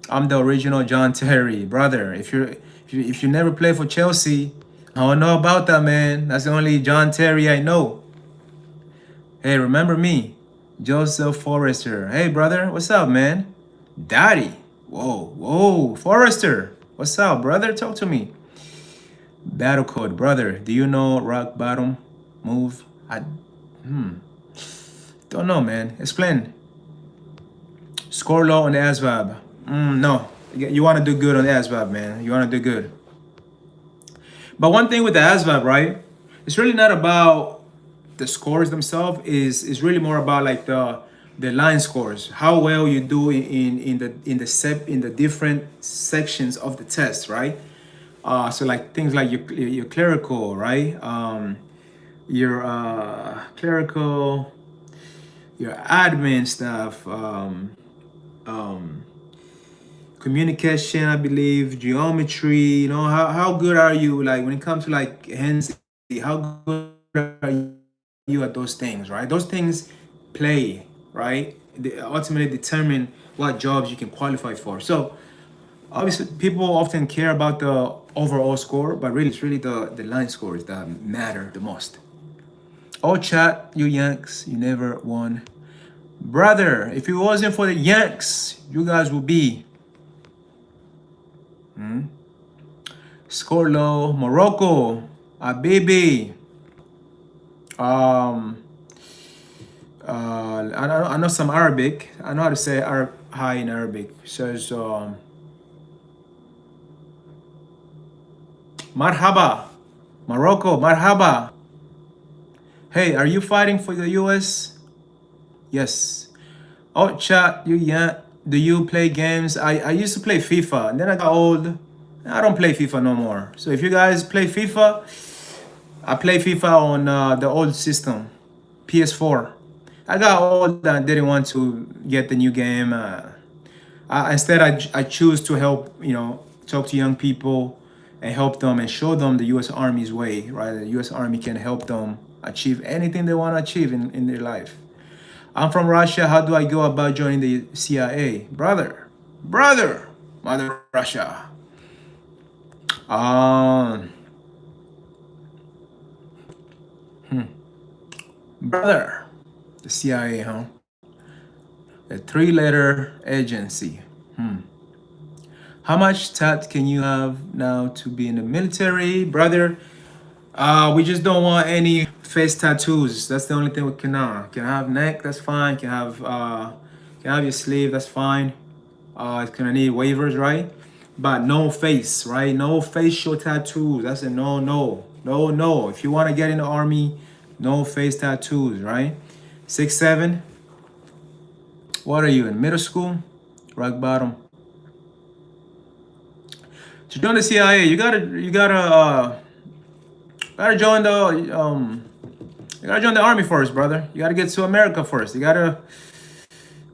I'm the original John Terry, brother. If you never play for Chelsea, I don't know about that, man. That's the only John Terry I know. Hey, remember me, Joseph Forrester. Hey, brother, what's up, man? Daddy. Whoa, Forrester. What's up, brother? Talk to me. Battle code, brother. Do you know rock bottom move? Don't know, man. Explain. Score low on the ASVAB. No. You want to do good on the ASVAB, man. You want to do good. But one thing with the ASVAB, right? It's really not about the scores themselves. Is really more about like the line scores. How well you do in the different sections of the test, right? So like things like your clerical, right? Your clerical, your admin stuff, communication, I believe, geometry. How good are you like when it comes to like hands? How good are you at those things, right? Those things play, right? They ultimately determine what jobs you can qualify for. So obviously, people often care about the overall score, but really, it's really the line scores that matter the most. Oh, chat, you Yanks, you never won. Brother, if it wasn't for the Yanks, you guys would be. Score low, Morocco, Abibi. I know some Arabic. I know how to say hi in Arabic. It says, Marhaba, Morocco, Marhaba. Hey, are you fighting for the US? Yes. Oh, chat, do you play games? I used to play FIFA, and then I got old. I don't play FIFA no more. So if you guys play FIFA, I play FIFA on the old system, PS4. I got old and didn't want to get the new game. Instead, I choose to help, talk to young people and help them and show them the U.S. Army's way, right? The U.S. Army can help them achieve anything they want to achieve in their life. I'm from Russia. How do I go about joining the CIA? Brother, Mother Russia. Brother, the CIA, huh? A 3-letter agency. How much tat can you have now to be in the military? Brother, we just don't want any face tattoos. That's the only thing we can have neck, that's fine. Can have your sleeve, that's fine. It's gonna need waivers, right? But no face, right? No facial tattoos. That's a no. If you want to get in the army, No face tattoos, right? 6'7". What are you in middle school? Rock bottom. To join the CIA, you gotta join the army first, brother. You gotta get to America first. You gotta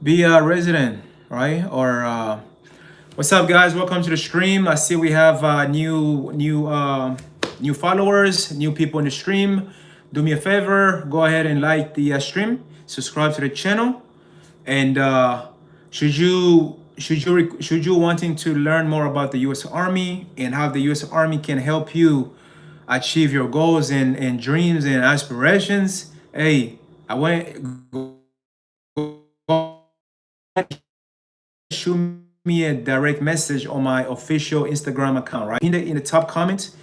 be a resident, right? Or what's up, guys? Welcome to the stream. I see we have new followers, new people in the stream. Do me a favor, go ahead and like the stream, subscribe to the channel, and should you wanting to learn more about the U.S. Army and how the U.S. Army can help you achieve your goals and dreams and aspirations, hey, I want shoot me a direct message on my official Instagram account, right? In the top comments,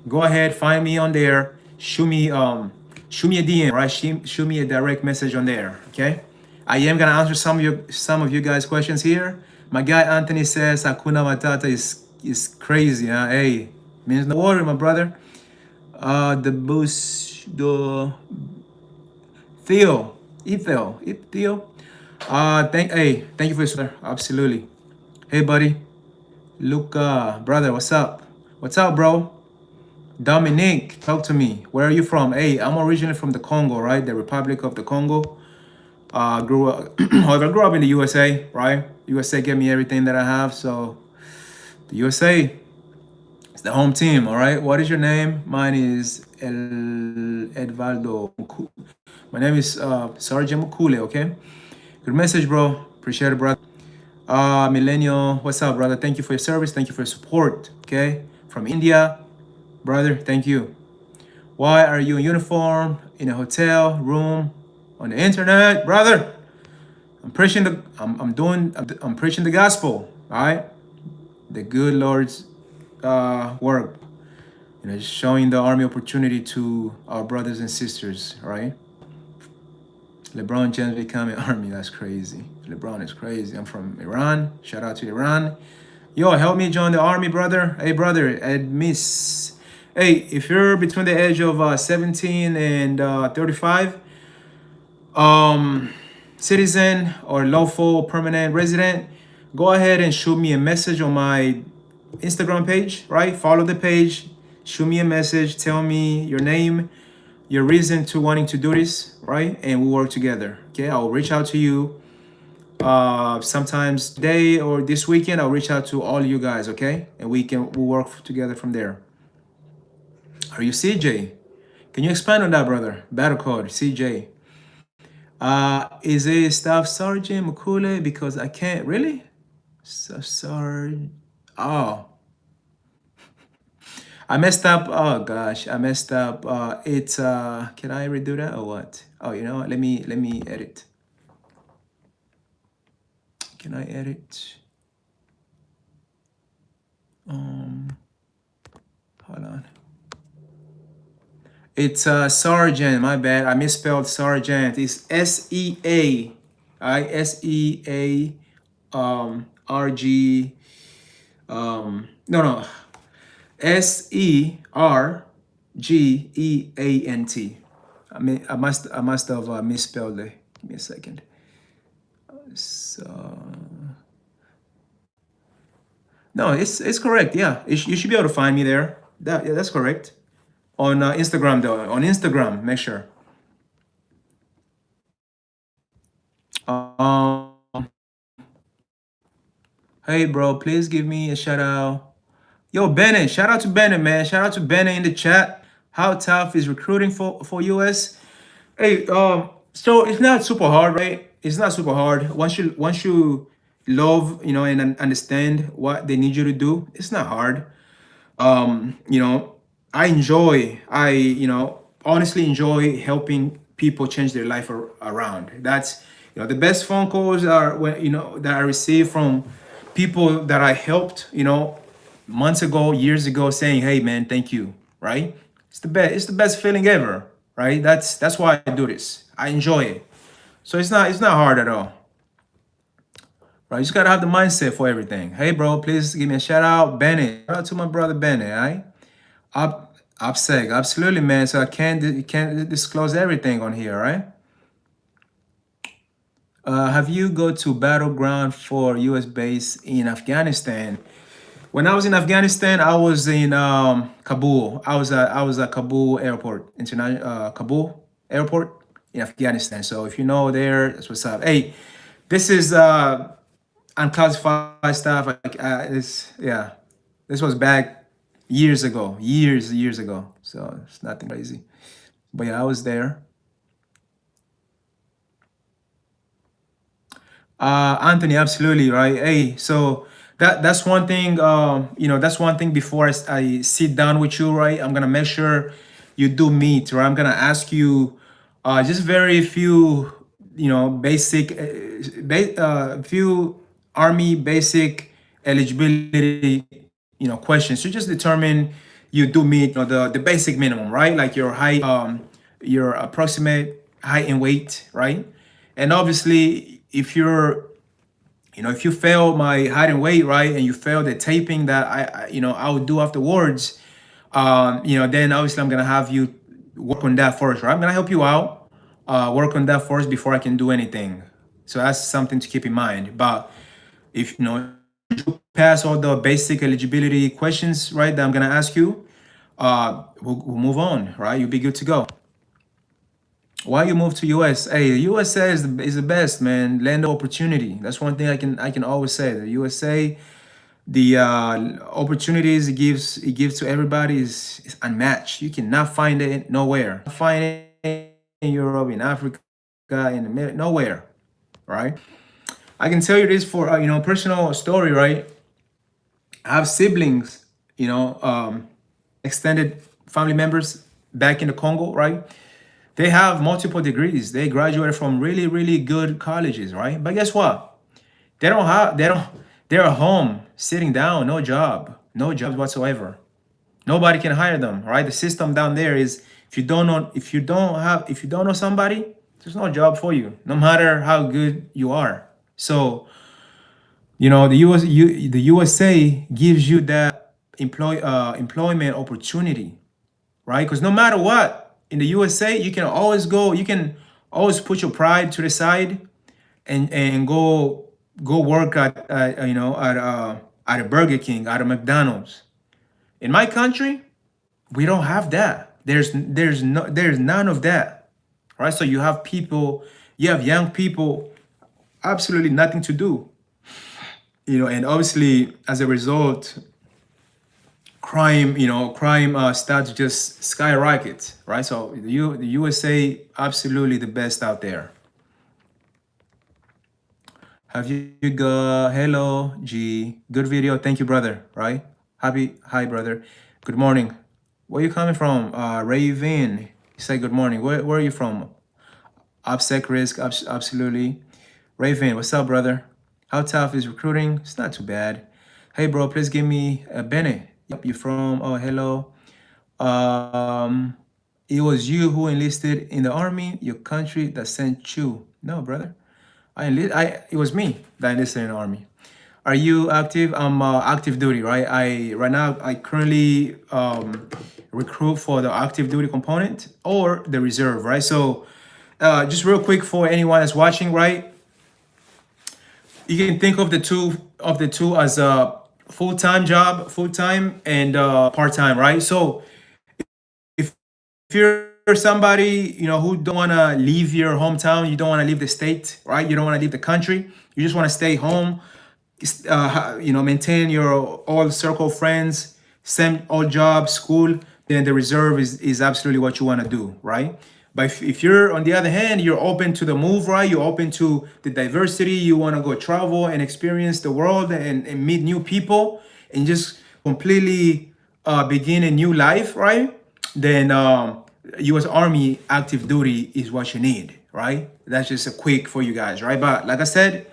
go ahead, find me on there, shoot me a DM, right? Shoot me a direct message on there, okay? I am gonna answer some of you guys' questions here. My guy Anthony says Hakuna Matata is crazy, huh? Hey, means no worry, my brother. The boost the Theo. Thank you for your absolutely. Hey, buddy. Luca, brother, what's up? What's up, bro? Dominique, talk to me. Where are you from? Hey, I'm originally from the Congo, right? The Republic of the Congo. Grew up, however, I grew up in the USA, right? USA gave me everything that I have, so the USA is the home team, all right? What is your name? Mine is Edvaldo. My name is Sergeant Mukule, okay? Good message, bro. Appreciate it, brother. Millennial, what's up, brother? Thank you for your service. Thank you for your support, okay? From India, brother, thank you. Why are you in uniform, in a hotel room, on the internet, brother? I'm preaching I'm preaching the gospel, all right? The good Lord's work, showing the army opportunity to our brothers and sisters, right? LeBron James becoming army, that's crazy. LeBron is crazy. I'm from Iran. Shout out to Iran. Yo, help me join the army, brother. Hey, brother, miss. Hey, if you're between the age of 17 and 35, citizen or lawful permanent resident, go ahead and shoot me a message on my Instagram page, right? Follow the page, shoot me a message, tell me your name, your reason to wanting to do this, right? And we'll work together, okay? I'll reach out to you sometimes today or this weekend. I'll reach out to all you guys, okay? And we'll work together from there. Are you CJ? Can you expand on that, brother? Battle code, CJ. Is it Staff Sergeant Mukule? Because I can't really. Sergeant. Oh, I messed up. Oh gosh, I messed up. It's can I redo that or what? Oh, you know what? Let me edit. Can I edit? Hold on. It's Sergeant. My bad. I misspelled Sergeant. It's SEA. SEA RG. No. SERGEANT. I mean, I must have misspelled it. Give me a second. So no, it's correct. Yeah, you should be able to find me there. That's correct. On Instagram though. On Instagram, make sure. Hey bro, please give me a shout out. Yo, Bennett, shout out to Bennett, man. Shout out to Bennett in the chat. How tough is recruiting for US? Hey, so it's not super hard, right? It's not super hard. Once you love, and understand what they need you to do, it's not hard. I honestly enjoy helping people change their life around. That's, the best phone calls are that I receive from people that I helped, months ago, years ago, saying, "Hey, man, thank you." Right? It's the best feeling ever. Right? That's why I do this. I enjoy it. So it's not hard at all. Right? You just gotta have the mindset for everything. Hey, bro, please give me a shout out, Bennett. Shout out to my brother Bennett. All right? OPSEC, absolutely, man. So I can't disclose everything on here, right? Have you go to battleground for U.S. base in Afghanistan? When I was in Afghanistan, I was in Kabul. I was at Kabul Airport, international Kabul Airport in Afghanistan. So if you know there, that's what's up. Hey, this is unclassified stuff. Like it's yeah, this was back years ago, years ago. So it's nothing crazy. But yeah, I was there. Anthony, absolutely right. Hey, so that's one thing. That's one thing. Before I sit down with you, right? I'm gonna make sure you do meet, right? I'm gonna ask you just very few, basic, few army basic eligibility, questions to just determine you do meet, the basic minimum, right? Like your height, your approximate height and weight, right? And obviously, if you fail my height and weight, right, and you fail the taping that I would do afterwards, then obviously I'm gonna have you work on that first, right? I'm gonna help you out, work on that first before I can do anything. So that's something to keep in mind. But if you pass all the basic eligibility questions, right, that I'm gonna ask you, we'll move on, right? You'll be good to go. Why you move to US? Hey, the USA is the best, man. Land of opportunity. That's one thing I can always say. The USA, the opportunities it gives to everybody is unmatched. You cannot find it nowhere. Find it in Europe, in Africa, in America, nowhere, right? I can tell you this for personal story, right? I have siblings, extended family members back in the Congo, right? They have multiple degrees. They graduated from really, really good colleges, right? But guess what? They're home, sitting down, no job, no jobs whatsoever. Nobody can hire them, right? The system down there is if you don't know somebody, there's no job for you, no matter how good you are. So, the USA gives you that employment opportunity, right? Because no matter what, in the USA, you can always put your pride to the side and go work at a Burger King, at a McDonald's. In my country, we don't have that. There's none of that, right? So you have young people, absolutely nothing to do, and obviously as a result, crime starts to just skyrocket, right? So the USA, absolutely the best out there. Have you got hello G, good video, thank you brother, right? Hi brother, good morning. Where you coming from? Raven, you say good morning. Where are you from? OPSEC risk, absolutely. Raven, what's up brother? How tough is recruiting? It's not too bad. Hey bro, please give me a Bennett. Yep, you from? Oh, hello. It was you who enlisted in the army, your country that sent you. No, brother. It was me that enlisted in the army. Are you active? I'm active duty, right? Right now I currently recruit for the active duty component or the reserve, right? So just real quick for anyone that's watching, right? You can think of the two as a full-time job, full-time and part-time, right? So if you're somebody who don't want to leave your hometown, you don't want to leave the state, right? You don't want to leave the country, you just want to stay home, maintain your old circle of friends, same old job, school, then the reserve is absolutely what you want to do, right? But if you're on the other hand, you're open to the move, right? You're open to the diversity, you want to go travel and experience the world and meet new people and just completely begin a new life, right? Then U.S. Army active duty is what you need, right? That's just a quick for you guys, right? But like I said,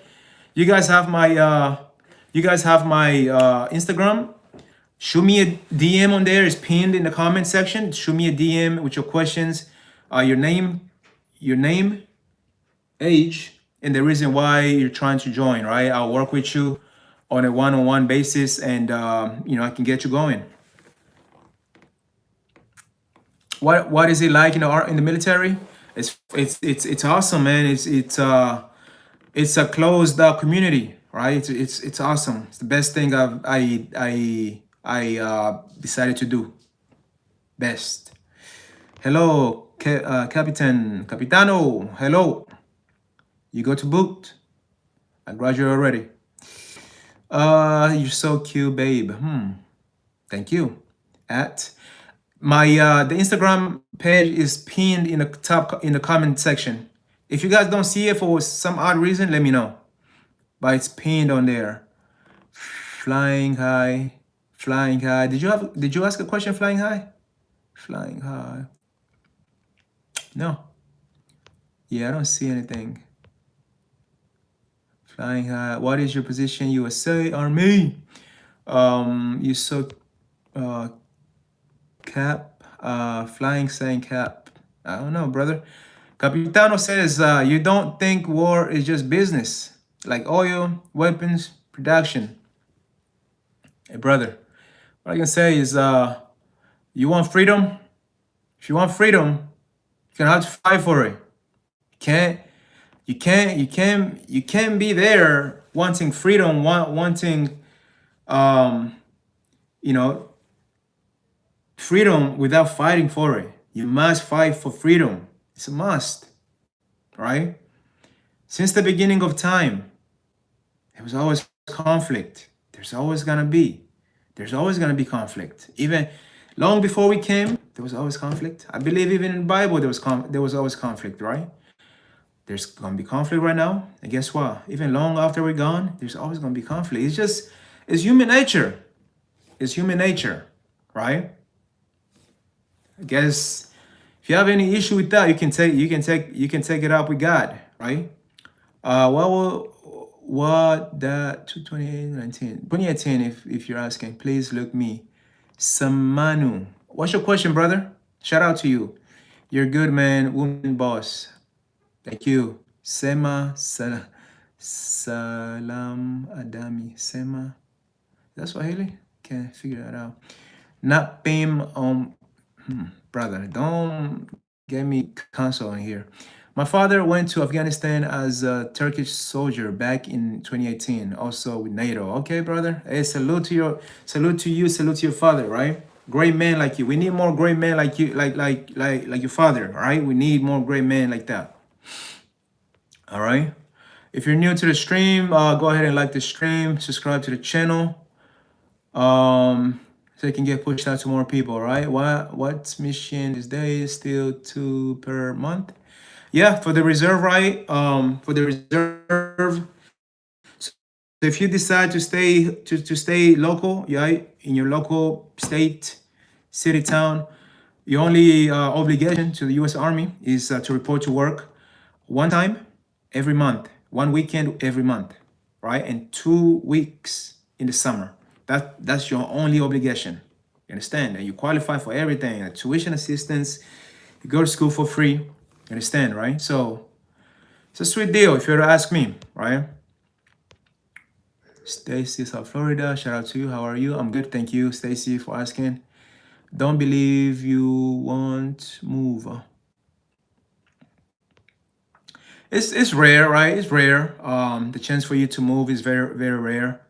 you guys have my Instagram. Shoot me a DM on there. It's pinned in the comment section. Shoot me a DM with your questions, your name, age, and the reason why you're trying to join, right? I'll work with you on a one-on-one basis, and I can get you going. what is it like in the military? It's awesome, man. It's a closed community, right? It's awesome. It's the best thing I decided to do. Best. Hello, Capitano. Hello. You go to boot. I graduated already. You're so cute, babe. Thank you. At my the Instagram page is pinned in the top in the comment section. If you guys don't see it for some odd reason, let me know. But it's pinned on there. Flying high, flying high. Did you ask a question? Flying high, flying high. No. Yeah, I don't see anything. Flying high. What is your position? USA Army. You so cap. Flying saying cap. I don't know, brother. Capitano says you don't think war is just business, like oil, weapons, production. Hey, brother. What I can say is you want freedom? If you want freedom, you're gonna have to fight for it. You can't be there wanting freedom, wanting you know, freedom without fighting for it. You must fight for freedom. It's a must, right? Since the beginning of time, there was always conflict. There's always gonna be conflict. Even long before we came, there was always conflict. I believe even in the Bible there was always conflict, right? There's gonna be conflict right now, and guess what? Even long after we're gone, there's always gonna be conflict. It's human nature. It's human nature, right? I guess if you have any issue with that, you can take it up with God, right? What that 2018, if you're asking, please look me. Samanu. What's your question, brother? Shout out to you. You're good, man. Woman boss. Thank you. Sema Salam Adami. Sema. That's Swahili? Can't figure that out. Not Pim brother. Don't get me cancelled in here. My father went to Afghanistan as a Turkish soldier back in 2018, also with NATO. Okay, brother. Hey, salute to you, salute to your father, right? Great man like you. We need more great men like you, like your father, right? We need more great men like that. All right. If you're new to the stream, go ahead and like the stream, subscribe to the channel. So it can get pushed out to more people, right? What's mission these days? Still 2 per month? Yeah, for the reserve, right? For the reserve. So if you decide to stay local, yeah, in your local state, city, town, your only obligation to the U.S. Army is to report to work one time every month, one weekend every month, right? And 2 weeks in the summer. That's your only obligation. You understand? And you qualify for everything, like tuition assistance. You go to school for free. You understand, right? So it's a sweet deal if you were to ask me, right? Stacy, South Florida. Shout out to you. How are you? I'm good. Thank you, Stacy, for asking. Don't believe you won't move. It's rare, right? It's rare. The chance for you to move is very, very rare.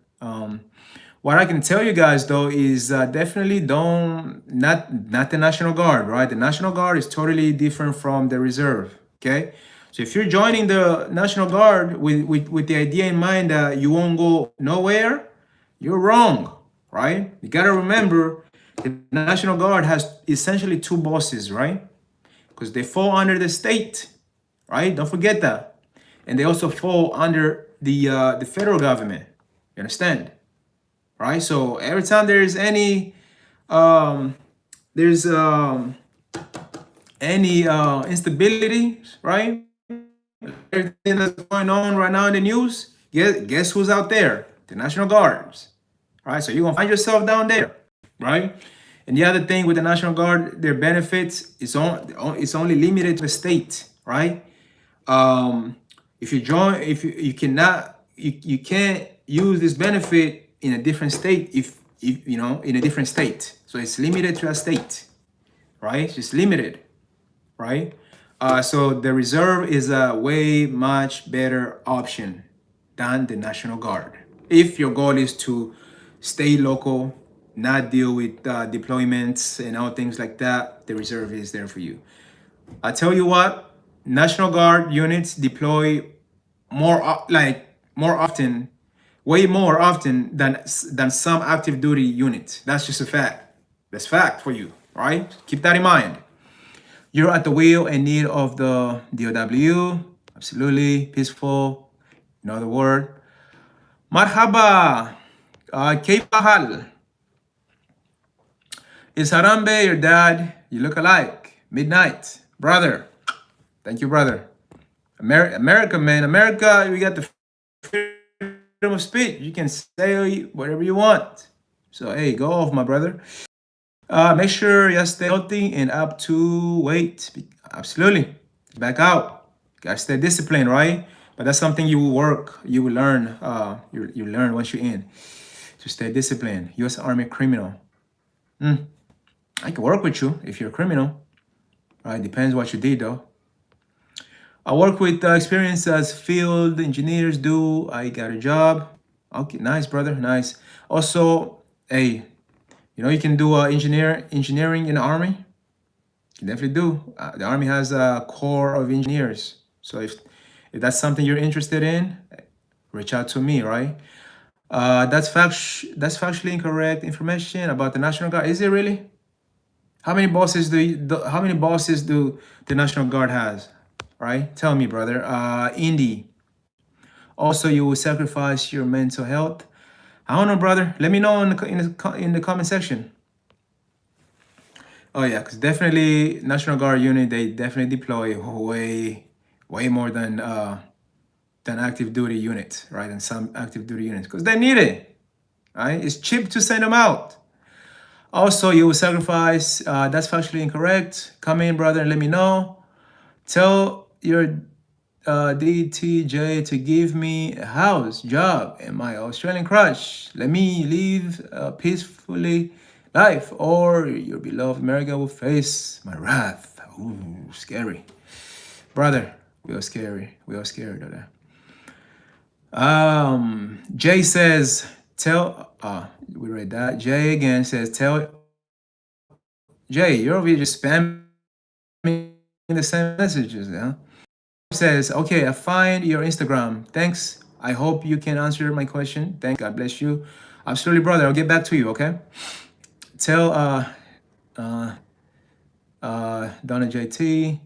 What I can tell you guys though is definitely not the National Guard, right? The National Guard is totally different from the reserve. Okay, so if you're joining the National Guard with the idea in mind that you won't go nowhere, you're wrong, right? You gotta remember the National Guard has essentially 2 bosses, right? Because they fall under the state, right? Don't forget that, and they also fall under the federal government. You understand? Right, so every time there's any instability, right? Everything that's going on right now in the news, guess who's out there? The National Guards, right? So you're gonna find yourself down there, right? And the other thing with the National Guard, their benefits it's only limited to the state, right? If you join, you can't use this benefit in a different state if you know, in a different state. So it's limited to a state, right? It's just limited, right? So the reserve is a way much better option than the National Guard. If your goal is to stay local, not deal with deployments and all things like that, the reserve is there for you. I tell you what, National Guard units deploy more often, way more often than some active duty units. That's just a fact. That's fact for you, right? Keep that in mind. You're at the will and need of the DOW. Absolutely peaceful. Another word. Marhaba. Kay Bahal. Is Harambe your dad? You look alike. Midnight. Brother. Thank you, brother. America, man. America, we got the freedom of speech. You can say whatever you want. So, hey, go off, my brother. Make sure you stay healthy and up to weight. Absolutely. Back out. Gotta stay disciplined, right? But that's something you will work, you will learn. You learn once you're in to stay disciplined. U.S. Army criminal. I can work with you if you're a criminal. Right? Depends what you did, though. I work with experience as field engineers do. I got a job. Okay, nice, brother. Nice. Also, hey, you know you can do engineering in the Army. You definitely do. The Army has a core of engineers. So if that's something you're interested in, reach out to me, right? That's factually incorrect information about the National Guard. Is it really? How many bosses do the National Guard has? Right? Tell me, brother. Indy. Also, you will sacrifice your mental health. I don't know, brother. Let me know in the comment section. Oh yeah, because definitely National Guard unit, they definitely deploy way more than active duty units, right? And some active duty units, because they need it, right? It's cheap to send them out. Also, you will sacrifice. That's factually incorrect. Come in, brother, and let me know. Tell your DTJ to give me a house, job, and my Australian crush. Let me live peacefully life, or your beloved America will face my wrath. Ooh, scary. Brother, we are scary. We are scared, brother. Jay says, we read that. Jay again says, Jay, you're over here just spamming the same messages, yeah? Says, okay, I find your Instagram. Thanks. I hope you can answer my question. Thanks. God bless you. Absolutely, brother. I'll get back to you, okay? Tell Donna JT.